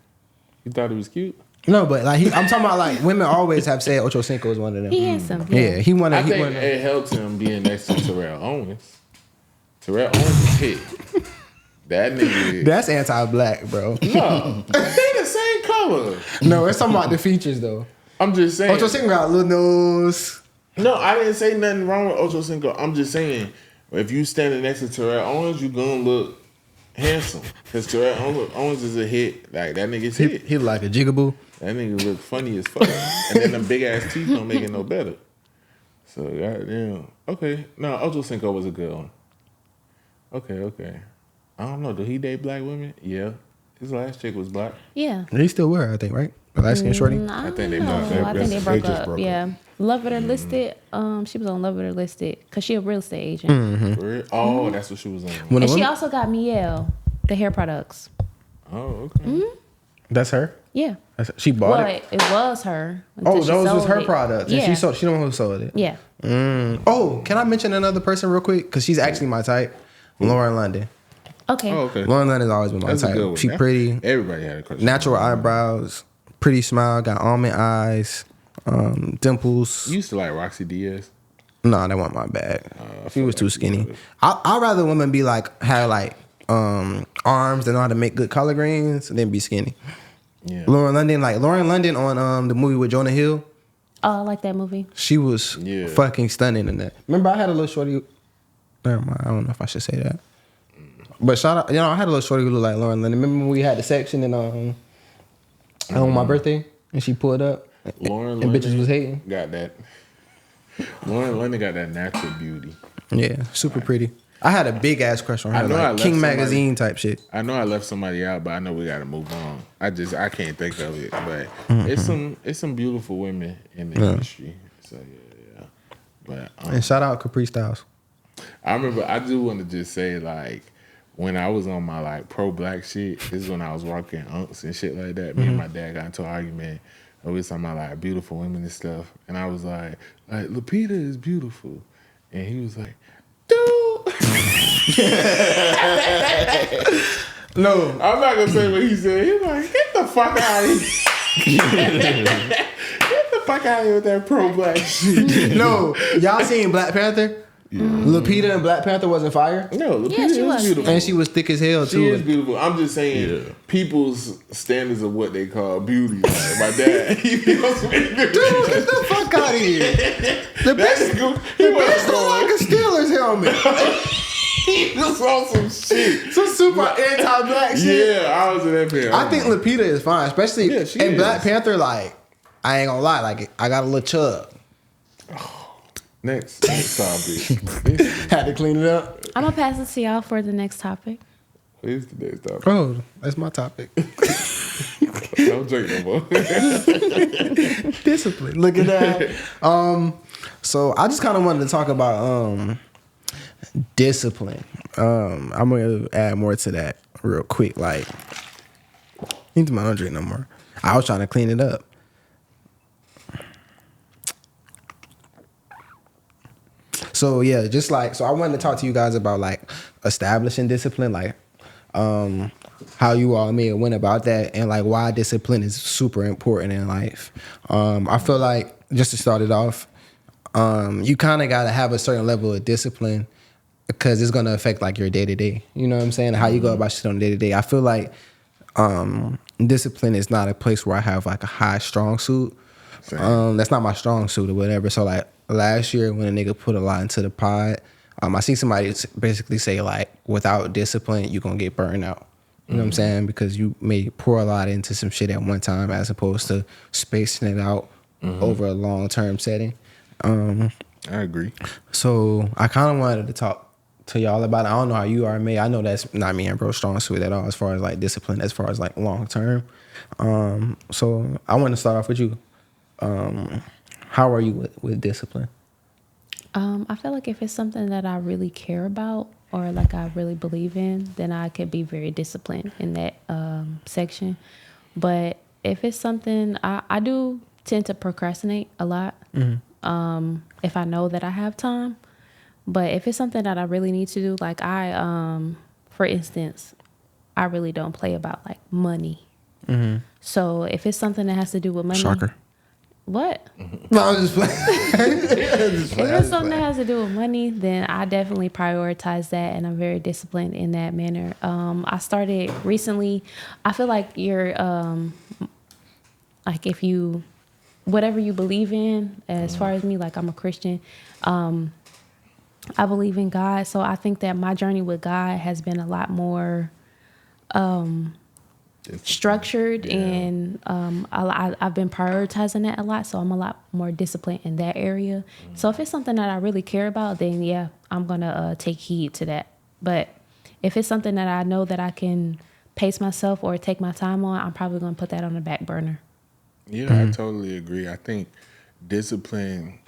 You thought he was cute? No, but like I'm talking about like women always have said Ocho Cinco is one of them. he handsome. Yeah, he wanted. I He think wanted. it helped him being next to Terrell Owens. Terrell Owens is hit. That nigga. That's anti-black, bro. No, they the same color. No, it's talking about the features though. I'm just saying. Ocho Cinco got a little nose. No, I didn't say nothing wrong with Ocho Cinco. I'm just saying, if you standing next to Terrell Owens, you gonna look handsome. Because Terrell Owens is a hit. Like, that nigga's hit. He look like a jigaboo. That nigga look funny as fuck. And then them big ass teeth don't make it no better. So, goddamn. Okay. No, Ocho Cinco was a good one. Okay. I don't know. Do he date black women? Yeah. His last chick was black. Yeah. He still with her, I think, right? The light skin shorty. I think they don't broke know. up. I think they They broke just up. broke Yeah. Love It or Listed. She was on Love It or Listed because she a real estate agent. Oh, that's what she was on. When And a she woman- also got Miel, the hair products. Oh, okay. That's her. Yeah. She bought it. It was her. Oh, until she those was sold her it. products. Yeah. And she the one who sold it. Yeah. Oh, can I mention another person real quick? Because she's actually my type. Lauren London. Okay. Oh, okay. Lauren London's always been my That's a type. good one. She pretty. Everybody had a crush. Natural eyebrows. Pretty smile. Got almond eyes. Dimples. You used to like Roxy Diaz. No, that wasn't my bag. She was too skinny. I'd rather women be like, have like arms that know how to make good collard greens than be skinny. Yeah. Lauren London on the movie with Jonah Hill. Oh, I like that movie. She was fucking stunning in that. Remember, I had a little shorty. Never mind. I don't know if I should say that. But shout out, I had a little shorty who looked like Lauren London. Remember when we had the section and on my birthday and she pulled up Lauren and London bitches was hating. got that. Lauren London got that natural beauty. Yeah, super pretty. I had a big ass crush on her. I know I Like left King somebody- Magazine type shit. I know I left somebody out, but I know we got to move on. I can't think of it, but it's some beautiful women in the industry. So yeah. But And shout out Capri Styles. I remember I do want to just say like when I was on my like pro black shit, this is when I was working unks and shit like that. Me and my dad got into an argument. And we was talking about like beautiful women and stuff, and I was like Lupita is beautiful, and he was like, dude. No, I'm not gonna say what he said. He was like, get the fuck out of here. Get the fuck out of here with that pro black shit. no. Y'all seen Black Panther? Lupita and Black Panther wasn't fire? No, Lupita Yeah, she is was. beautiful. And she was thick as hell, She is too. beautiful. I'm just saying people's standards of what they call beauty. Like my dad, he feels Dude, get the fuck out of here. The bitch look like a Steelers helmet. He was on some shit. Some super anti-black shit. Yeah, I was in that pair. I think Lupita is fine, especially she in is. Black Panther. Like, I ain't gonna lie, like I got a little chub. Next topic. Had to clean it up. I'm gonna pass it to y'all for the next topic. Where's the next topic? Oh, that's my topic. Don't drink no more. Discipline. Look at that. So I just kind of wanted to talk about discipline. I'm gonna add more to that real quick. Like, I don't drink no more. I was trying to clean it up. So yeah, just like I wanted to talk to you guys about like establishing discipline, like how you all may have went about that, and like why discipline is super important in life. I feel like just to start it off, you kind of got to have a certain level of discipline because it's gonna affect like your day to day. You know what I'm saying? How you go about shit on day to day. I feel like discipline is not a place where I have like a high strong suit. That's not my strong suit or whatever. So like last year when a nigga put a lot into the pod, I see somebody basically say like without discipline you're gonna get burned out. You know what I'm saying? Because you may pour a lot into some shit at one time as opposed to spacing it out over a long term setting. I agree. So I kind of wanted to talk to y'all about it. I don't know how you are, May. I know that's not me and bro strong suit at all as far as like discipline, as far as like long term. So I want to start off with you. How are you with discipline? I feel like if it's something that I really care about or like I really believe in, then I could be very disciplined in that section. But if it's something I do tend to procrastinate a lot. If I know that I have time. But if it's something that I really need to do, like for instance, I really don't play about like money. So if it's something that has to do with money. Shocker. What? No, I'm just playing. If it's something that has to do with money, then I definitely prioritize that, and I'm very disciplined in that manner. I started recently. I feel like you're like if you whatever you believe in, as far as me, like I'm a Christian. I believe in God, so I think that my journey with God has been a lot more structured, and I've been prioritizing that a lot, so I'm a lot more disciplined in that area. So if it's something that I really care about, then yeah, I'm gonna take heed to that. But if it's something that I know that I can pace myself or take my time on, I'm probably gonna put that on the back burner. Yeah, I totally agree. I think discipline,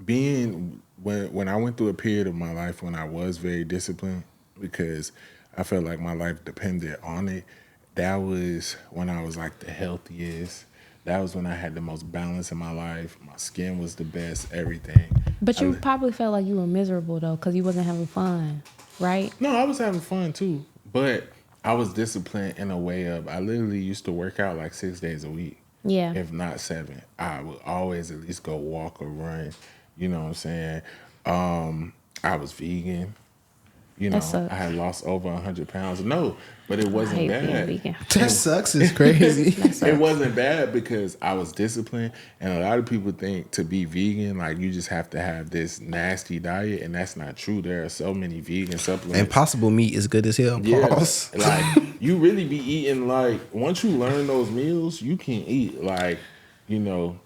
being when I went through a period of my life when I was very disciplined, because I felt like my life depended on it. That was when I was like the healthiest. That was when I had the most balance in my life. My skin was the best, everything. But you probably felt like you were miserable though, because you wasn't having fun, right? No, I was having fun too. But I was disciplined in a way of I literally used to work out like 6 days a week. Yeah. If not 7. I would always at least go walk or run. You know what I'm saying? I was vegan. You know, I had lost over 100 pounds. No, but it wasn't bad. Vegan. That sucks. It's crazy. It wasn't bad because I was disciplined. And a lot of people think to be vegan, like you just have to have this nasty diet. And that's not true. There are so many vegan supplements. Impossible meat is good as hell. Yeah, Pause. like you really be eating like once you learn those meals, you can eat like, you know.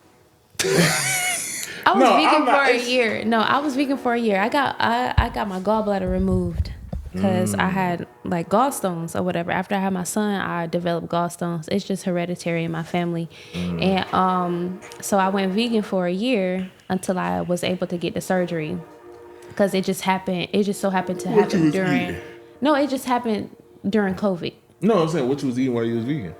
I was vegan for a year. No, I was vegan for a year. I got my gallbladder removed because I had like gallstones or whatever. After I had my son, I developed gallstones. It's just hereditary in my family. And so I went vegan for a year until I was able to get the surgery because it just happened. It just so happened to happen during. Eating? No, it just happened during COVID. No, I'm saying what you was eating while you was vegan.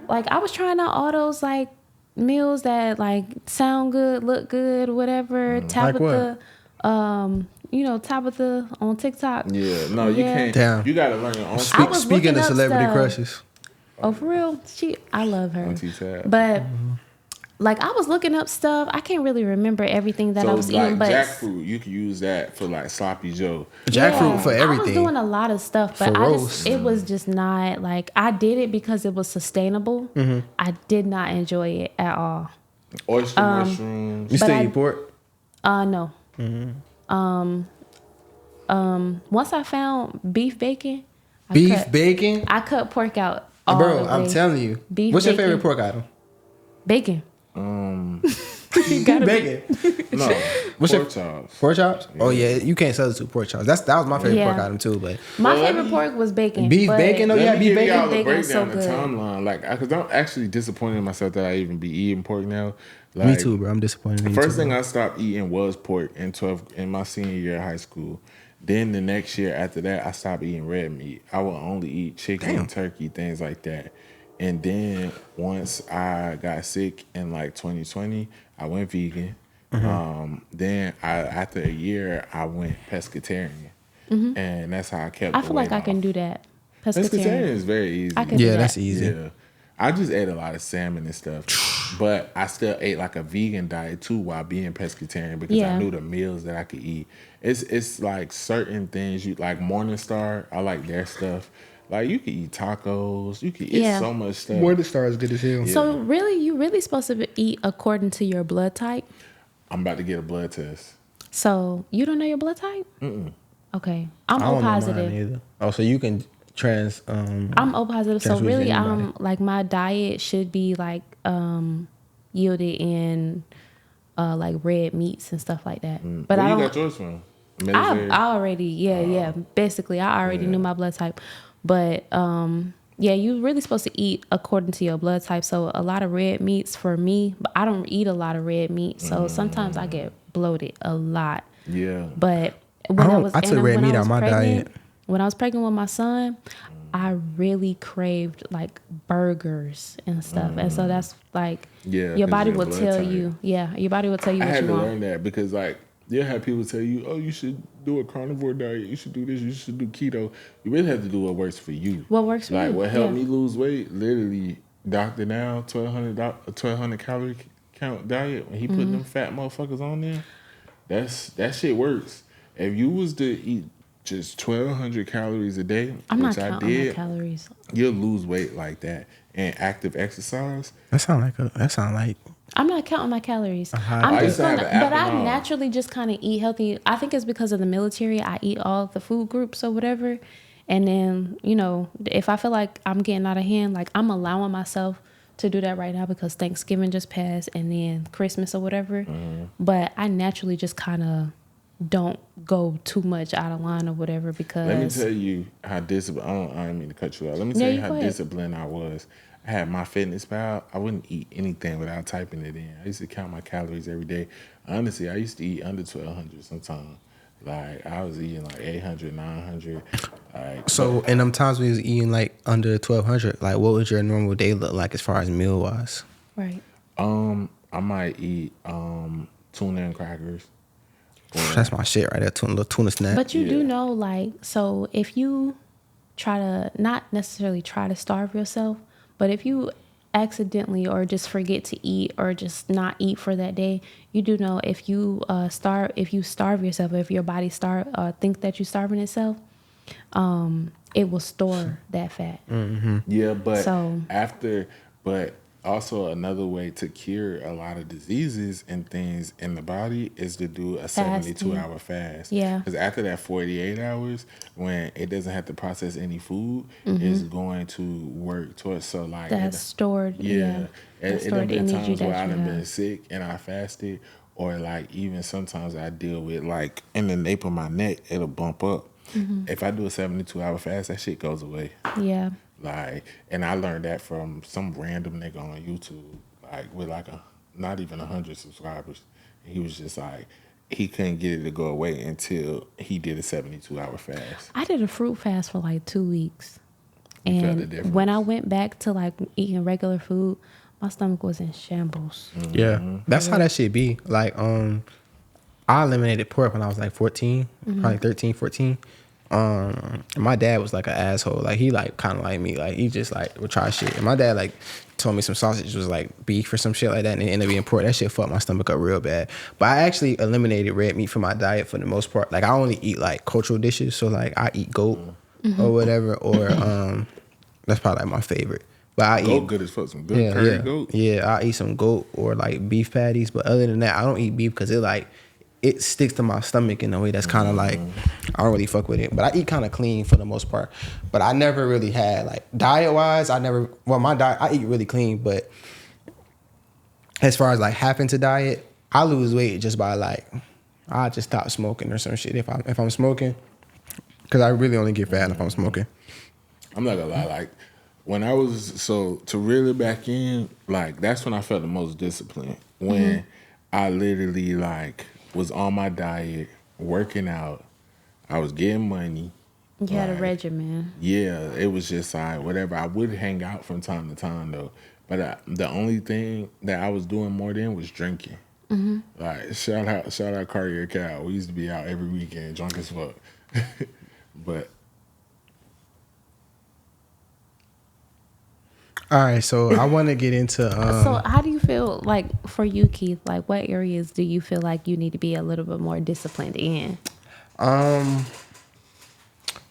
Like I was trying out all those like meals that like sound good, look good, whatever. Tabitha, like you know, Tabitha on TikTok. Yeah, no, you can't. Damn. You gotta learn your own. Speaking of celebrity crushes. Oh, for real? I love her. T-Tab. But like I was looking up stuff. I can't really remember everything that I was like eating, but jackfruit, you can use that for like sloppy Joe. Jackfruit for everything. I was doing a lot of stuff, but it was just not like I did it because it was sustainable. I did not enjoy it at all. Oyster mushrooms. You still eat pork? No. Once I found beef bacon. Bacon? I cut pork out. Bro, I'm telling you. Beef What's your bacon. favorite pork item? Bacon. You gotta bacon. No. Pork chops. Pork chops? Yeah. Oh yeah, you can't substitute pork chops. That was my favorite pork item too. But my favorite pork was bacon. Beef bacon? Oh yeah, beef bacon. Break so down the timeline, like, cause I'm actually disappointed in myself that I even be eating pork now. Like, me too, bro. I'm disappointed. The first thing I stopped eating was pork in my senior year of high school. Then the next year after that, I stopped eating red meat. I would only eat chicken, turkey, things like that. And then once I got sick in like 2020, I went vegan. Then after a year, I went pescatarian. And that's how I kept I feel like I can do that. Pescatarian is very easy. That's easy. Yeah. I just ate a lot of salmon and stuff. But I still ate like a vegan diet too while being pescatarian because I knew the meals that I could eat. It's like certain things you like Morningstar, I like their stuff. Like you can eat tacos, you can eat so much stuff. Morningstar is good as hell. So really, you really supposed to eat according to your blood type? I'm about to get a blood test. So you don't know your blood type? Okay, I'm O positive. Oh, so you can I'm O positive, so really, like my diet should be like yielded in like red meats and stuff like that. But Where you got yours from? I already, basically, I already knew my blood type. But you're really supposed to eat according to your blood type. So a lot of red meats for me, but I don't eat a lot of red meat. So sometimes I get bloated a lot. Yeah. But when I took red meat out of my diet. When I was pregnant with my son, I really craved like burgers and stuff. And so that's like your body will tell you. Yeah, your body will tell you what you want. I had to learn that because like you'll have people tell you, oh, you should do a carnivore diet. You should do this. You should do keto. You really have to do what works for you. What works for you. Like what helped me lose weight, literally Dr. Now, 1,200 calorie count diet. When he put them fat motherfuckers on there, that shit works. If you was to eat just 1,200 calories a day, I'm which not counting my calories. You'll lose weight like that. And active exercise. That sound like. I'm not counting my calories. I'm just gonna, but I naturally just kind of eat healthy. I think it's because of the military. I eat all the food groups or whatever, and then if I feel like I'm getting out of hand, like I'm allowing myself to do that right now because Thanksgiving just passed and then Christmas or whatever. But I naturally just kind of don't go too much out of line or whatever because. Let me tell you how disciplined. I don't mean to cut you out. Let me tell you how disciplined I was. I had MyFitnessPal. I wouldn't eat anything without typing it in. I used to count my calories every day. Honestly, I used to eat under 1,200 sometimes. Like I was eating like 800, 900. Like So in them times when you was eating like under 1,200, like what would your normal day look like as far as meal wise? Right. I might eat tuna and crackers. That's my shit right there. Little tuna snack. But you do Yeah. know, like, so if you try to not necessarily try to starve yourself, but if you accidentally or just forget to eat or just not eat for that day, you do know if you starve yourself, if your body think that you're starving itself, it will store that fat. Yeah, but So- but also another way to cure a lot of diseases and things in the body is to do a 72-hour fast. Yeah. Because after that 48 hours, when it doesn't have to process any food, it's going to work towards That's stored. Yeah. That's It done stored been energy times where that I you done been have. sick and I fasted, or like even sometimes I deal with like in the nape of my neck, it'll bump up. If I do a 72-hour fast, that shit goes away. Yeah. Like, and I learned that from some random nigga on YouTube, like with like not even 100 subscribers. And he was just like, he couldn't get it to go away until he did a 72-hour fast. I did a fruit fast for like 2 weeks. You felt the And difference. when I went back to like eating regular food, my stomach was in shambles. Yeah, that's how that shit be. Like, I eliminated pork when I was like 14, probably 13, 14. My dad was like an asshole. Like he like kind of like me. Like he just like would try shit. And my dad like told me some sausage was like beef or some shit like that, and it ended up being pork. That shit fucked my stomach up real bad. But I actually eliminated red meat from my diet for the most part. Like I only eat like cultural dishes. So like I eat goat or whatever, or that's probably like my favorite. But I Goat eat good as fuck, some good curry goat. yeah, I eat some goat or like beef patties. But other than that, I don't eat beef because it sticks to my stomach in a way that's kind of like I don't really fuck with it. But I eat kind of clean for the most part. But I never really had like diet wise. My diet I eat really clean. But as far as like having to diet, I lose weight just by like I just stop smoking or some shit if I'm smoking, because I really only get fat if I'm smoking. I'm not gonna lie, like when I was to reel it back in, like that's when I felt the most disciplined. When I literally like was on my diet, working out, I was getting money. You had a Like, regimen. Yeah, it was just like whatever. I would hang out from time to time though, but the only thing that I was doing more than was drinking. Like shout out Cartier Cow. We used to be out every weekend, drunk as fuck. But All right, so I want to get into So how do you feel like for you, Keith? Like what areas do you feel like you need to be a little bit more disciplined in?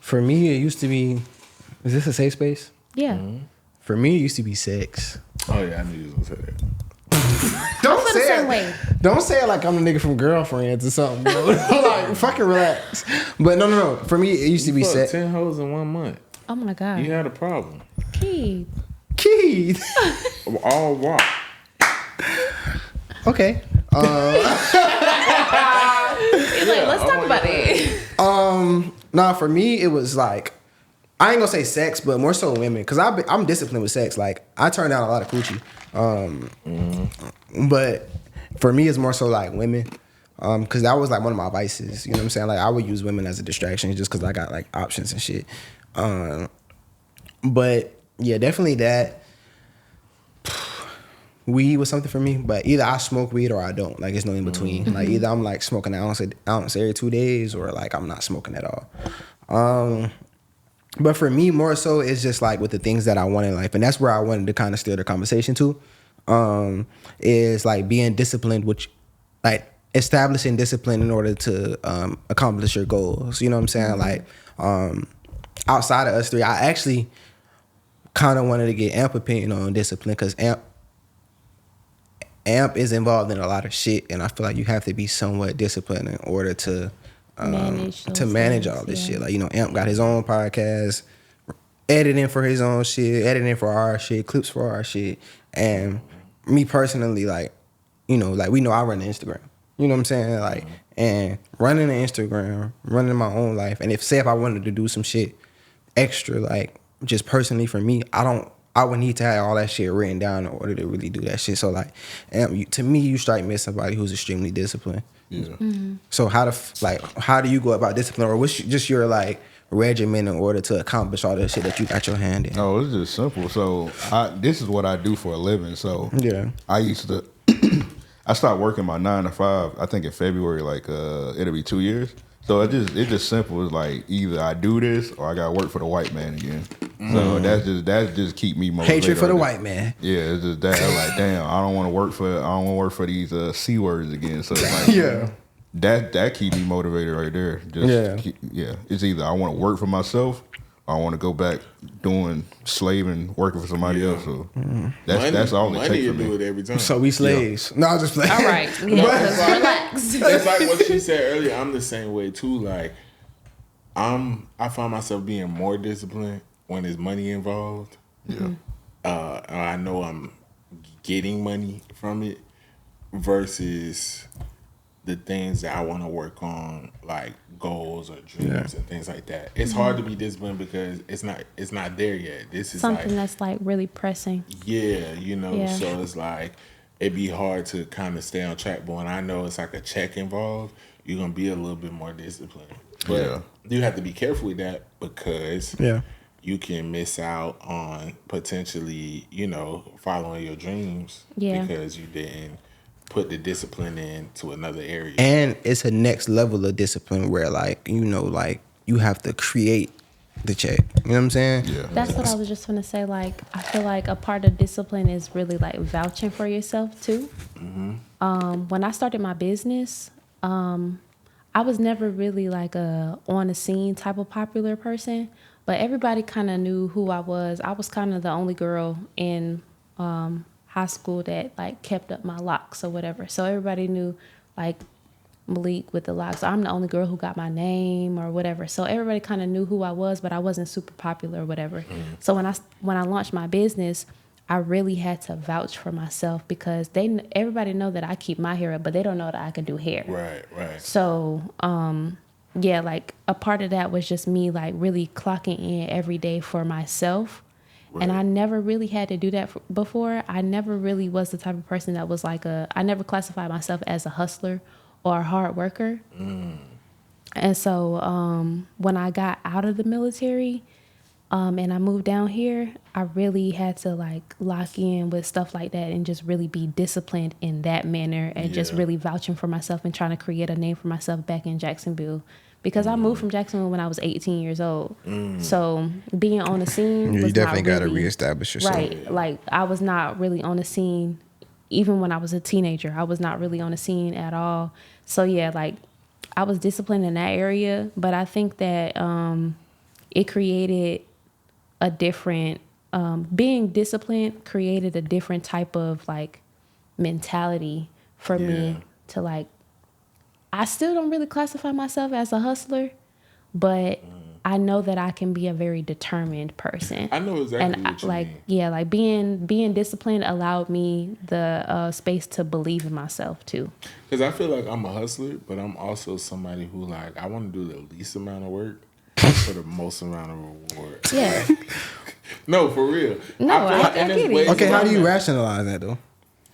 for me it used to be. Is this a safe space? Yeah. For me, it used to be sex. oh yeah, I knew you was gonna say that. Don't feel the say same it. way. Don't say it like I'm the nigga from Girlfriends or something, bro. Like fucking relax. But no. For me, it used to be Fuck, sex. 10 hoes in 1 month. Oh my God. You had a problem. Keith. Keith. All walk. Okay. He's like, let's talk about it. Nah, for me, it was like I ain't gonna say sex, but more so women, because I'm disciplined with sex. Like I turn down a lot of coochie. But for me, it's more so like women. Because that was like one of my vices. You know what I'm saying? Like I would use women as a distraction just because I got like options and shit. But yeah, definitely that. Weed was something for me, but either I smoke weed or I don't. Like, it's no in between. Like, either I'm like smoking an ounce every 2 days, or like I'm not smoking at all. But for me, more so, it's just like with the things that I want in life, and that's where I wanted to kind of steer the conversation to. Is like being disciplined, which like establishing discipline in order to accomplish your goals. You know what I'm saying? Like, outside of us three, I actually kind of wanted to get Amp opinion on discipline, because Amp is involved in a lot of shit, and I feel like you have to be somewhat disciplined in order to manage all this shit. Like, you know, Amp got his own podcast, editing for his own shit, editing for our shit, clips for our shit. And me personally, like, you know, like we know I run the Instagram. You know what I'm saying? Like, and running the Instagram, running my own life. And if I wanted to do some shit extra, like just personally for me, I I would need to have all that shit written down in order to really do that shit. So like, to me, you strike me as somebody who's extremely disciplined. Yeah. So how do you go about discipline, or what's just your like regimen in order to accomplish all the shit that you got your hand in? Oh, it's just simple. So this is what I do for a living. So Yeah. I used to. I stopped working my 9 to 5. I think in February, like it'll be 2 years. So it's just simple. It's like either I do this or I got to work for the white man again. So that's just keep me motivated. Hatred for the white man. Yeah, it's just that. I'm like, damn, I don't want to work for these C words again. So it's like, Yeah. that keep me motivated right there. It's either I want to work for myself or I want to go back doing slaving, working for somebody else. So that's all it takes for me. Do it every time. So we slaves. No, I'm just playing. All right. Yeah, relax. It's like what she said earlier. I'm the same way too. Like I find myself being more disciplined when there's money involved. Yeah. I know I'm getting money from it versus the things that I want to work on, like goals or dreams and things like that. It's hard to be disciplined because it's not there yet. This is something like, that's like really pressing. Yeah, Yeah. So it's like it'd be hard to kind of stay on track. But when I know it's like a check involved, you're gonna be a little bit more disciplined. But you have to be careful with that because you can miss out on potentially, following your dreams because you didn't put the discipline into another area. And it's a next level of discipline where you have to create the check. You know what I'm saying? Yeah. That's what I was just gonna say. Like, I feel like a part of discipline is really like vouching for yourself too. When I started my business, I was never really like a on the scene type of popular person, but everybody kind of knew who I was. I was kind of the only girl in high school that like kept up my locks or whatever. So everybody knew like Malik with the locks. I'm the only girl who got my name or whatever. So everybody kind of knew who I was, but I wasn't super popular or whatever. So when I launched my business, I really had to vouch for myself because everybody know that I keep my hair up, but they don't know that I can do hair. Right. So like a part of that was just me like really clocking in every day for myself. Right. And I never really had to do that before. I never really was the type of person that was like I never classified myself as a hustler or a hard worker. And so when I got out of the military and I moved down here, I really had to like lock in with stuff like that and just really be disciplined in that manner and just really vouching for myself and trying to create a name for myself back in Jacksonville. Because I moved from Jacksonville when I was 18 years old. So being on the scene was you definitely got to really, reestablish yourself. Right. Like I was not really on the scene. Even when I was a teenager, I was not really on the scene at all. So yeah, like I was disciplined in that area. But I think that it created a different, being disciplined created a different type of like mentality for me to like, I still don't really classify myself as a hustler, but I know that I can be a very determined person. I know exactly what you mean. Yeah, like being disciplined allowed me the space to believe in myself too. Because I feel like I'm a hustler, but I'm also somebody who like I want to do the least amount of work for the most amount of reward. Yeah. No, for real. No, I get it. Okay, how do you rationalize that though?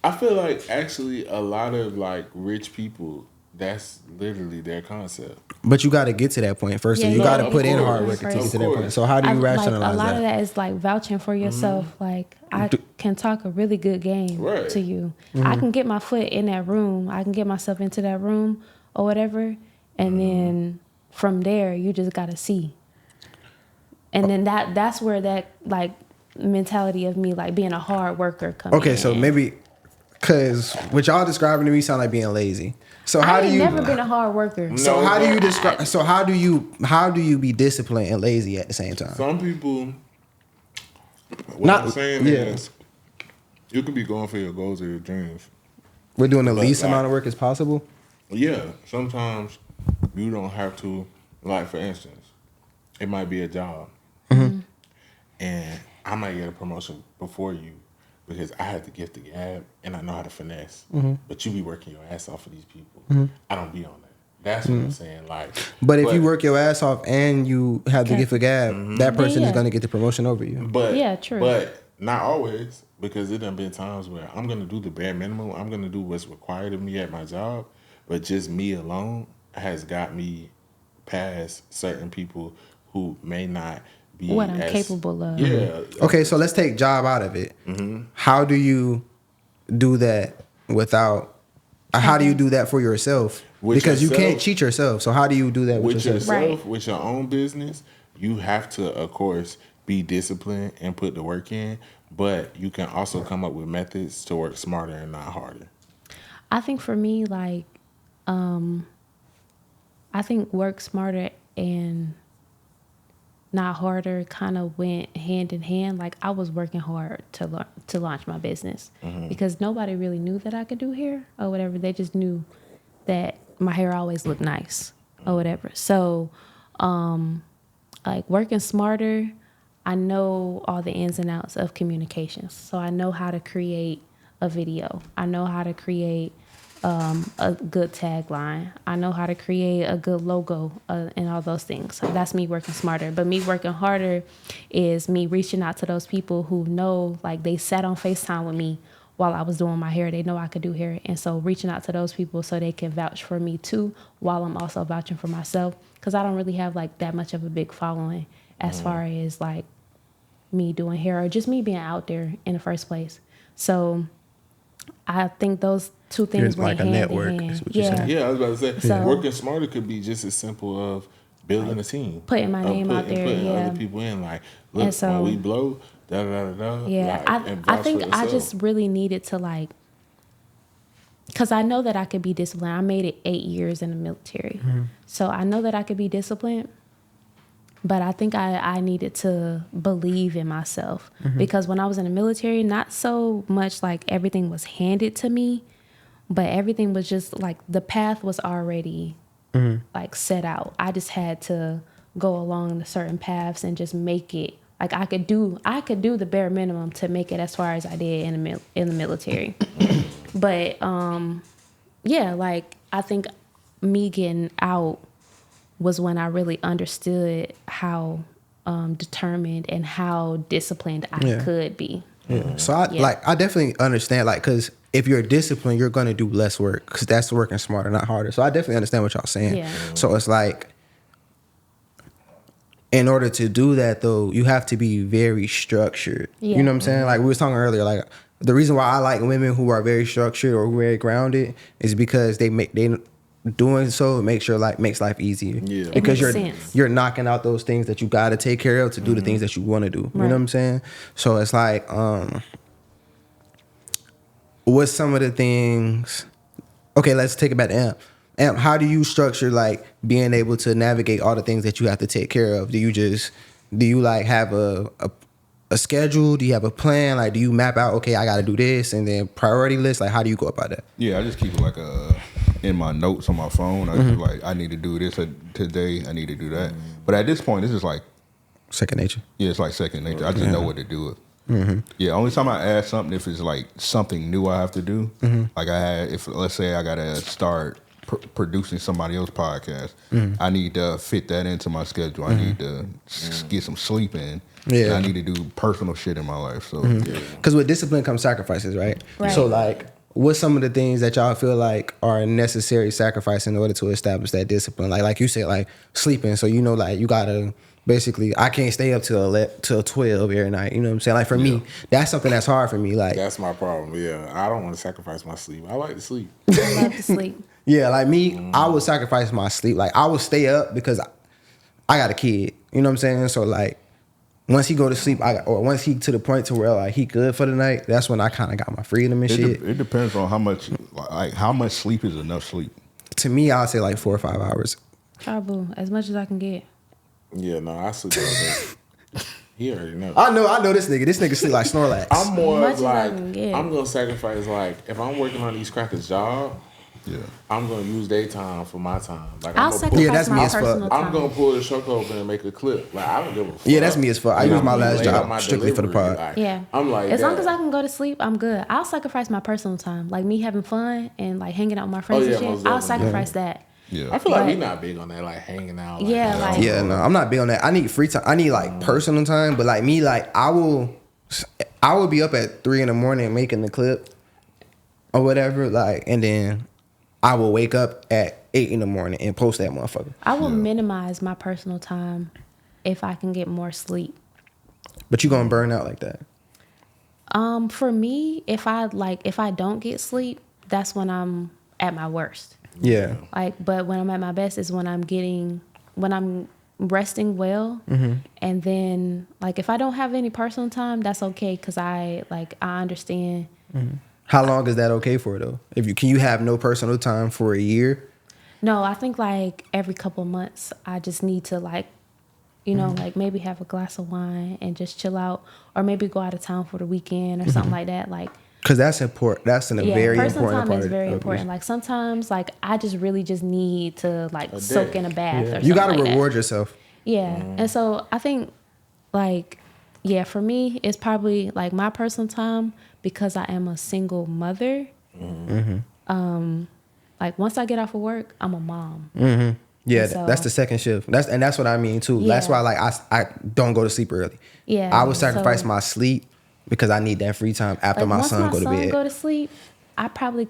I feel like actually a lot of like rich people, that's literally their concept. But you got to get to that point first. Yeah, so you got to put in course. hard work to Of get to that point. So how do you rationalize like, a lot that? of that is like vouching for yourself. Like I can talk a really good game to you. I can get my foot in that room. I can get myself into that room or whatever. And then from there, you just got to see. And then that's where that like mentality of me like being a hard worker comes in. Okay, so maybe because what y'all describing to me sound like being lazy. So how do you? I've never been a hard worker. So how do you describe? So how do you be disciplined and lazy at the same time? Some people. I'm saying is, you could be going for your goals or your dreams. We're doing the least amount of work as possible. Yeah, sometimes you don't have to. Like for instance, it might be a job, and I might get a promotion before you. Because I have the gift of gab and I know how to finesse. But you be working your ass off for these people. I don't be on that. That's what I'm saying. Like, but if you work your ass off and you have the gift of gab, that person is going to get the promotion over you. But yeah, true. But Not always, because it done been times where I'm gonna do the bare minimum. I'm gonna do what's required of me at my job, but just me alone has got me past certain people who may not be What I'm capable of. Yeah. Okay, so let's take job out of it. How do you do that without? How do you do that for yourself? With Because you yourself? can't cheat yourself. So how do you do that with With yourself? yourself, Right. with your own business, you have to, of course, be disciplined and put the work in. But you can also come up with methods to work smarter and not harder. I think for me, like, I think work smarter and not harder kind of went hand in hand. Like, I was working hard to launch my business because nobody really knew that I could do hair or whatever. They just knew that my hair always looked nice or whatever. So, like, working smarter, I know all the ins and outs of communications. So I know how to create a video. I know how to create a good tagline. I know how to create a good logo and all those things. So that's me working smarter. But me working harder is me reaching out to those people who know, like, they sat on FaceTime with me while I was doing my hair. They know I could do hair. And so reaching out to those people so they can vouch for me too, while I'm also vouching for myself. Because I don't really have like that much of a big following as far as like me doing hair or just me being out there in the first place. So I think those two things You're like went a hand network, in hand. is what you're Yeah. saying. Yeah, I was about to say, So- working smarter could be just as simple of building a team, Putting my name out there, putting yeah. other people in. Like, look, And so- when we blow, da da da da. Yeah, like, and I vouch think for I yourself. just really needed to like, because I know that I could be disciplined. I made it 8 years in the military. So I know that I could be disciplined, but I think I needed to believe in myself because when I was in the military, not so much like everything was handed to me, but everything was just like the path was already like set out. I just had to go along the certain paths and just make it. Like I could do the bare minimum to make it as far as I did in the military. But yeah, like I think me getting out was when I really understood how determined and how disciplined I Yeah. could be. Yeah. So I Yeah. I definitely understand, like, because if you're disciplined, you're gonna do less work because that's working smarter, not harder. So I definitely understand what y'all saying. Yeah. So it's like, in order to do that though, you have to be very structured. Yeah. You know what I'm saying? Like we was talking earlier, like the reason why I like women who are very structured or very grounded is because they doing so makes life easier. Yeah. It Because makes sense. you're knocking out those things that you got to take care of to do the things that you want to do. You know what I'm saying? So it's like, what's some of the things? Okay, let's take it back to Amp. Amp, how do you structure like being able to navigate all the things that you have to take care of? Do you like have a schedule? Do you have a plan? Like, do you map out? Okay, I got to do this, and then priority list. Like, how do you go about that? Yeah, I just keep it like in my notes on my phone. I just like I need to do this today. I need to do that. But at this point, this is like Second nature. yeah, it's like second nature. I just know what to do with. Yeah, only time I add something if it's like something new I have to do. Like if let's say I gotta start producing somebody else's podcast, I need to fit that into my schedule. I need to get some sleep in. Yeah. And I need to do personal shit in my life. So Because with discipline comes sacrifices, right? Right. So like, what's some of the things that y'all feel like are a necessary sacrifice in order to establish that discipline? Like you said, like sleeping. So you know, like you gotta basically, I can't stay up till 12 every night. You know what I'm saying? Like for me, that's something that's hard for me. Like That's my problem. Yeah, I don't want to sacrifice my sleep. I like to sleep. I love to sleep. yeah, like me, I would sacrifice my sleep. Like I would stay up because I got a kid. You know what I'm saying? So like, once he go to sleep, or once he to the point to where like he good for the night, that's when I kind of got my freedom and shit. it depends on how much sleep is enough sleep. To me, I'd say like 4 or 5 hours. Trouble as much as I can get. Yeah, no, I sleep all day. He already knows. I know this nigga. This nigga sleep like Snorlax. I'm more Much of as I like, can get. I'm gonna sacrifice, like, if I'm working on these crackers' job, Yeah. I'm gonna use their time for my time. Like, I'll I'm gonna sacrifice Yeah, that's me my as fuck. personal time. I'm gonna pull the truck open and make a clip. Like, I don't give a fuck. Yeah, that's me as fuck. I And use I'm my gonna last lay out job my strictly for the delivery. pod. Like, Yeah. I'm like, as long that. as I can go to sleep, I'm good. I'll sacrifice my personal time. Like me having fun and like hanging out with my friends Oh, yeah, and most shit. I'll definitely. sacrifice that. Yeah. I feel like we But- not big on that, like hanging out. Yeah, like- Yeah, no, I'm not big on that. I need free time. I need like personal time, but like me, like I will I would be up at 3 a.m. making the clip or whatever, like, and then I will wake up at 8 a.m. and post that motherfucker. I will minimize my personal time if I can get more sleep. But you gonna burn out like that. For me, if I don't get sleep, that's when I'm at my worst. Yeah. Like, but when I'm at my best is when I'm resting well, and then like if I don't have any personal time, that's okay because I understand. How long is that okay for though? Can you have no personal time for a year? No, I think like every couple months, I just need to like, like maybe have a glass of wine and just chill out, or maybe go out of town for the weekend or something like that. Like, because that's important. That's very personal important time part. is very important. Like sometimes, like I just really just need to like soak in a bath. Yeah. Or You gotta like reward that. yourself. Yeah, and so I think like for me, it's probably like my personal time because I am a single mother. Like once I get off of work, I'm a mom. Yeah, so, that's the second shift. That's what I mean too. Yeah. That's why like I don't go to sleep early. Yeah, I would sacrifice my sleep because I need that free time after like, my once son go to bed. go to sleep, I probably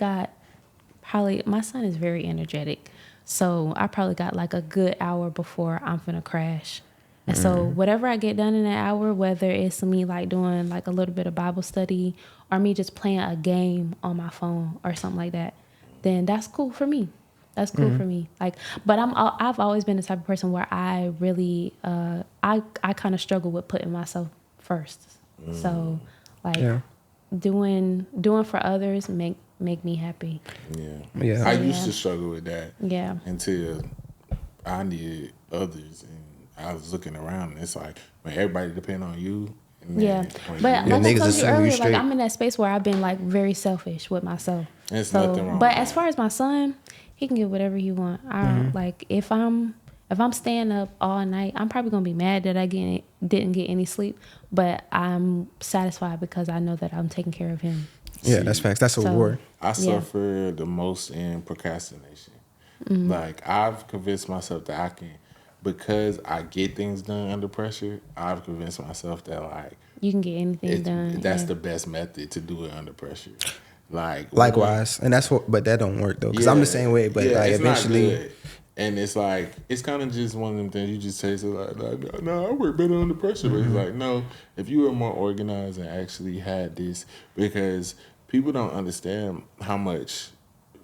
my son is very energetic, so I probably got like a good hour before I'm finna crash. And so whatever I get done in that hour, whether it's me like doing like a little bit of Bible study or me just playing a game on my phone or something like that, then that's cool for me. That's cool for me. Like, but I've always been the type of person where I really I kind of struggle with putting myself first. So like doing for others make me happy. Yeah. I used to struggle with that. Yeah. Until I needed others, and I was looking around, and it's like when everybody depend on you. And Yeah, when but you- like I told you earlier, like straight. I'm in that space where I've been like very selfish with myself. There's nothing wrong But with as that. far as my son, he can get whatever he want. I don't like if I'm staying up all night, I'm probably gonna be mad that I didn't get any sleep. But I'm satisfied because I know that I'm taking care of him. Yeah, that's facts. That's a reward. I suffer the most in procrastination. Like I've convinced myself that I can, because I get things done under pressure. I've convinced myself that like You can get anything done. that's the best method to do it under pressure. Like Likewise, and but that don't work though. Because I'm the same way. But like it's eventually, not good. And it's like it's kind of just one of them things you just say so like no, I work better under pressure. But it's like no, if you were more organized and actually had this, because people don't understand how much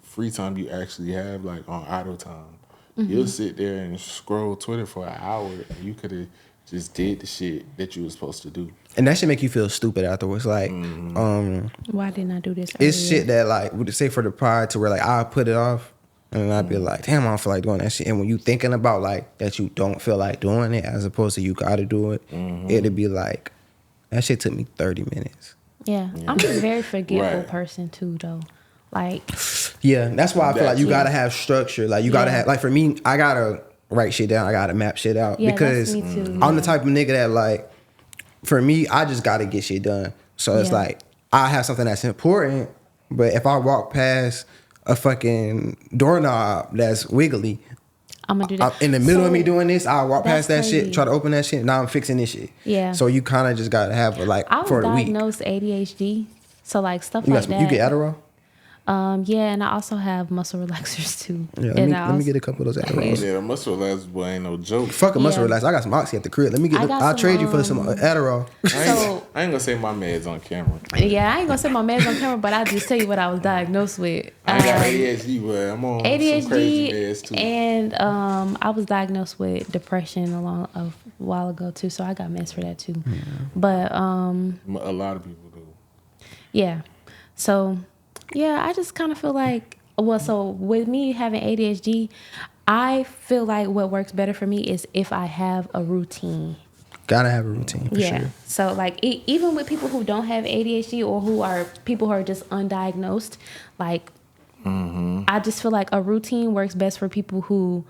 free time you actually have, like on idle time. You'll sit there and scroll Twitter for an hour, and you could have just did the shit that you were supposed to do. and that should make you feel stupid afterwards. Like, Why didn't I do this? it's earlier? shit that like would say for the pride to where like I'll put it off, and I'd be like, damn, I don't feel like doing that shit. And when you thinking about like that you don't feel like doing it, as opposed to you gotta do it, it'd be like that shit took me 30 minutes. Yeah, I'm a very forgetful Right. person too, though. Like, Yeah, that's why I feel That like you too. gotta have structure. Like you gotta have like for me, I gotta write shit down. I gotta map shit out Yeah, because that's me too, I'm the yeah. type of nigga that like for me, I just gotta get shit done. So it's Yeah. like I have something that's important, but if I walk past a fucking doorknob that's wiggly, I'm gonna do that in the middle of So, me doing this, I'll walk that's past that crazy. shit, try to open that shit. Now I'm fixing this shit. Yeah. So you kind of just gotta have like I was for the week. diagnosed ADHD, so like stuff You like got that. you get Adderall. Yeah, and I also have muscle relaxers too. Yeah, And let me get a couple of those Adderalls. Yeah, the muscle relax boy ain't no joke. Fuck a muscle Yeah. relax. I got some Oxy at the crib. Let me get. I got I'll some, trade you for some Adderall. So I ain't gonna say my meds on camera. yeah, I ain't gonna say my meds on camera, but I'll just tell you what I was diagnosed with. I ain't got ADHD, but I'm on some crazy meds ADHD, too. and I was diagnosed with depression a while ago too, so I got meds for that too. But A lot of people do. yeah, so yeah, I just kind of feel like, well, so with me having ADHD, I feel like what works better for me is if I have a routine. Gotta have a routine. For Yeah. Sure. So like even with people who don't have ADHD or who are people who are just undiagnosed, like I just feel like a routine works best for people who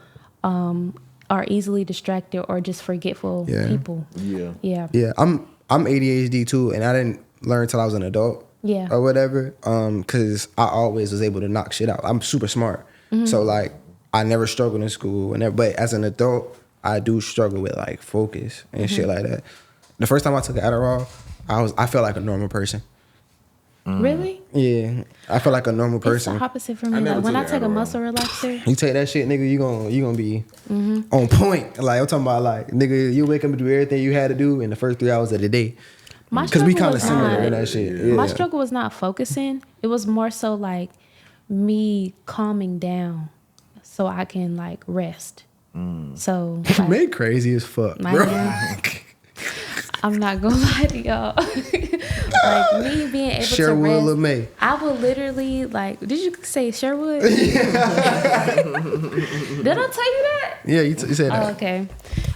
are easily distracted or just forgetful people. Yeah. Yeah. Yeah, I'm ADHD too, and I didn't learn until I was an adult. Yeah. Or whatever. Cause I always was able to knock shit out. I'm super smart. So like I never struggled in school but as an adult, I do struggle with like focus and shit like that. The first time I took Adderall, I felt like a normal person. Really? Yeah, I feel like a normal It's person. the opposite for me. never Like when I took take a Adderall. muscle relaxer, You take that shit, nigga, you gonna be on point. Like I'm talking about, like nigga, you wake up and do everything you had to do in the first 3 hours of the day. my Because we struggle kind of was similar not. in that shit. Yeah. My struggle was not focusing. It was more so like me calming down so I can like rest. So like, Man, crazy as fuck, I bro. am. I'm not gonna lie to y'all. Like me being able Sherwood to rest, LeMay. I will literally like. Did you say Sherwood? Did I tell you that? Yeah, you said that. Oh, okay.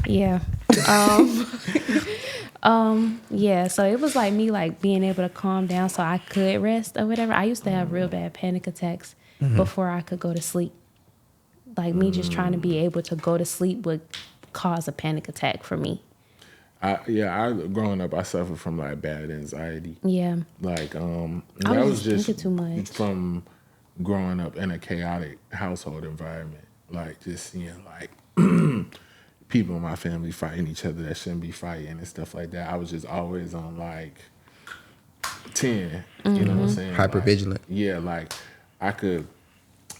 Yeah. Yeah. So it was like me like being able to calm down so I could rest or whatever. I used to have real bad panic attacks before I could go to sleep. Like me just trying to be able to go to sleep would cause a panic attack for me. Growing up, I suffered from like bad anxiety. Yeah. Like, I that was was just thinking too much. from growing up in a chaotic household environment. Like, just seeing like people in my family fighting each other that shouldn't be fighting and stuff like that. I was just always on like 10. You know what I'm saying? Hyper vigilant. Like, yeah, like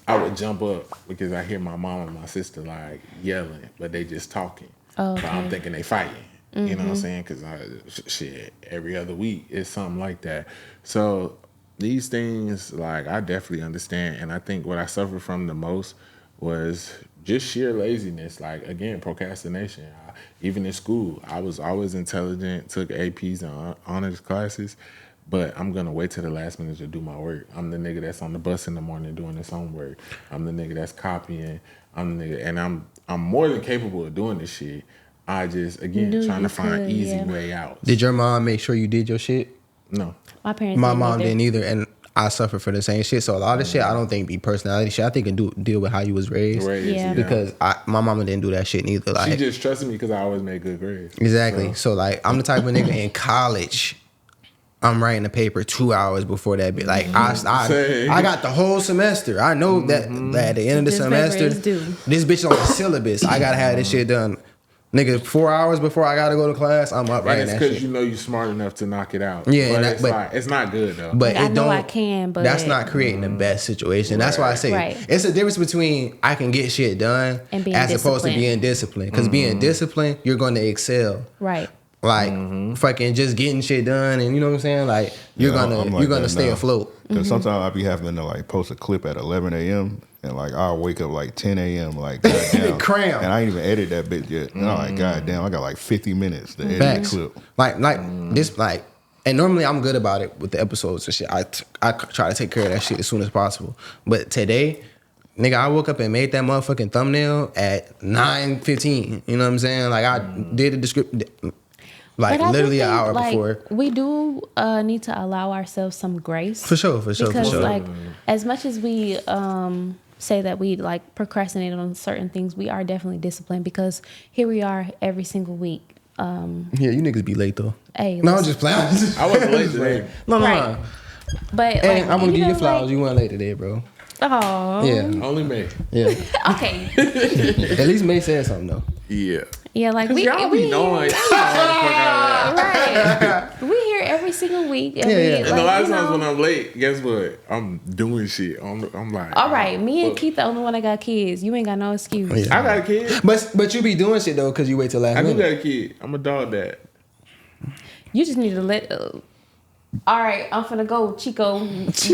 I would jump up because I hear my mom and my sister like yelling, but they just talking. Oh, But I'm okay. thinking they fighting. You know what I'm saying? Because shit, every other week it's something like that. So these things, like, I definitely understand. And I think what I suffered from the most was just sheer laziness. Like, again, procrastination. Even in school, I was always intelligent, took APs and honors classes, but I'm going to wait till the last minute to do my work. I'm the nigga that's on the bus in the morning doing his homework. I'm the nigga that's copying. I'm the nigga, and I'm more than capable of doing this shit. I just, again, Knew trying you to find could, easy yeah. way out. Did your mom make sure you did your shit? No. My parents. My didn't mom either. didn't either, and I suffer for the same shit. So a lot of shit I don't think be personality shit. I think it deal with how you was raised. Yeah. Because my mama didn't do that shit neither. She Like just trusted me because I always made good grades. exactly. So like I'm the type of nigga in college. I'm writing a paper 2 hours before that bit. Like Same. I got the whole semester. I know that at the end of the This paper semester, is due. this bitch on the syllabus. I gotta have this shit done. Nigga, 4 hours before I gotta go to class, I'm up And writing it's that because shit. you know you're smart enough to knock it out. Yeah, but, and it's, like, it's not good though. But I it know don't. I can, but that's not creating the best situation. That's why I say Right. it's a difference between I can get shit done And being as opposed to disciplined. being disciplined. Because being disciplined, you're going to excel. Right. Like fucking just getting shit done, and you know what I'm saying. Like you're Yeah, gonna I'm like you're gonna that stay now. afloat. Because sometimes I be having to like post a clip at 11 a.m. and like I'll wake up like 10 a.m. like goddamn. Cram. And I ain't even edit that bit yet. And I'm like, goddamn, I got like 50 minutes to edit Facts. the clip. Like this like. And normally I'm good about it with the episodes and shit. I try to take care of that shit as soon as possible. But today, nigga, I woke up and made that motherfucking thumbnail at 9:15. You know what I'm saying? Like I did the description, like But I do literally an think, hour like, before. we do need to allow ourselves some grace. For sure. Because like as much as we say that we like procrastinate on certain things, we are definitely disciplined because here we are every single week. Yeah, you niggas be late though. Hey, No, I'm listen. just playing. I wasn't late today. No. Right. But And like, I'm gonna give you know, flowers. like, You weren't late today, bro. oh Yeah, Only me. yeah. okay. At least May said something though. Yeah. Yeah, like we Y'all be knowing. right. We here every single week. And Yeah, yeah. And like, the last you times know, when I'm late, guess what? I'm doing shit. I'm like, all right, me and well, Keith the only one that got kids. You ain't got no excuse. Yeah. I got a kid. But you be doing shit though because you wait till last I do minute. got a kid. I'm a dog dad. You just need to let. All right, I'm finna go, Chico. So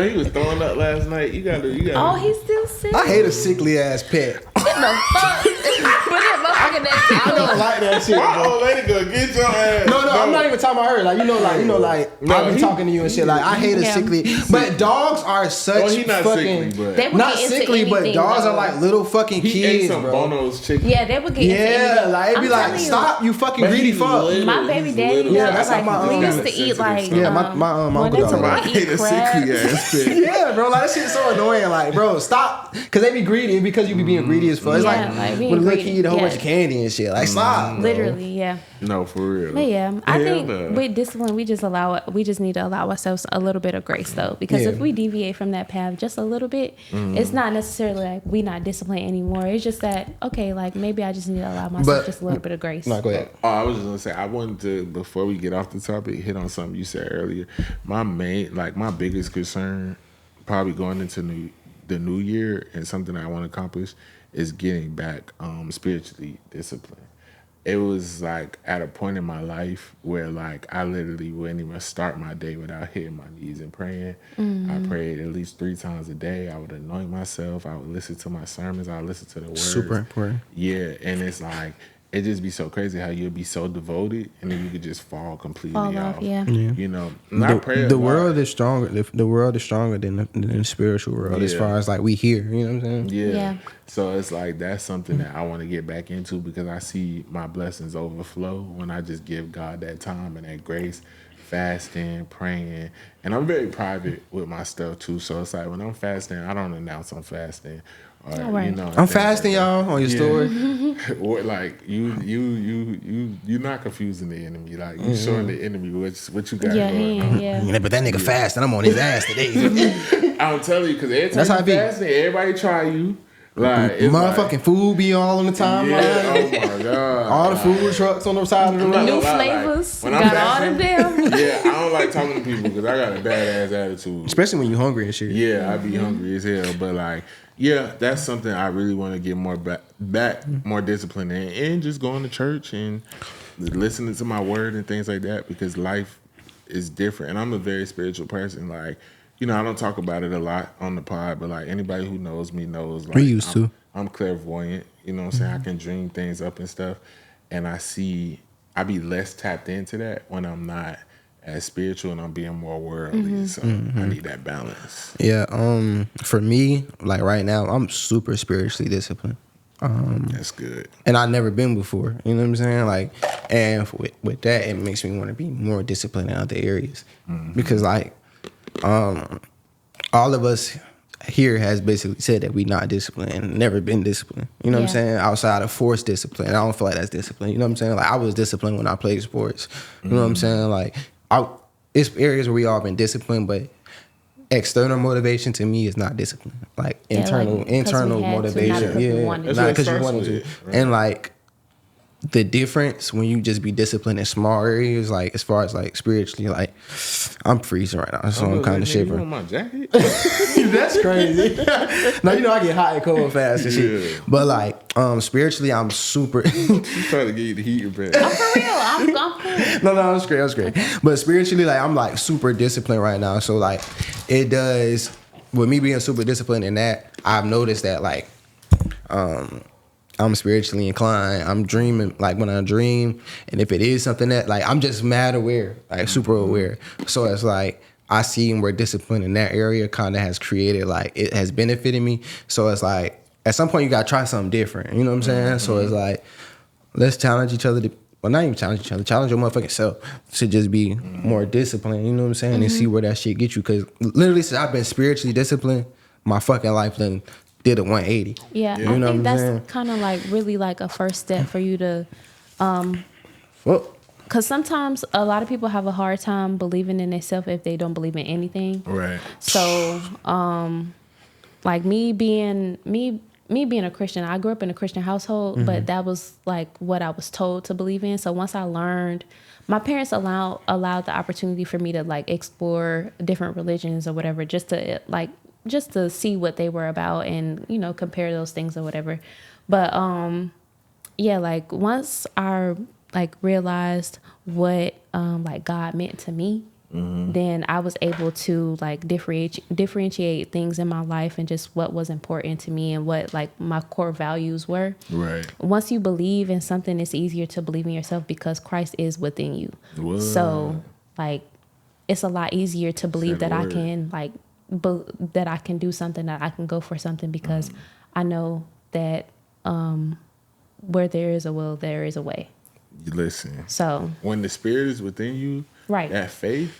he was throwing up last night. You gotta. Oh, he's still sick. I hate a sickly ass pet. What the fuck? Put that motherfucker that I don't like that shit, My bro. old lady gonna get your ass. No, I'm not even talking about her. Like No, I be he- talking to you and shit. Like I hate a Yeah. sickly, but dogs are such Well, he not fucking sickly, but They would not get into sickly, but anything, dogs though. are like little fucking he ate kids, some bro. Bono's chicken. Yeah, they would get into Yeah, anything. like it'd be I'm like, telling you, stop, you fucking But greedy he's fuck. little. My baby He's daddy, little. Yeah, does, that's how like my we own- used to eat like Yeah, my when uncle they dog took like I me to hate eat a sickly crabs. ass pig. Yeah, bro, like that shit's so annoying. Like, bro, stop, cause they be greedy because you be being greedy as fuck. It's Yeah, like like being when a little greedy. kid eat a whole bunch Yeah. of candy candy and shit. Like, stop. Bro. Literally, yeah. No, for real. But yeah, I Hell think no. with discipline, we just need to allow ourselves a little bit of grace, though, because if Yeah. we deviate from that path just a little bit, it's not necessarily like we not disciplined anymore. It's just that, okay, like maybe I just need to allow myself But- just a little bit of grace. No, go ahead. Oh, I was just gonna say, I wanted to, before we get off the topic, hit on something you said earlier. My biggest concern, probably going into the new year, and something I want to accomplish, is getting back spiritually disciplined. It was like at a point in my life where like I literally wouldn't even start my day without hitting my knees and praying. I prayed at least 3 times a day. I would anoint myself. I would listen to my sermons. I would listen to the words. Super important. Yeah, and it's like it just be so crazy how you'll be so devoted and then you could just fall completely off. Yeah. You know, and I pray a The lot. world is stronger. The world is stronger than the spiritual world as Yeah. far as like we here. You know what I'm saying? Yeah. Yeah. So it's like that's something that I want to get back into because I see my blessings overflow when I just give God that time and that grace, fasting, praying. And I'm very private with my stuff too. So it's like when I'm fasting, I don't announce I'm fasting. Or, All right. you know, I'm things fasting, like that. y'all, on your story. Or like you're not confusing the enemy. Like you showing the enemy what you got Yeah, going on. yeah. But that nigga fasting. I'm on his ass today. I'm telling you, because every time That's how you it be. fasting, everybody try you. Like it's Motherfucking food be all on the timeline. Yeah, oh my god. All the food trucks on the side of the road. New Like, flavors. when I'm Got all them fasting- damn. Yeah, I don't like talking to people because I got a badass attitude. Especially when you hungry and shit. Yeah, I be hungry as hell. But like, yeah, that's something I really want to get more back more disciplined in, and just going to church and listening to my word and things like that because life is different. And I'm a very spiritual person. Like, you know, I don't talk about it a lot on the pod, but like anybody who knows me knows like We used to. I'm clairvoyant. You know what I'm saying? I can dream things up and stuff. And I be less tapped into that when I'm not as spiritual and I'm being more worldly. So I need that balance. Yeah. For me, like right now, I'm super spiritually disciplined. That's good. And I've never been before. You know what I'm saying? Like, and with that, it makes me want to be more disciplined in other areas because like, all of us here has basically said that we not disciplined and never been disciplined. You know what I'm Yeah. saying? Outside of forced discipline. I don't feel like that's discipline. You know what I'm saying? Like I was disciplined when I played sports. You know what I'm saying? Like it's areas where we all been disciplined, but external motivation to me is not discipline. Like Yeah, internal like, 'cause we internal had to, not motivation. because we Yeah. wanted to. Not because you That's what it wanted to. starts with, right? And like the difference when you just be disciplined in small areas, like as far as like spiritually, like I'm freezing right now, so I'm kind of You shivering. want my jacket? That's crazy. Now you know I get hot and cold fast and shit. Yeah. But like spiritually, I'm super. I'm trying to get you the heat your pants. For real, I'm cool. No, I'm straight. But spiritually, like I'm like super disciplined right now. So like it does with me being super disciplined in that, I've noticed that like I'm spiritually inclined. I'm dreaming, like when I dream, and if it is something that, like, I'm just mad aware, like super aware. So it's like I see where discipline in that area kind of has created, like, it has benefited me. So it's like at some point you gotta try something different. You know what I'm saying? So it's like let's challenge each other to. Well, not even challenge each other. Challenge your motherfucking self to just be more disciplined. You know what I'm saying? And see where that shit gets you. Because literally, since I've been spiritually disciplined, my fucking life done did a 180. Yeah, You know I what I'm think saying? that's kind of like really like a first step for you to, Well, because sometimes a lot of people have a hard time believing in themselves if they don't believe in anything. Right. So, like me being a Christian, I grew up in a Christian household, but that was like what I was told to believe in. So once I learned, my parents allowed the opportunity for me to like explore different religions or whatever, just to see what they were about and, you know, compare those things or whatever. But yeah, like once I like realized what like God meant to me, then I was able to like differentiate things in my life and just what was important to me and what like my core values were. Right. Once you believe in something, it's easier to believe in yourself because Christ is within you. Whoa. So like it's a lot easier to believe Said that I word. can like that I can do something, that I can go for something because I know that where there is a will, there is a way. You listen. So When the spirit is within you, Right. that faith,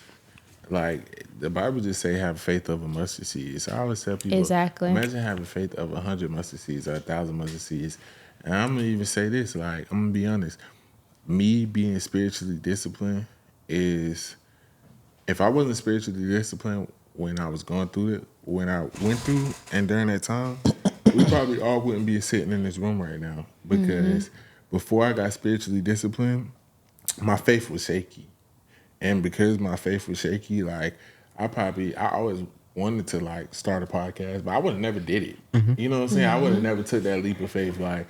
like the Bible just say have faith of a mustard seed. So I always tell people, Exactly. imagine having faith of 100 mustard seeds or 1,000 mustard seeds. And I'm gonna even say this, like I'm gonna be honest, me being spiritually disciplined is, if I wasn't spiritually disciplined when I was going through it, when I went through and during that time, we probably all wouldn't be sitting in this room right now, because before I got spiritually disciplined, my faith was shaky. And because my faith was shaky, like I always wanted to like start a podcast, but I would have never did it. You know what I'm saying? I would have never took that leap of faith. Like,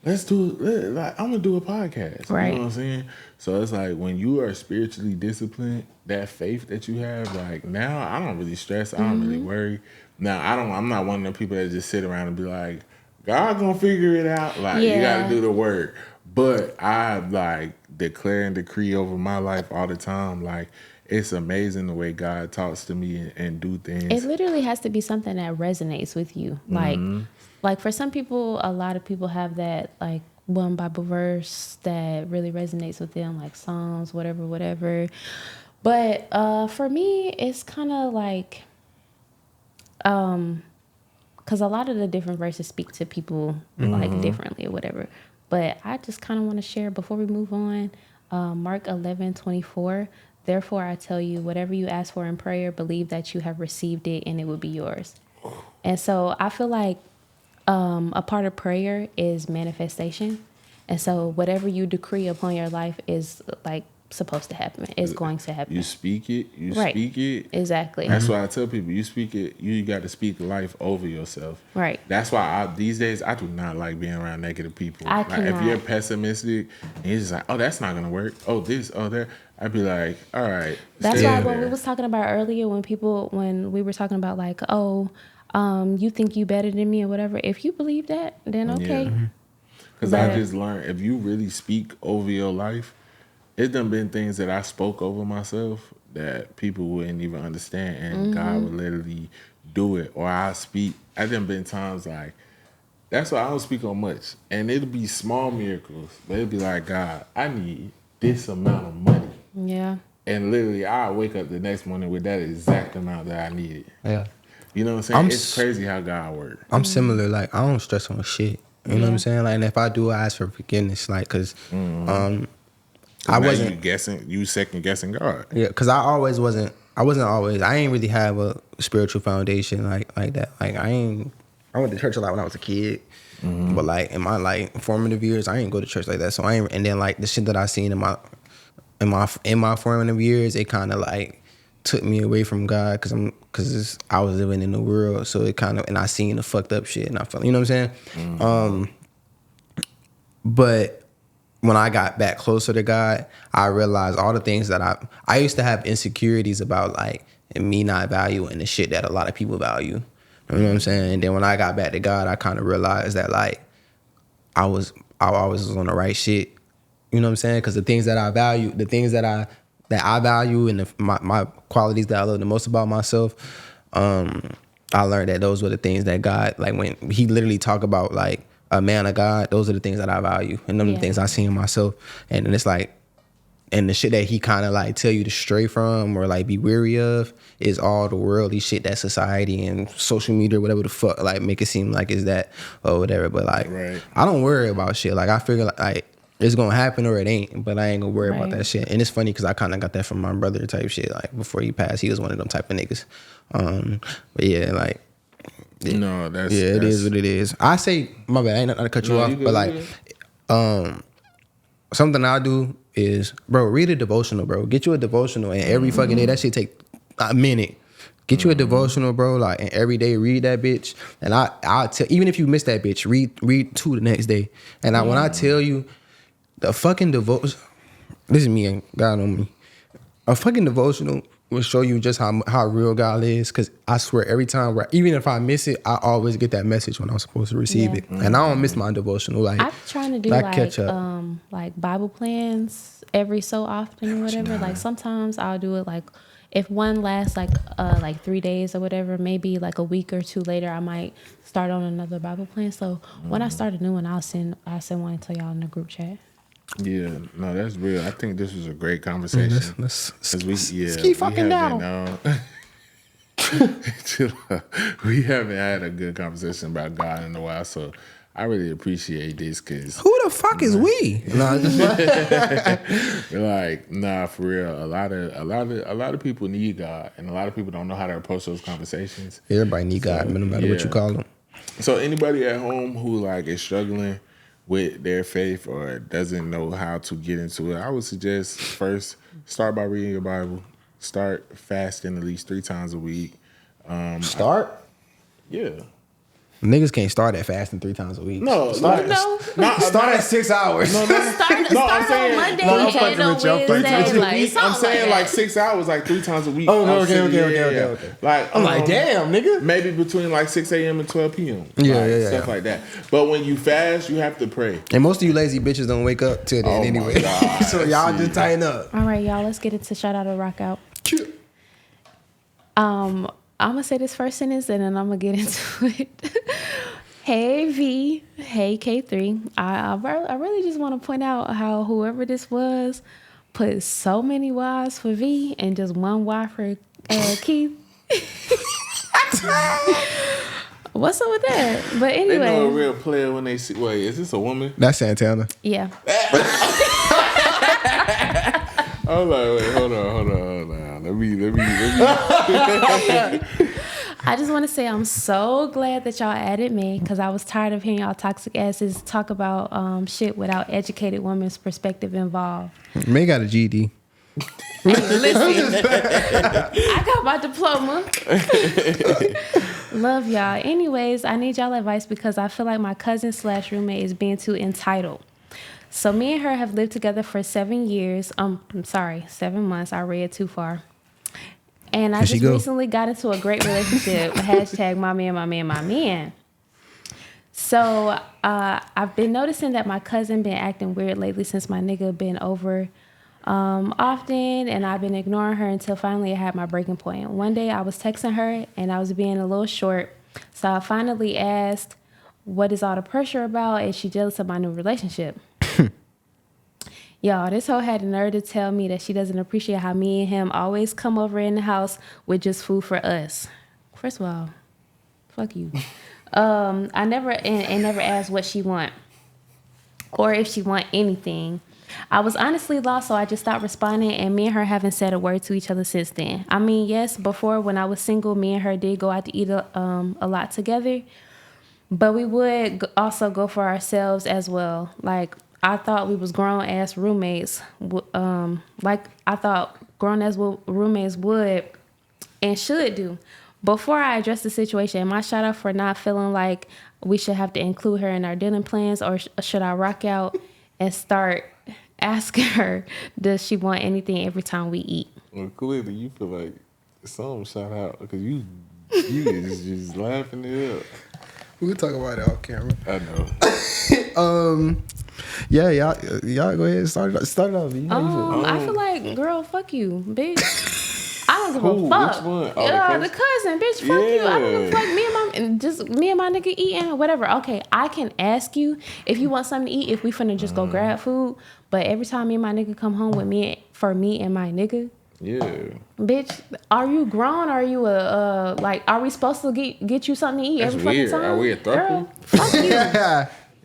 I'm gonna do a podcast. Right. You know what I'm saying? So it's like when you are spiritually disciplined, that faith that you have, like now I don't really stress. I don't really worry. Now I'm not one of the people that just sit around and be like, God gonna figure it out. Like you gotta do the work. But I like declare and decree over my life all the time. Like it's amazing the way God talks to me and do things. It literally has to be something that resonates with you. Like for some people, a lot of people have that like one Bible verse that really resonates with them, like Psalms, whatever. But for me, it's kind of like, because a lot of the different verses speak to people like differently or whatever. But I just kind of want to share before we move on. Mark 11:24. Therefore, I tell you, whatever you ask for in prayer, believe that you have received it and it will be yours. And so I feel like a part of prayer is manifestation. And so whatever you decree upon your life is like supposed to happen. It's going to happen. You speak it. Right. Speak it. Exactly. That's why I tell people, you speak it. You got to speak life over yourself. Right. That's why these days I do not like being around negative people. I like cannot. if you're pessimistic and you're just like, oh, that's not gonna work. Oh, this. Oh, that. I'd be like, all right. That's stay why in when there. we was talking about earlier, when we were talking about like, you think you better than me or whatever. If you believe that, then okay. Because I just learned, if you really speak over your life, it's done been things that I spoke over myself that people wouldn't even understand, and God would literally do it. Or I speak. I done been times like, that's why I don't speak on much, and it'll be small miracles, but it'll be like, God, I need this amount of money. Yeah. And literally, I'll wake up the next morning with that exact amount that I needed. Yeah. You know what I'm saying? It's crazy how God works. I'm similar. Like I don't stress on shit. You know what I'm saying? Like, and if I do, I ask for forgiveness. like, cause I wasn't. You guessing. You second guessing God. Yeah, cause I wasn't always. I ain't really have a spiritual foundation like that. Like I went to church a lot when I was a kid, but like in my like formative years, I ain't go to church like that. So I ain't. And then like the shit that I seen in my formative years, it kind of like took me away from God, cause I was living in the world. So it kind of, and I seen the fucked up shit, and I felt, you know what I'm saying? But when I got back closer to God, I realized all the things that I used to have insecurities about, like me not valuing the shit that a lot of people value. You know what I'm saying? And then when I got back to God, I kind of realized that like I always was on the right shit. You know what I'm saying? Because the things that I value, the things that I value, and my qualities that I love the most about myself, I learned that those were the things that God, like when he literally talk about like a man of God, those are the things that I value, and them are the things I see in myself. And then it's like, and the shit that he kind of like tell you to stray from or like be weary of is all the worldly shit that society and social media, whatever the fuck, like make it seem like it's that or whatever. But like, I don't worry about shit. Like I figure like it's gonna happen or it ain't, but I ain't gonna worry about that shit. And it's funny because I kind of got that from my brother type shit. Like before he passed, he was one of them type of niggas. But yeah, like. No, that's it is what it is. I say, my bad, I ain't not to cut you off, but like, something I do is, bro, read a devotional, bro. Get you a devotional, and every fucking day, that shit take a minute. Get you a devotional, bro, like, and every day read that bitch. And I'll tell, even if you miss that bitch, read 2 the next day. And when I tell you, the fucking devotion, this is me and God on me. A fucking devotional will show you just how real God is, because I swear every time, even if I miss it, I always get that message when I'm supposed to receive it. And I don't miss my devotional. Like I'm trying to do like Bible plans every so often or whatever. Like sometimes I'll do it like if one lasts like 3 days or whatever, maybe like a week or 2 later I might start on another Bible plan. So when I start a new one, I'll send one to y'all in the group chat. Yeah, no, that's real. I think this was a great conversation. Let's We fucking down. we haven't had a good conversation about God in a while, so I really appreciate this because Who the fuck is we? No, just like, nah, for real. A lot of people need God, and a lot of people don't know how to approach those conversations. everybody need God, no matter what you call them. So anybody at home who like is struggling with their faith or doesn't know how to get into it, I would suggest first start by reading your Bible. Start fasting at least 3 times a week. Start? Yeah. Niggas can't start at fasting 3 times a week. No, start, No. start at 6 hours. Start I'm on saying- Monday, No, I'm okay, fucking no with you. I'm fucking Wednesday, with you. like I'm something saying like like 6 hours, like 3 times a week. Oh, I'm okay. saying, Like I'm like, damn, nigga. Maybe between like 6 a.m. and 12 p.m. Yeah. Stuff like that. But when you fast, you have to pray. And most of you lazy bitches don't wake up till then Oh my anyway. God. So y'all See. just tighten up. All right, y'all, let's get into shout out or rock out. I'm gonna say this first sentence and then I'm gonna get into it. Hey V, hey K3. I really just want to point out how whoever this was put so many Y's for V and just one Y for Keith. What's up with that? But They know a anyway, real player when they see. Wait, is this a woman? That's Santana. yeah. I'm like, wait, hold on. Let me. I just want to say I'm so glad that y'all added me because I was tired of hearing y'all toxic asses talk about shit without educated women's perspective involved. May got a GD. Listen, I got my diploma. Love y'all. Anyways, I need y'all advice because I feel like my cousin / roommate is being too entitled. So me and her have lived together for 7 years. 7 months. I read too far. And I just recently got into a great relationship. Hashtag my man. So I've been noticing that my cousin been acting weird lately since my nigga been over often, and I've been ignoring her until finally I had my breaking point. One day I was texting her and I was being a little short. So I finally asked, what is all the pressure about? Is she jealous of my new relationship? Y'all, this hoe had the nerve to tell me that she doesn't appreciate how me and him always come over in the house with just food for us. First of all, fuck you. I never asked what she want or if she want anything. I was honestly lost, so I just stopped responding, and me and her haven't said a word to each other since then. I mean, yes, before when I was single, me and her did go out to eat a lot together, but we would also go for ourselves as well. Like, I thought we was grown-ass roommates, like I thought grown-ass roommates would and should do. Before I address the situation, am I shut up for not feeling like we should have to include her in our dinner plans, or should I rock out and start asking her, does she want anything every time we eat? Well, clearly you feel like something shout out because you is just laughing it up. We can talk about it off camera. I know. Yeah, y'all go ahead and start it off. You know you feel. I feel like, girl, fuck you, bitch. I don't give a fuck. Which one? Oh, Yeah, the cousin, bitch, fuck you. I don't give a fuck. Me and my nigga eating, whatever. Okay, I can ask you if you want something to eat, if we finna just go grab food. But every time me and my nigga come home with me and my nigga, Yeah. bitch, are you grown? Are you are we supposed to get you something to eat That's every fucking weird. time? Are we a throuple? Girl, fuck you.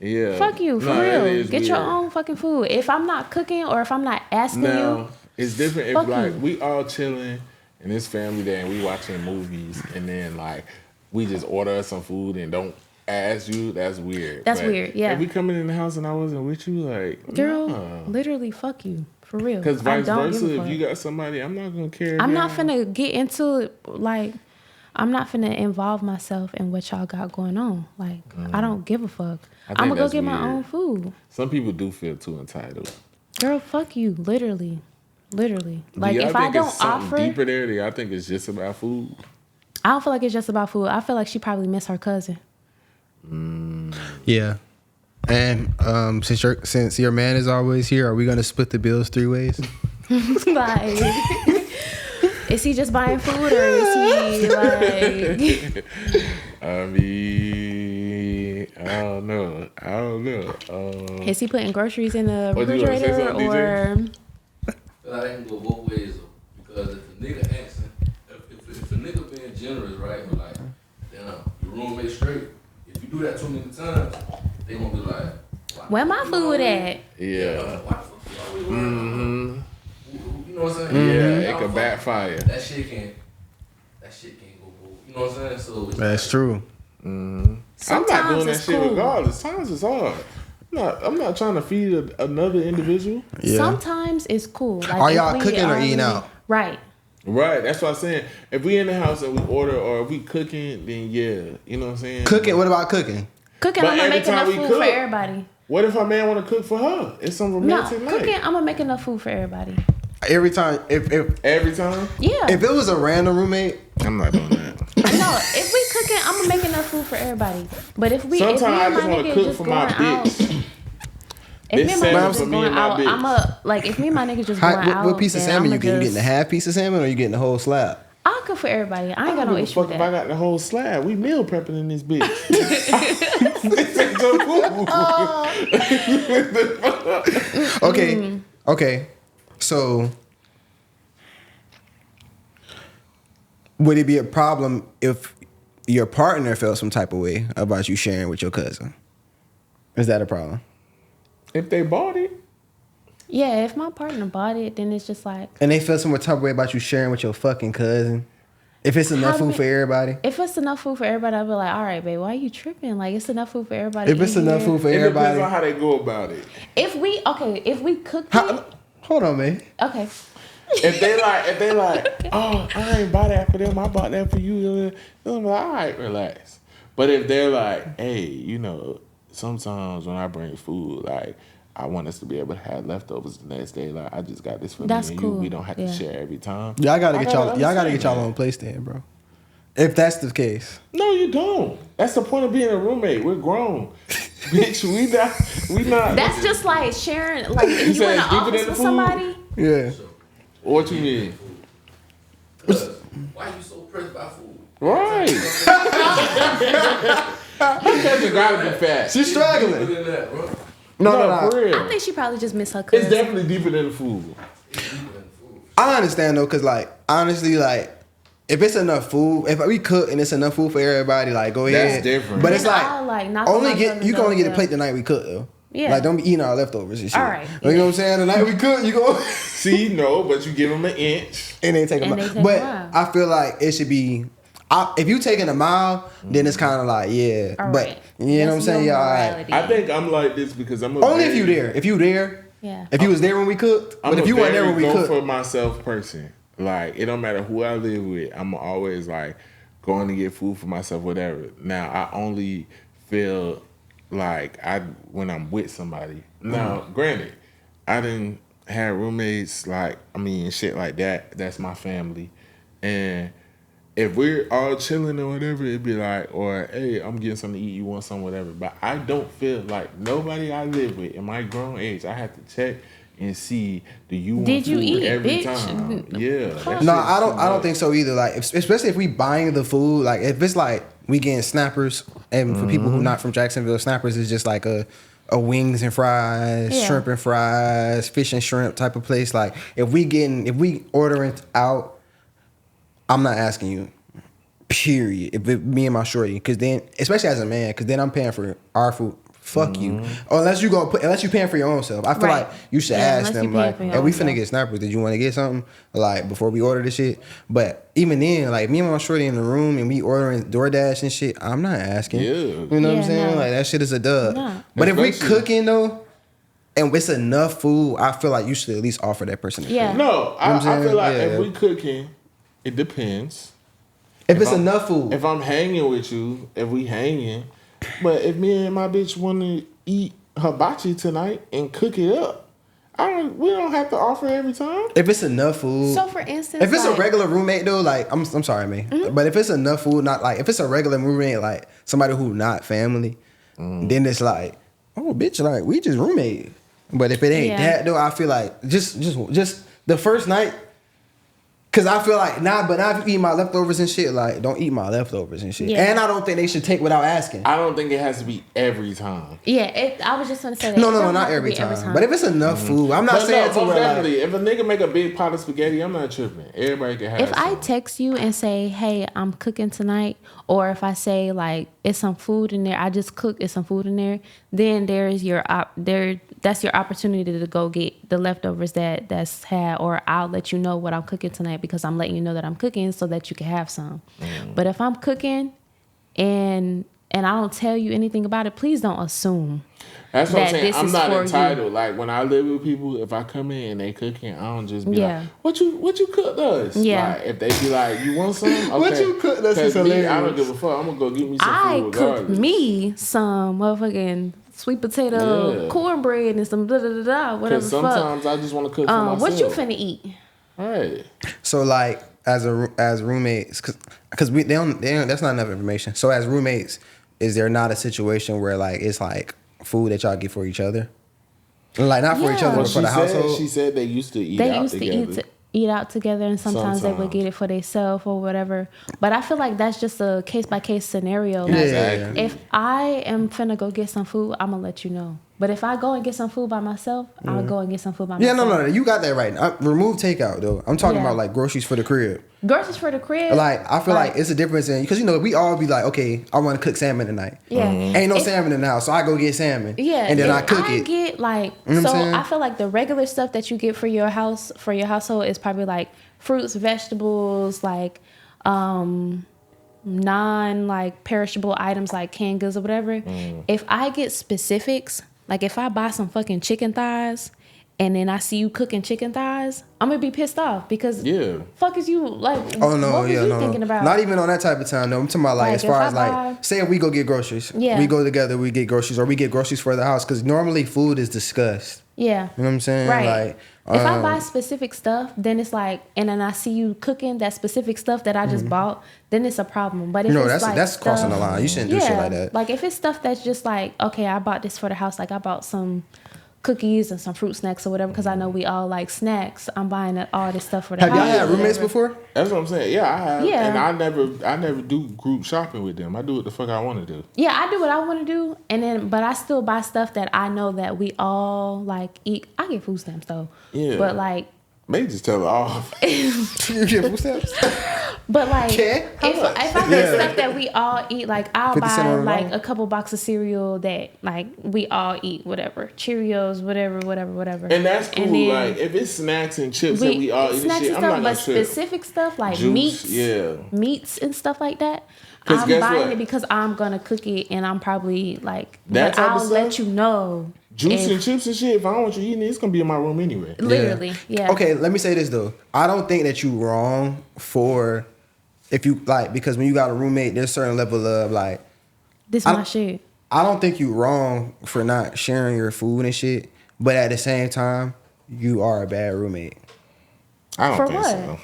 Yeah. Fuck you, for No, it real. is Get your weird. own fucking food. If I'm not cooking or if I'm not asking you, Now, it's different if Fuck like you. we all chilling in this family day and we watching movies and then like we just order us some food and don't ask you, that's weird. That's But weird, yeah. If we coming in the house and I wasn't with you, like girl, literally fuck you. For real. Because I vice don't give a versa, if fuck. you got somebody, I'm not gonna care. I'm not finna get into it, like, I'm not finna involve myself in what y'all got going on. Like, I don't give a fuck. I think I'm gonna go that's get my weird. own food. Some people do feel too entitled. Girl, fuck you. Literally. Like, Do y'all if I think don't it's something offer, deeper there, do y'all think it's just about food? I don't feel like it's just about food. I feel like she probably miss her cousin. Yeah. And since your man is always here, are we gonna split the bills 3 ways? Like, is he just buying food or is he like? I mean, don't know. Is he putting groceries in the What, you gonna say refrigerator something, or? But I can go both ways though, because if the nigga asking, if a nigga being generous, right, or like, damn, your roommate straight. If you do that too many times, they gonna be like, Where my food at? Yeah. Why the fuck you always worried about? You know what I'm saying? Yeah, it could backfire. That shit can't go both. You know what I'm saying? So it's That's true. I'm not doing that it's shit cool. regardless. Times is hard. I'm not trying to feed another individual. Yeah. Sometimes it's cool. Like, Are if y'all we cooking or already- eating out? Right. Right, that's what I'm saying. If we in the house and we order or if we cooking, then yeah, you know what I'm saying? Cooking. What about cooking? Cooking, But I'm gonna every make time enough we food cook, for everybody. What if a man want to cook for her? It's some No, romantic night. cooking, I'm gonna make enough food for everybody. Every time. If Every time? Yeah. if it was a random roommate, I'm not doing that. No, if we cooking, I'm gonna make enough food for everybody. But if we, Sometimes if me I and my just want to nigga cook just for going my out, bitch. if me This and my salmon nigga for just me going and my out, bitch. I'm a like if me and my nigga just going out. what piece of then salmon I'ma you getting? You just- getting a half piece of salmon or you getting the whole slab? I'll cook for everybody. I ain't got no give a issue fuck with if I that. got the whole slab. We meal prepping in this bitch. This ain't your food. Okay. Okay. So would it be a problem if your partner felt some type of way about you sharing with your cousin? Is that a problem? If they bought it, Yeah, if my partner bought it, then it's just like And they feel some type of way about you sharing with your fucking cousin? If it's enough How do food we- for everybody? if it's enough food for everybody, I'll be like, all right, babe, why are you tripping? Like it's enough food for everybody. If it's in enough here. food for it depends everybody. on how they go about it. If we cook it, Hold on, man. okay. If they like, oh, I ain't buy that for them, I bought that for you. I'm like, all right, relax. But if they're like, hey, you know, sometimes when I bring food, like, I want us to be able to have leftovers the next day. Like, I just got this for That's me and cool. you. We don't have to Yeah. share every time. Y'all gotta I get y'all gotta get understand y'all that. on place then, bro. If that's the case. No, you don't. That's the point of being a roommate. We're grown. Bitch, we not. That's just like sharing. Like if you said in the it's deeper office than the with food? somebody, Yeah. What you mean? Cause why you so pressed by food? Right. Her cousin gotta be fat. She's struggling. Deeper than that, bro. No. for real. I think she probably just missed her It's cousin. definitely deeper than the food. It's deeper than food. I understand though, cause like honestly, like if it's enough food, if we cook and it's enough food for everybody, like go ahead. That's different. But it's Then like, I'll, like, knock on only my get brother's you can only get a door. plate the night we cook though. Yeah. Like don't be eating our leftovers and shit. All right. You know what I'm saying? The night we cook, you go See, no, but you give them an inch. and they take And a they mile. take a But mile. I feel like it should be. If you taking a mile, then it's kind of like yeah. All but right. you know what I'm That's saying? your Yeah, all right. morality. I think I'm like this because I'm a Only if you there. If you there. Yeah. If you was there when we cooked, I'm but if a you weren't there very when we go cooked, for myself person. Like it don't matter who I live with. I'm always like going to get food for myself, whatever. Now I only feel like when I'm with somebody. Now, granted, I didn't have roommates shit like that. That's my family, and if we're all chilling or whatever, it'd be like, or hey, I'm getting something to eat. You want some, whatever. But I don't feel like nobody I live with in my grown age. I have to check and see, do you want Did you food eat, every bitch? time? Yeah. that no, shit's I too don't much. think so either. Like, especially if we buying the food, like if it's like we getting snappers, and for people who not from Jacksonville, snappers is just like a wings and fries, Yeah. shrimp and fries, fish and shrimp type of place. Like if we ordering out, I'm not asking you. Period. If it, me and my shorty, because then, especially as a man, because then I'm paying for our food. Fuck you. Or unless you paying for your own self. I feel Right. like you should Yeah, ask unless you them paying like, for your "Hey, we own finna self. get snappers. Did you want to get something?" Like before we order this shit. But even then, like me and my shorty in the room and we ordering DoorDash and shit, I'm not asking. Yeah. You know what I'm Yeah, saying? no. Like that shit is a dub. No. But if we Especially- cooking though, and it's enough food, I feel like you should at least offer that person. Yeah. No, I'm I saying? feel like Yeah. if we cooking, it depends. If it's I'm- enough food. If I'm hanging with you, if we hanging, but if me and my bitch want to eat hibachi tonight and cook it up, we don't have to offer every time. If it's enough food. So for instance, If it's a like- regular roommate though, like I'm sorry, man, but if it's enough food, not like if it's a regular roommate, like somebody who not family, then it's like, oh bitch, like we just roommate. But if it ain't Yeah. that though, I feel like just the first night, Cause I feel like but now if you eat my leftovers and shit, like don't eat my leftovers and shit. Yeah. And I don't think they should take without asking. I don't think it has to be every time. Yeah, I was just gonna say that. No, It doesn't not have to every be time. But if it's enough food, I'm not saying to most where definitely. like, If a nigga make a big pot of spaghetti, I'm not tripping. Everybody can have. If I some. text you and say, "Hey, I'm cooking tonight," or if I say like it's some food in there, I just cooked, it's some food in there, then there's your that's your opportunity to go get the leftovers that's had, or I'll let you know what I'm cooking tonight because I'm letting you know that I'm cooking so that you can have some. But if I'm cooking and I don't tell you anything about it, please don't assume. That's what I'm that saying. this I'm is not for entitled. you. Like when I live with people, if I come in and they cooking, I don't just be Yeah. like, "What you cooked us?" Yeah. Like, if they be like, "You want some?" Okay. What you cooked us is 'Cause me, I hilarious. don't give a fuck. I'm gonna go get me some I food cooked regardless. me some motherfucking sweet potato Yeah. cornbread and some whatever Because the fuck. sometimes I just want to cook for myself. What you finna eat? Right. so like as roommates, cause they don't that's not enough information. So as roommates, is there not a situation where like it's like food that y'all get for each other? Like not for each other, Yeah. but for the household. She said they used to eat They out used together. to eat out together, and sometimes they would Sometimes. get it for themselves or whatever. But I feel like that's just a case by case scenario. Yeah, Like, Exactly. if I am finna go get some food, I'm gonna let you know. But if I go and get some food by myself, I'll go and get some food by Yeah, myself. no, you got that right. Remove takeout though. I'm talking Yeah. about like groceries for the crib. Groceries for the crib. Like I feel like it's a difference in because we all be like, okay, I want to cook salmon tonight. yeah. Ain't no If- salmon in the house, so I go get salmon. Yeah, and then if I cook it. Get like You know what so. I'm saying? I feel like the regular stuff that you get for your household is probably like fruits, vegetables, like non like perishable items like canned goods or whatever. If I get specifics, like if I buy some fucking chicken thighs and then I see you cooking chicken thighs, I'm gonna be pissed off because fuck is you like? Oh no, what was yeah, you no, thinking about? Not even on that type of time. No, I'm talking about like as Like, far if as I like, buy- say we go get groceries. Yeah. We go together, we get groceries, or we get groceries for the house because normally food is discussed. Yeah. You know what I'm saying? Right. Like, if I buy specific stuff, then it's like, and then I see you cooking that specific stuff that I just bought, then it's a problem. But if no, it's that's like crossing the stuff- line. You shouldn't do shit like that. Like if it's stuff that's just like, okay, I bought this for the house. Like I bought some cookies and some fruit snacks or whatever because I know we all like snacks. I'm buying all this stuff for the Have house. y'all had or roommates whatever. before? That's what I'm saying. Yeah, I have. Yeah. And I never do group shopping with them. I do what the fuck I want to do. Yeah, I do what I want to do, and then but I still buy stuff that I know that we all like eat. I get food stamps though. Yeah. But like. Maybe just tell it off. You get food stamps? But like, Okay. if I get stuff that we all eat, like I'll 50 cent buy on the like dollar? a couple boxes of cereal that like we all eat, whatever, Cheerios, whatever. And that's cool. And then like if it's snacks and chips that we all eat and snacks shit, and I'm stuff, not but gonna trip. specific stuff like Juice, meats, yeah. meats and stuff like that. 'Cause I'm guess buying what? it because I'm gonna cook it, and I'm probably like, That but type of I'll let stuff? you know. Juice if- and chips and shit. If I don't want you eating it, it's gonna be in my room anyway. Literally, yeah. Okay, let me say this though. I don't think that you wrong for if you like because when you got a roommate, there's a certain level of like This I my don't- shit. I don't think you wrong for not sharing your food and shit, but at the same time, you are a bad roommate. I don't For think what? so.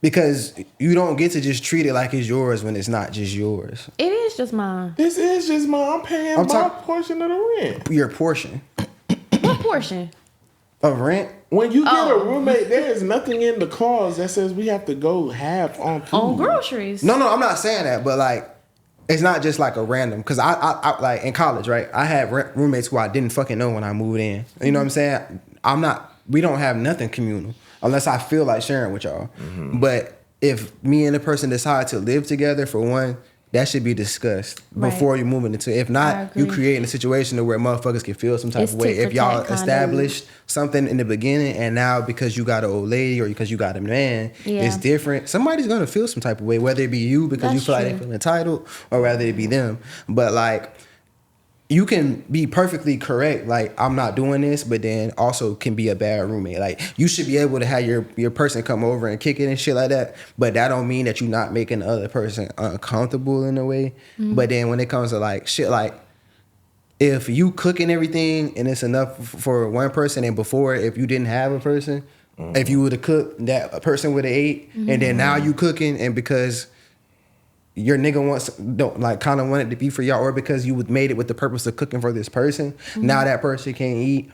Because you don't get to just treat it like it's yours when it's not just yours. It is just mine. This is just I'm paying I'm my talk- portion of the rent. Your portion What portion? of rent. When you get Oh. a roommate, there is nothing in the clause that says we have to go half on food. On groceries. No, I'm not saying that, but like, it's not just like a random. Because I like in college, right? I had roommates who I didn't fucking know when I moved in. You know what I'm saying? We don't have nothing communal unless I feel like sharing with y'all. But if me and the person decide to live together, for one, that should be discussed Right. before you move into. If I not, you agree. creating a situation to where motherfuckers can feel some type It's of way. tit for If y'all tat kinda. established something in the beginning, and now because you got an old lady or because you got a man, Yeah. it's different. Somebody's gonna feel some type of way, whether it be you because you That's feel like they true. feel entitled, or whether it be them. But like, you can be perfectly correct, like I'm not doing this, but then also can be a bad roommate. Like you should be able to have your person come over and kick it and shit like that. But that don't mean that you're not making the other person uncomfortable in a way. But then when it comes to like shit, like if you cooking everything and it's enough for one person, and before if you didn't have a person, if you would have cooked, that a person would have ate, and then now you cooking, and because your nigga kind of want it to be for y'all, or because you made it with the purpose of cooking for this person, now that person can't eat.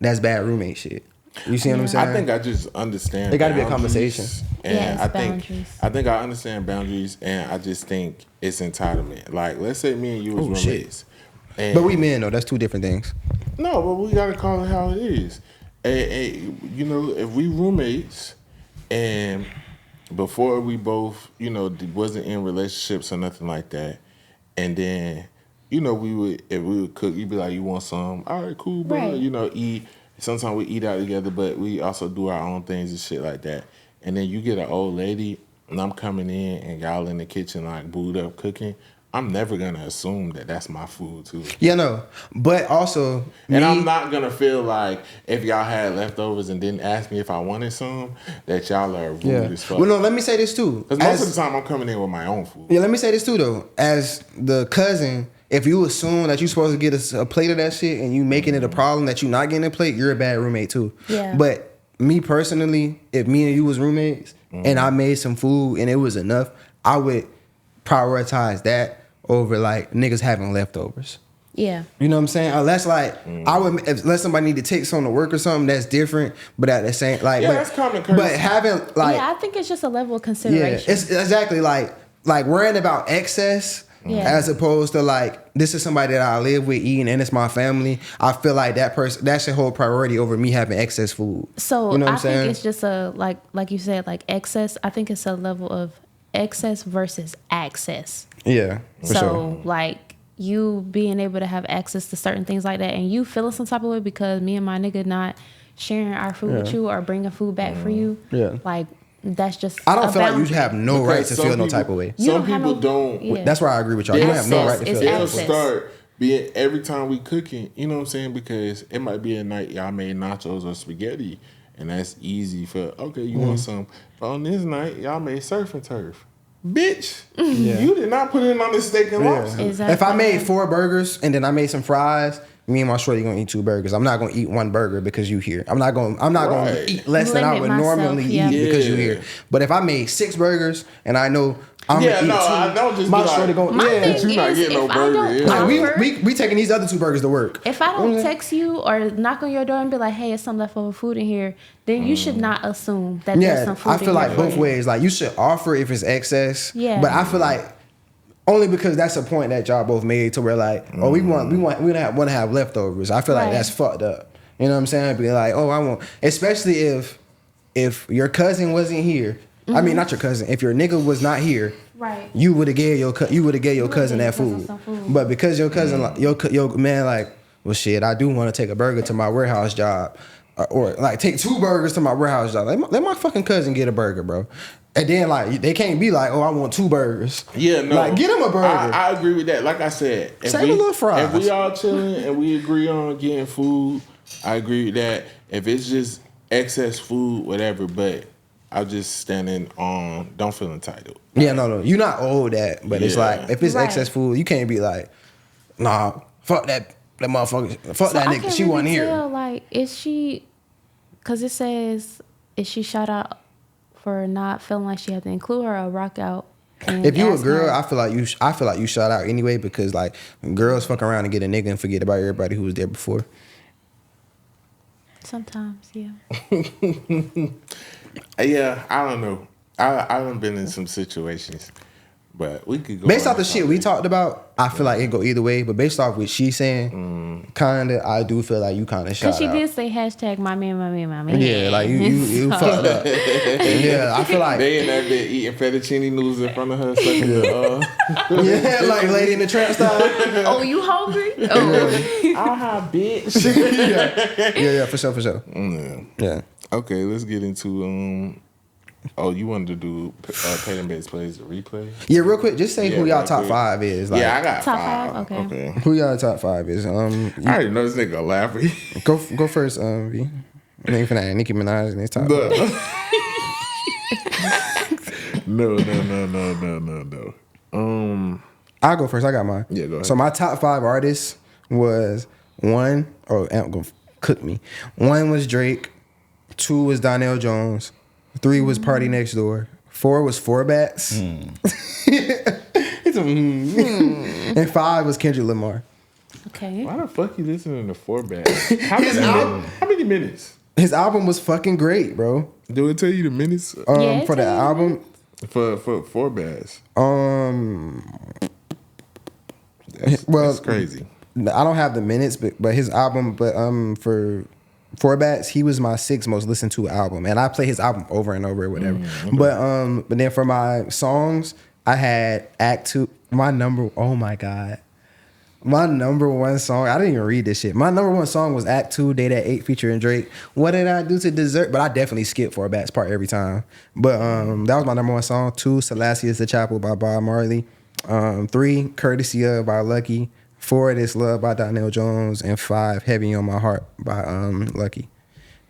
That's bad roommate shit. You see what I'm saying? I think I just understand. It gotta be a boundaries, conversation. and Yeah, it's I think boundaries. I understand boundaries, and I just think it's entitlement. Like, let's say me and you was Oh, shit. roommates, and But we men though, that's two different things. no, but we gotta call it how it is. And you know, if we roommates, and before we both, you know, wasn't in relationships or nothing like that, and then, you know, if we would cook, you'd be like, you want some? All right, cool, bro. Right. You know, eat. Sometimes we eat out together, but we also do our own things and shit like that. And then you get an old lady, and I'm coming in, and y'all in the kitchen like booed up cooking. I'm never gonna assume that that's my food too. Yeah, no. But also, And I'm not gonna feel like if y'all had leftovers and didn't ask me if I wanted some, that y'all are rude as fuck. Well, no, let me say this too. Because most of the time I'm coming in with my own food. Yeah, let me say this too though. As the cousin, if you assume that you're supposed to get a plate of that shit and you making it a problem that you're not getting a plate, you're a bad roommate too. Yeah. But me personally, if me and you was roommates and I made some food and it was enough, I would prioritize that over like niggas having leftovers. Yeah. You know what I'm saying? Unless like unless somebody need to take some to work or something, that's different. But at the same Yeah, that's common courtesy. But having like I think it's just a level of yeah, consideration. it's exactly like worrying about excess Yeah. as opposed to like this is somebody that I live with eating and it's my family. I feel like that person that should hold priority over me having excess food. So you know what I I'm saying? think it's just a like you said, like excess. I think it's a level of excess versus access. Yeah, for So sure. like you being able to have access to certain things like that, and you feeling some type of way because me and my nigga not sharing our food with you or bringing food back for you. Yeah. Like that's just. I don't a feel like boundary. you have no Because right to some feel no people- type of way. You Some don't have people no- don't. yeah. That's why I agree with y'all. You don't have no right to Access feel is that. access. It'll start being every time we cooking, you know what I'm saying? Because it might be a night y'all made nachos or spaghetti, and that's easy for, okay, you want some. But on this night, y'all made surf and turf. Bitch, you did not put it on this steak and lobster. Exactly. If I made 4 burgers and then I made some fries, me and my shorty gonna eat 2 burgers. I'm not gonna eat 1 burger because you here. I'm not gonna Right. eat less than I Limit would myself, normally yeah. eat because you Yeah. here. But if I made 6 burgers and I know I'm Yeah, gonna eat no, 2, I don't just my be like, shorty gonna My yeah. thing But you not is, getting no if I burger, don't yeah. offer, Like we taking these other 2 burgers to work. if I don't text you or knock on your door and be like, "Hey, it's some leftover food in here," then you should not assume that there's Yeah, some food. I feel in like here both for you. ways. Like you should offer if it's excess. Yeah. But I feel like only because that's a point that y'all both made to where like, oh, we want to have leftovers. I feel like Right. that's fucked up. You know what I'm saying? Be like, oh, I want, especially if your cousin wasn't here. I mean, not your cousin. If your nigga was not here, Right. you would have gave your cousin that food. some food. But because your cousin, like, your man, like, well, shit, I do want to take a burger to my warehouse job, or like take 2 burgers to my warehouse job. Let my fucking cousin get a burger, bro. And then like they can't be like, oh, I want 2 burgers. Yeah, no. Like get him a burger. I agree with that. Like I said, if Save a little fries. If we all chilling and we agree on getting food, I agree with that. If it's just excess food, whatever, but I'm just standing on, don't feel entitled. Yeah, no, you're not owed that. But it's Yeah. like if it's Right. excess food, you can't be like, nah, fuck that motherfucker, fuck that I nigga. can't She really wasn't here. tell, like, is she? Because it says, is she shout out for not feeling like she had to include her or rock out? And If you a ask girl, her? I feel like you shout out anyway because like girls fuck around and get a nigga and forget about everybody who was there before. Sometimes, yeah. Yeah, I don't know. I done been in some situations, but we could go Based on off the this shit we topic. talked about, I feel like it go either way. But based off what she's saying, kinda, I do feel like you kinda shout Because she out. did say hashtag my man, my man, my man. Yeah, like you So- fucked up. Yeah, I feel like They in that bit eating fettuccine noodles in front of her. Sucking yeah, like Lady in the Tramp style. Oh, you hungry? Oh. aha, bitch. Yeah, for sure. Yeah. Okay, let's get into oh, you wanted to do Paid N Bazed plays the replay? Yeah, real quick, just say Yeah, who y'all real top quick. 5 is. Like, Yeah, I got Top 5. five? Okay. who y'all top 5 is? I already know this nigga laugh. Go first, V. Nigga finna Nicki Minaj in his top. No. I'll go first. I got mine. Yeah, go ahead. So my top 5 artists was 1. Oh, Aint gonna cook me. 1 was Drake. 2 was Donnell Jones. 3 was Party Next Door. 4 was 4 Bats. It's a, And 5 was Kendrick Lamar. Okay. Why the fuck you listening to 4 Bats? How many minutes? His album was fucking great, bro. Do it tell you the minutes Yeah, For the tell you. album, for Bass? That's crazy. I don't have the minutes, but his album, for Four Bats, he was my 6th most listened to album, and I play his album over and over or whatever. Okay. But then for my songs, I had Act Two. Oh my god, my number one song. I didn't even read this shit. My number one song was Act 2, Day That 8 featuring Drake. What did I do to deserve? But I definitely skip Four Bats part every time. But that was my number one song. 2, Selassie is the Chapel by Bob Marley. 3, Courtesy of by Lucky. 4, This Love by Donnell Jones, and 5, Heavy on My Heart by Lucky.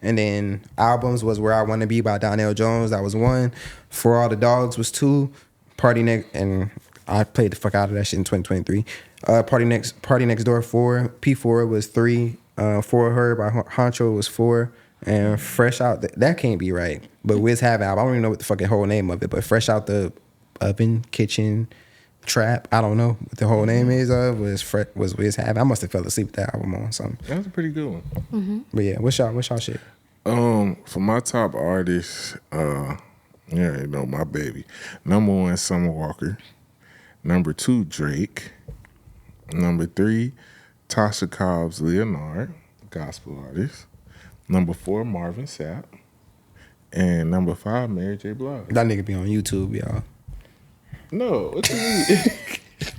And then albums was Where I Want to Be by Donnell Jones. That was 1. For All the Dogs was 2. Party Next, and I played the fuck out of that shit in 2023. Party Next Door 4. P4 was 3. For Her by Honcho was 4. And Fresh Out, that can't be right. But Wiz Have album, I don't even know what the fucking whole name of it, but Fresh Out the Oven, Kitchen, Trap, I don't know what the whole name is of, was Wiz Have. I must have fell asleep with that album on something. That was a pretty good one. Mm-hmm. But yeah, what's y'all shit? For my top artists, you know, my baby. Number 1, Summer Walker. Number 2, Drake. Number 3, Tasha Cobbs Leonard, gospel artist. Number 4, Marvin Sapp. And number 5, Mary J. Blige. That nigga be on YouTube, y'all. No, what you mean?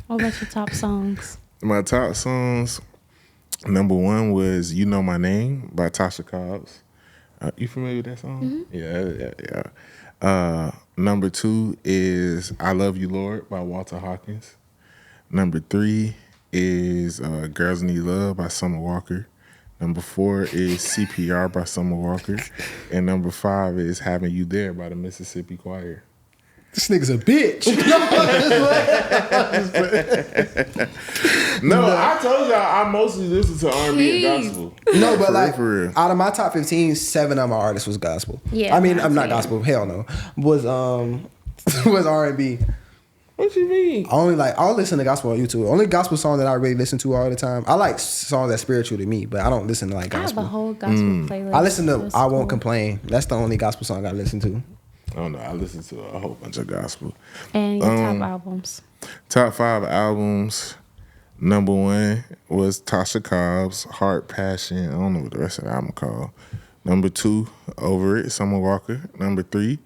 What about your top songs? My top songs, number 1 was You Know My Name by Tasha Cobbs. You familiar with that song? Mm-hmm. Yeah. Number 2 is I Love You, Lord by Walter Hawkins. Number 3 is Girls Need Love by Summer Walker. Number 4 is CPR by Summer Walker. And number 5 is Having You There by the Mississippi Choir. This nigga's a bitch. No, I told y'all I mostly listen to R&B and gospel. No, but For like real. out of my top 15, 7 of my artists was gospel. Yeah, I mean, I'm mine not too. gospel. Hell no. Was was R&B. What you mean? I'll listen to gospel on YouTube. Only gospel song that I really listen to all the time. I like songs that's spiritual to me, but I don't listen to like I have a gospel. whole gospel playlist. I listen to That's I Won't cool. Complain. That's the only gospel song I listen to. I don't know. I listen to a whole bunch of gospel. And your top albums. Top 5 albums. Number 1 was Tasha Cobb's Heart, Passion. I don't know what the rest of the album called. Number 2, Over It, Summer Walker. Number 3,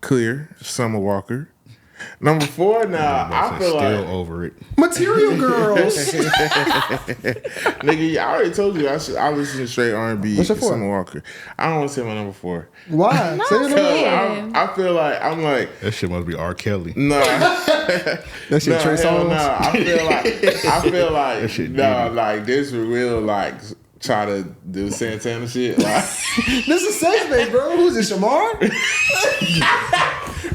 Clear, Summer Walker. Number 4, now I feel still like over it. Material Girls. nigga, I already told you I listen to straight R&B. What's your 4? Summer Walker. I don't want to say my number 4. Why? Say it again. Yeah. I feel like I'm like That shit must be R. Kelly. no. That shit Trey hell Songz. no. I feel like shit no, like this real like try to do Santana shit. Like This is safe space, bro. Who's this, Shamar?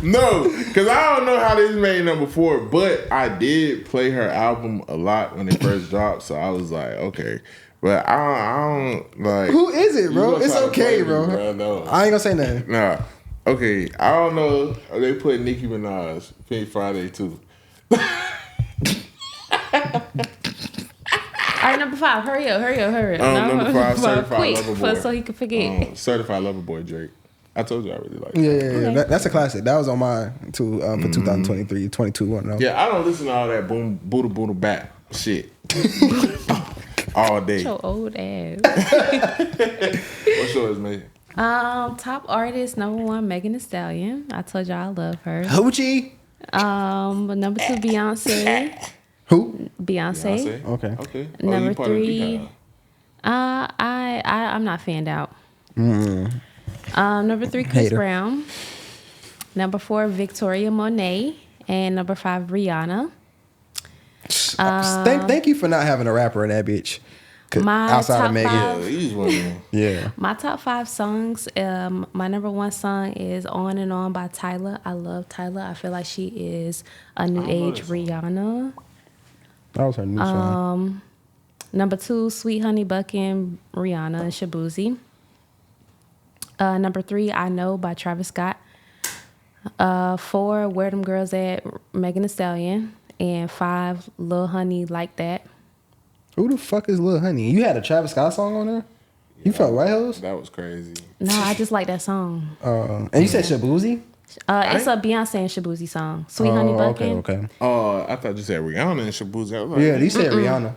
no, because I don't know how this made number 4, but I did play her album a lot when it first dropped, so I was like, okay. But I don't like. Who is it, You bro? gonna It's try to okay, play me, bro. No. I ain't gonna say nothing. Nah. Okay, I don't know. They put Nicki Minaj Pink Friday too. All right, number 5. Hurry up. Number 5, Certified quick, Lover Boy. so he can forget. Certified Lover Boy Drake. I told you I really like Yeah, that. yeah, yeah. That's a classic. That was on mine too for 2023, 22. I don't know. Yeah, I don't listen to all that boom, boodle, boodle, bap shit all day. Your old ass. What's yours, man? Top artist, number 1, Megan Thee Stallion. I told y'all I love her. Hoochie. Number 2, Beyonce. Who? Beyonce. Okay. Okay. Number you part of the 3, Beehive. I'm not fanned out. Number 3, Chris Hater. Brown. Number 4, Victoria Monet. And number 5, Rihanna. Thank you for not having a rapper in that bitch. 'Cause My outside top of Megan. five- Yeah, he's one. Yeah. My top 5 songs, my number 1 song is On and On by Tyler. I love Tyler. I feel like she is a new age Rihanna. That was her new song. Number 2, Sweet Honey Buckin', Rihanna and Shabuzi. Number 3, I Know by Travis Scott. 4, Where Them Girls At, Megan Thee Stallion. And 5, Lil Honey Like That. Who the fuck is Lil Honey? You had a Travis Scott song on there? You fuck white hoes? That was crazy. No, I just like that song. And you said Shabuzi? It's a Beyonce and Shabuzi song. Sweet Honey Bucket. Okay. I thought you said Rihanna and Shabuzi. I was like, Yeah, you said Rihanna.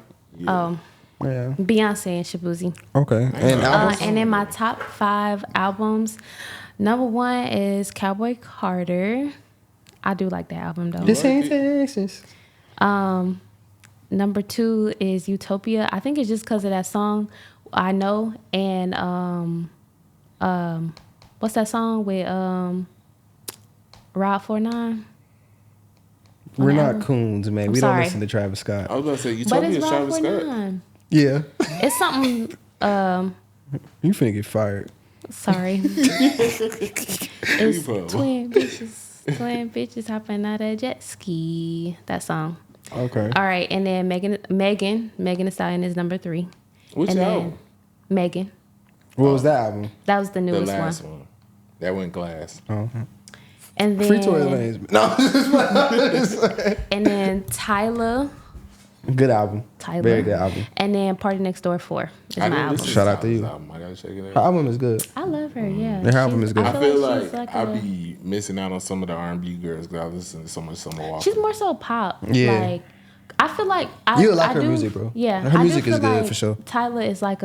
Oh, Yeah. Beyonce and Shabuzi. Okay. And albums? And in my top 5 albums, number 1 is Cowboy Carter. I do like that album though. This ain't Texas. Number 2 is Utopia. I think it's just because of that song I know. And what's that song with Rod 49? We're not coons, man. We sorry. don't listen to Travis Scott. I was about to say, you But told me it's it's Rod Travis Scott. 49. Yeah. It's something. You finna get fired. Sorry. It's twin bitches hopping out of jet ski. That song. Okay. All right, and then Megan Thee Stallion is number 3. Which and album? then Megan. What was that album? That was the The newest last one. one. That went glass. And then Free Tory Lanez. No. and then Tyler. Good album. Tyler. Very good album. And then Party Next Door 4 is my didn't album. listen Shout out to Tyler's you. album. I gotta check it Her out. album is good. I love her, yeah. Her album is good. I feel she's like I a- be missing out on some of the R&B girls because I listen to so much Summer Walker. She's more so pop. Yeah. Like, I feel like You like her music, bro. Yeah, Her I do music is feel good, like for sure. Tyler is like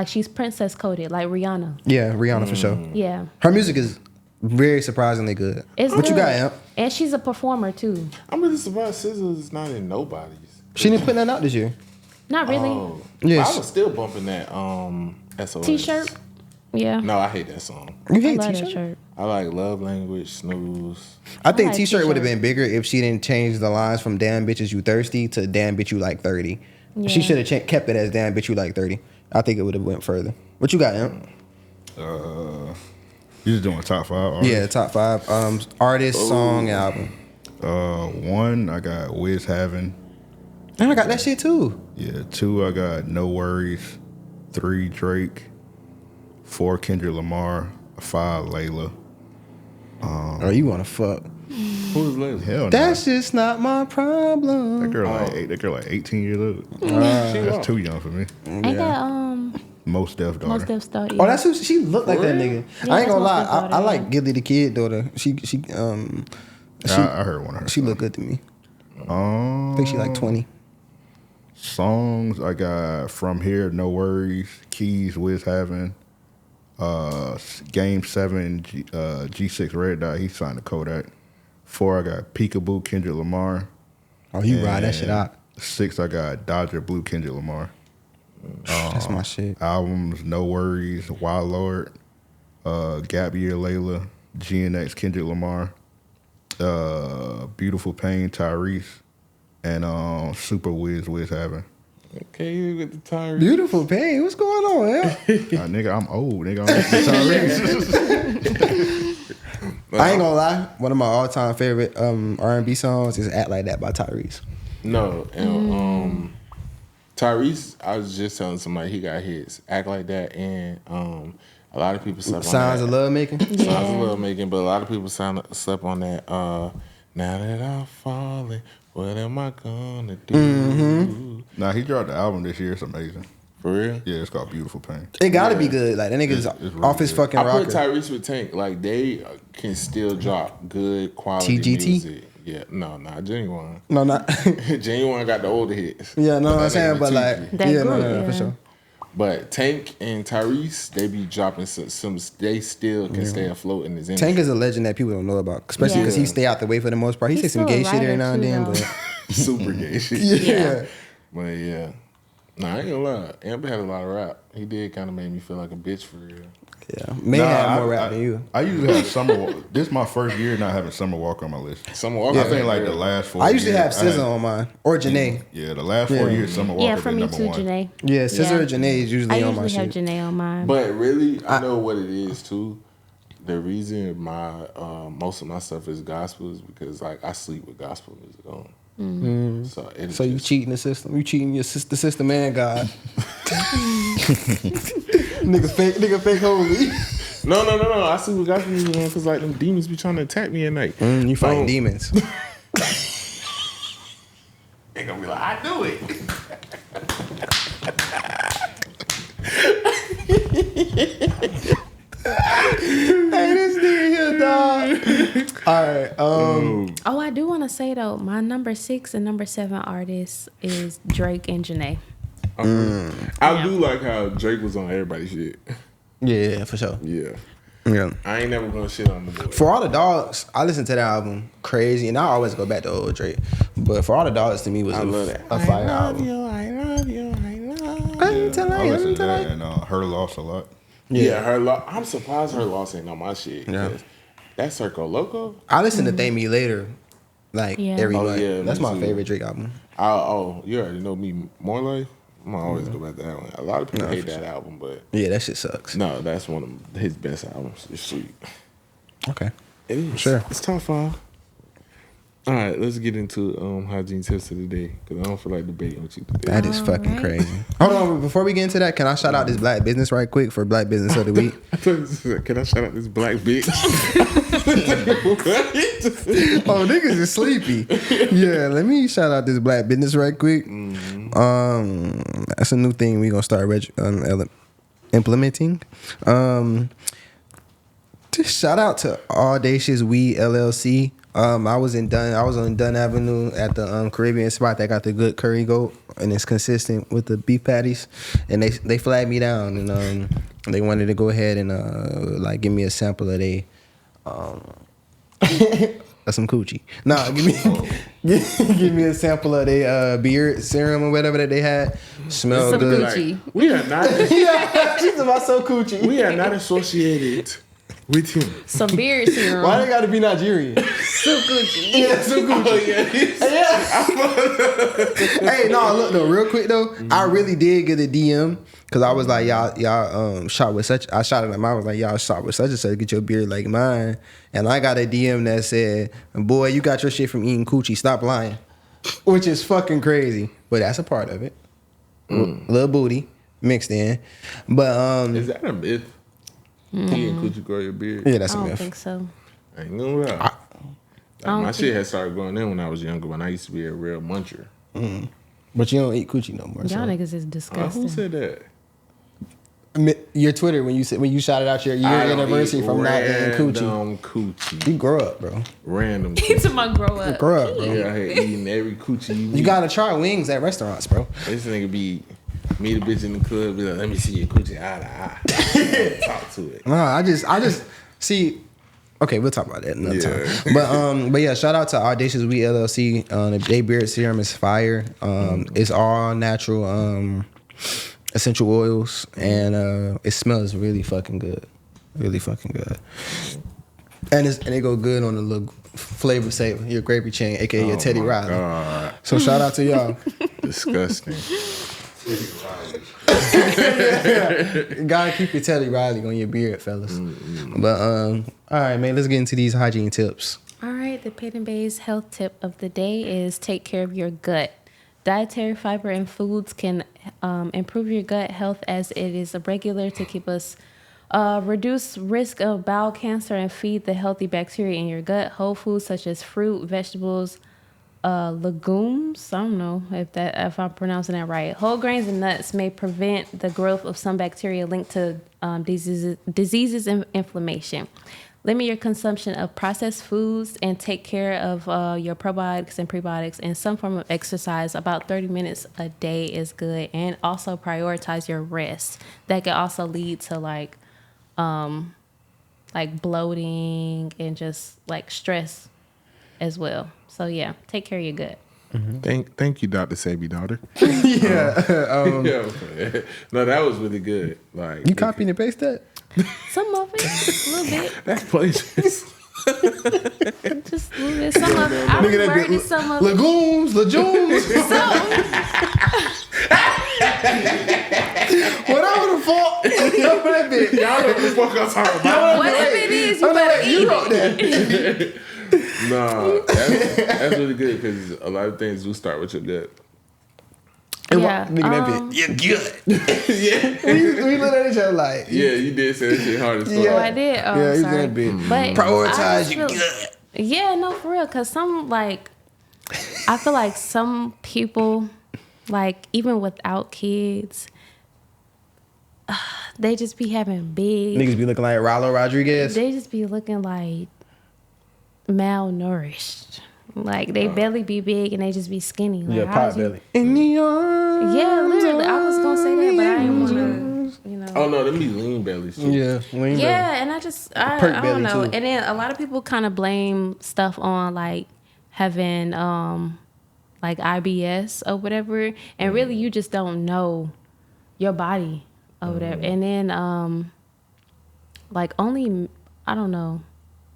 she's princess coded, like Rihanna. Yeah, Rihanna for sure. Yeah, Her music is very surprisingly good. it's What you good. got, Amp? And she's a performer too. I'm really surprised SZA is not in Nobody's. She didn't put nothing out this year. Not really. Oh, Yeah, but I she- was still bumping that SOS. T-shirt. Yeah, No, I hate that song. You I hate love that T-shirt? shirt. I like Love Language, Snooze. I think like T-shirt would have T-shirt. been bigger if she didn't change the lines from "Damn bitches you thirsty" to "Damn bitch you like 30." She Yeah. should have kept it as "Damn bitch you like 30." I think it would have went further. What you got, Amp? You just doing top 5 artists? Yeah, top 5 artist, song, album. 1, I got Wiz Having. And I got that shit too. Yeah, 2, I got No Worries. 3, Drake. 4, Kendrick Lamar. 5, Layla. Oh, you want to fuck? Who's Layla? Hell no. That's just not my problem. That girl like 18 years old. She That's walk. too young for me. Ain't that Most Def daughter. Most Def Star? Oh, that's who she looked like. That nigga. Yeah, I ain't gonna lie. that's Mos Def's daughter, I yeah. like Gilly the Kid daughter. She I heard one of her. she look good to me. I Um, think she like 20. songs I got From Here, No Worries, Keys, Wiz Having, Game 7, G6 Red Dot. He signed to Kodak. 4, I got Peekaboo, Kendrick Lamar. Oh, you ride that shit And out. 6, I got Dodger Blue, Kendrick Lamar. That's my shit. Albums, No Worries, Wild Lord, Gap Year, Layla, GNX, Kendrick Lamar, Beautiful Pain, Tyrese, and Super Wiz Having. Okay, you get the time. Beautiful pain. What's going on, man? Nigga, I'm old. Nigga, I'm Tyrese. I ain't gonna lie. One of my all-time favorite R&B songs is "Act Like That" by Tyrese. No, and Tyrese, I was just telling somebody he got hits. Act Like That, and a lot of people slept on Signs that. of Love Making. Signs of Love Making, but a lot of people slept on that. Now that I'm falling, what am I gonna do? Nah, he dropped the album this year. It's amazing. For real? Yeah, it's called Beautiful Pain. It gotta be good. Like that nigga's It's really off his good. fucking I put rocker. Tyrese with Tank. Like they can still drop good quality TGT? music. Yeah, no, not Genuine. No, not. Genuine got the older hits. Yeah, no, But I'm that saying, nigga but TG. like, That yeah, group, no, yeah. for sure. But Tank and Tyrese, they be dropping some they still can stay afloat in this industry. Tank is a legend that people don't know about, especially Yeah. because he stay out the way for the most part. He say He's some still gay a shit every writer now and too, then, though. but Super gay shit. yeah. But yeah. Nah, I ain't gonna lie. Amber had a lot of rap. He did kind of make me feel like a bitch for real. Yeah, May have more rap than you. I usually have Summer. This is my first year not having Summer Walker on my list. Summer Walker. I think like the last 4 I usually years, have I had- SZA on mine or Janae. Yeah, the last 4 years, Summer Walker Yeah, for been me number too, 1. Janae. Yeah, SZA or Janae is usually I on my usually have shit. Janae on mine. But really, I know what it is too. The reason my most of my stuff is gospel is because like I sleep with gospel music on. So it's So you just- cheating the system? You cheating the system and God? nigga fake holy. No. I sleep with gospel music on because like them demons be trying to attack me at night. You fighting Um, demons. They gonna be like, I knew it. All right. Oh, I do want to say though, my number 6 and number 7 artists is Drake and Janae. I do like how Drake was on everybody's shit. Yeah, for sure. Yeah. Yeah. I ain't never gonna shit on the boy. For All the Dogs, I listened to that album crazy, and I always go back to old Drake. But For All the Dogs to me was I love that. a fire album. I love you. I listen to that and Her Loss a lot. Yeah, her loss. I'm surprised her loss ain't on my shit. Yeah. That Circo Loco. I listen to Thank Me Later, like Yeah. every Oh, month. yeah, That's me my too. favorite Drake album. You already know me. More Life. I'm gonna always go back to that one. A lot of people hate that album, but Yeah, that shit sucks. no, that's one of his best albums. It's sweet. Okay. It is. Sure. It's top 5. All right, let's get into hygiene tips of the day because I don't feel like debating with you today. That is fucking crazy. Hold on, before we get into that, can I shout out this black business right quick for Black Business of the Week? Can I shout out this black bitch? Oh, niggas is sleepy. Yeah, let me shout out this black business right quick. That's a new thing we gonna start implementing. Just shout out to Audacious Weed LLC. I was on Dunn Avenue at the Caribbean spot that got the good curry goat, and it's consistent with the beef patties. And they flagged me down, and they wanted to go ahead and like give me a sample of they of some coochie. Nah, give me a sample of their beard serum or whatever that they had. Smell Some good. Gucci. We are not. Yeah, she's about so coochie. We are not associated with him. Some beard serum. Why they gotta be Nigerian? Some Gucci. Yeah, so Gucci. Hey, no, look though, real quick though, I really did get a DM because I was like, y'all shot with such. I shot it at mine. I was like, y'all shot with such and such. Get your beard like mine. And I got a DM that said, "Boy, you got your shit from eating coochie. Stop lying," which is fucking crazy. But that's a part of it. Little booty mixed in, but Is that a myth? Eating coochie grow your beard? yeah, that's I a don't myth. think so. I ain't gonna lie. I don't My think- shit had started growing in when I was younger. When I used to be a real muncher. But you don't eat coochie no more. Y'all So. niggas is Who disgusting. said that? Your Twitter when you shouted out your year I don't anniversary eat from not eating coochie. random coochie. You grow up, bro. Random It's coochie. my grow up. Grow up, bro. Yeah, I had eating every coochie. You gotta try wings at restaurants, bro. This nigga be meet a bitch in the club, be like, let me see your coochie eye to eye. Talk to it. No, I just see. Okay, we'll talk about that another Yeah. time. But yeah, shout out to Audacious Weed LLC. The Day Beard Serum is fire. It's all natural essential oils, and it smells really fucking good. Really fucking good. And it go good on the little flavor saver, your gravy chain, aka your Teddy my Riley. God. So shout out to y'all. Disgusting. Gotta keep your Teddy Riley on your beard, fellas. But all right, man, let's get into these hygiene tips. All right, the Paid N Bazed health tip of the day is take care of your gut. Dietary fiber and foods can improve your gut health as it is regular to keep us reduce risk of bowel cancer and feed the healthy bacteria in your gut. Whole foods such as fruit, vegetables, legumes. I don't know if I'm pronouncing that right. Whole grains and nuts may prevent the growth of some bacteria linked to diseases and inflammation. Limit your consumption of processed foods and take care of your probiotics and prebiotics and some form of exercise. About 30 minutes a day is good. And also prioritize your rest. That can also lead to like bloating and just like stress as well. So yeah, take care of your gut. Thank you, Dr. Sabi daughter. Yeah. Yeah. No, that was really good. Like You copy and paste that? Some of it, a little bit. That's plagiarism. Just a little bit. Some of it. I reworded some of it. Legumes. Whatever the fuck. Whatever that bitch. Y'all know what the fuck I'm talking about. Whatever it is, you better eat You it. wrote that. Nah, that's really good because a lot of things do start with your gut. Yeah. Nigga, that bitch. You're good. Yeah. We look at each other like. Yeah, you did say that shit hard as fuck. Oh, I did. Oh, Yeah, he's sorry. that bitch. But I Prioritize just your feel- gut. Yeah, no, for real. Cause I feel like some people, like even without kids, they just be having big. Niggas be looking like Rallo Rodriguez. They just be looking like malnourished. Like they belly be big and they just be skinny. Like, Yeah, pot belly. In the arms. Yeah, literally. I was gonna say that, but I didn't want to, you know. Oh no, them be lean bellies too. Yeah, lean belly. Yeah, and I Perk don't belly, know. too. And then a lot of people kind of blame stuff on like having like IBS or whatever, and really you just don't know your body or whatever. And then like only I don't know,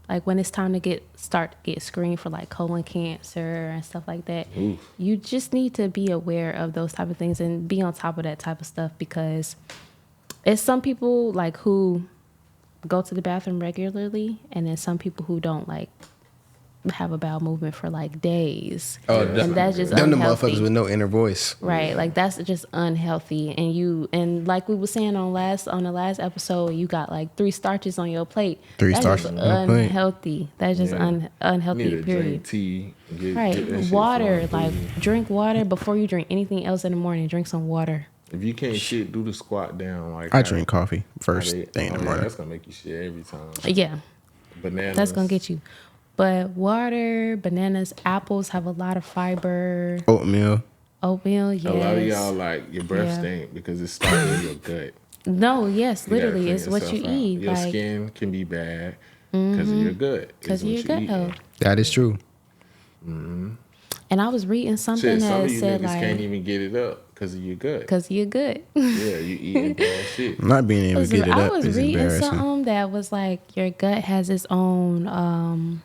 like when it's time to get screened for like colon cancer and stuff like that. You just need to be aware of those type of things and be on top of that type of stuff, because it's some people like who go to the bathroom regularly, and then some people who don't like have a bowel movement for like days. Oh, and that's just them the unhealthy. motherfuckers with no inner voice. Right, like that's just unhealthy. And like we were saying on the last episode, you got like 3 starches on your plate. Three starches That's on your plate. unhealthy. That's just unhealthy. Need to Period. drink tea. Get Right, that shit water. flowing, Like please. drink water before you drink anything else in the morning. Drink some water. If you can't shit, do the squat down. Like I how- drink coffee how first they- thing in the yeah, morning. that's gonna make you shit every time. Yeah, Bananas. that's gonna get you. But water, bananas, apples have a lot of fiber. Oatmeal. Oatmeal, yes. A lot of y'all like your breath Yeah. stink because it's starting in your gut. No, yes, You gotta literally, clean it's what you yourself out. eat. Your like, skin can be bad because of your gut. because is of what your you gut eat. health. That is true. And I was reading something Shit, some that of you said niggas can't like, even get it up because of your gut. because you're good. Yeah, you eating bad shit. Not being able to Listen, get it I up was is reading embarrassing. something that was like your gut has its own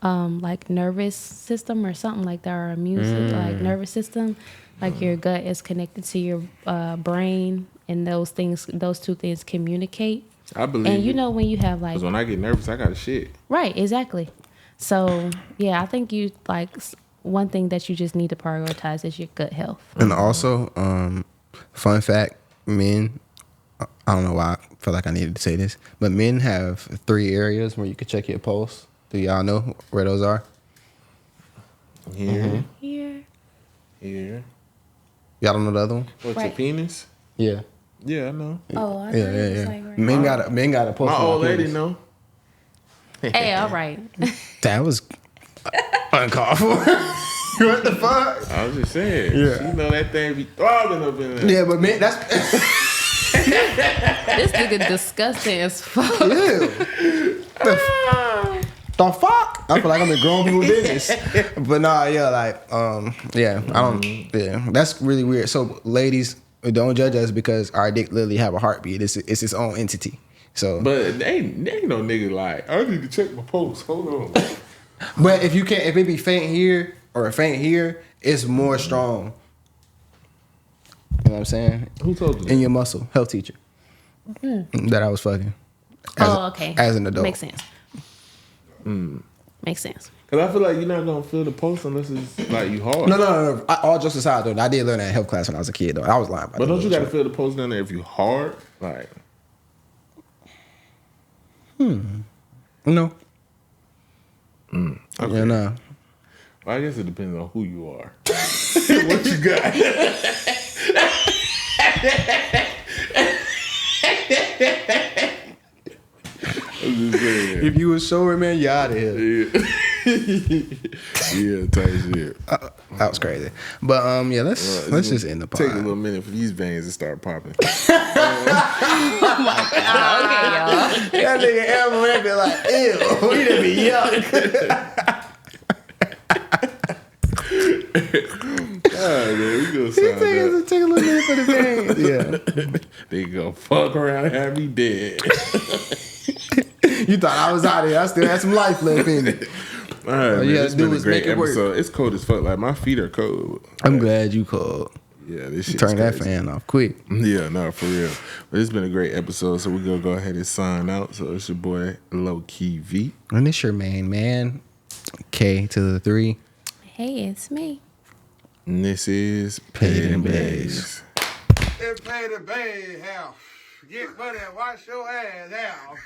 like nervous system or something like that, or immune like nervous system. Like your gut is connected to your brain, and those two things communicate. I believe And you it. know when you have like Because when I get nervous, I got shit. right, exactly. So yeah, I think you like one thing that you just need to prioritize is your gut health. And also, fun fact, men, I don't know why I feel like I needed to say this, but men have 3 areas where you can check your pulse. Do y'all know where those are? Here, Here, here. Y'all don't know the other one? What's Right. your penis? Yeah. Yeah, I know. oh, I Yeah, thought it yeah, was yeah. like right. Men got a pulse. My on old their lady penis. know. Hey, all right. That was uncalled for. What the fuck? I was just saying. Yeah. She know that thing be throbbing up in there. Yeah, but man, that's This nigga disgusting as fuck. ew. The fuck? I feel like I'm in grown people business. But nah, yeah, like, yeah, I don't, yeah, that's really weird. So, ladies, don't judge us because our dick literally have a heartbeat. It's its own entity. So, But they ain't no nigga like, I need to check my pulse. Hold on. but if it be faint here or faint here, it's more strong. You know what I'm saying? Who told you In that? your muscle, health teacher. That I was fucking. Okay. As an adult. Makes sense. Makes sense. Because I feel like you're not going to feel the pulse unless it's like you hard. No. All jokes aside, though, I did learn that in health class when I was a kid, though. I was lying about But that. don't you got to shit. feel the pulse down there if you hard? Like, No. okay. Yeah, no. Well, I guess it depends on who you are. What you got? I'm just saying. If you was sober, man, you out of here. Yeah, tight shit. That was crazy. But yeah, let's just end the pod. Take a little minute for these veins to start popping. Okay, y'all. That nigga Elmo would be like, ew, we done be yuck. Oh, man, we gonna sound up. Take a little minute for the veins. Yeah. They gonna fuck around and have me dead. You thought I was out of here. I still had some life left in me. All right, man. you gotta It's do been a is great make it work. episode. It's cold as fuck. Like, my feet are cold. I'm glad you called. Yeah, this shit. Turn that fan off quick. Yeah, no, for real. But it's been a great episode, so we're gonna go ahead and sign out. So it's your boy Low Key V. And it's your main man, K to the 3. Hey, it's me. And this is Paid N Bazed. It paid a bad house. Get money and wash your ass out.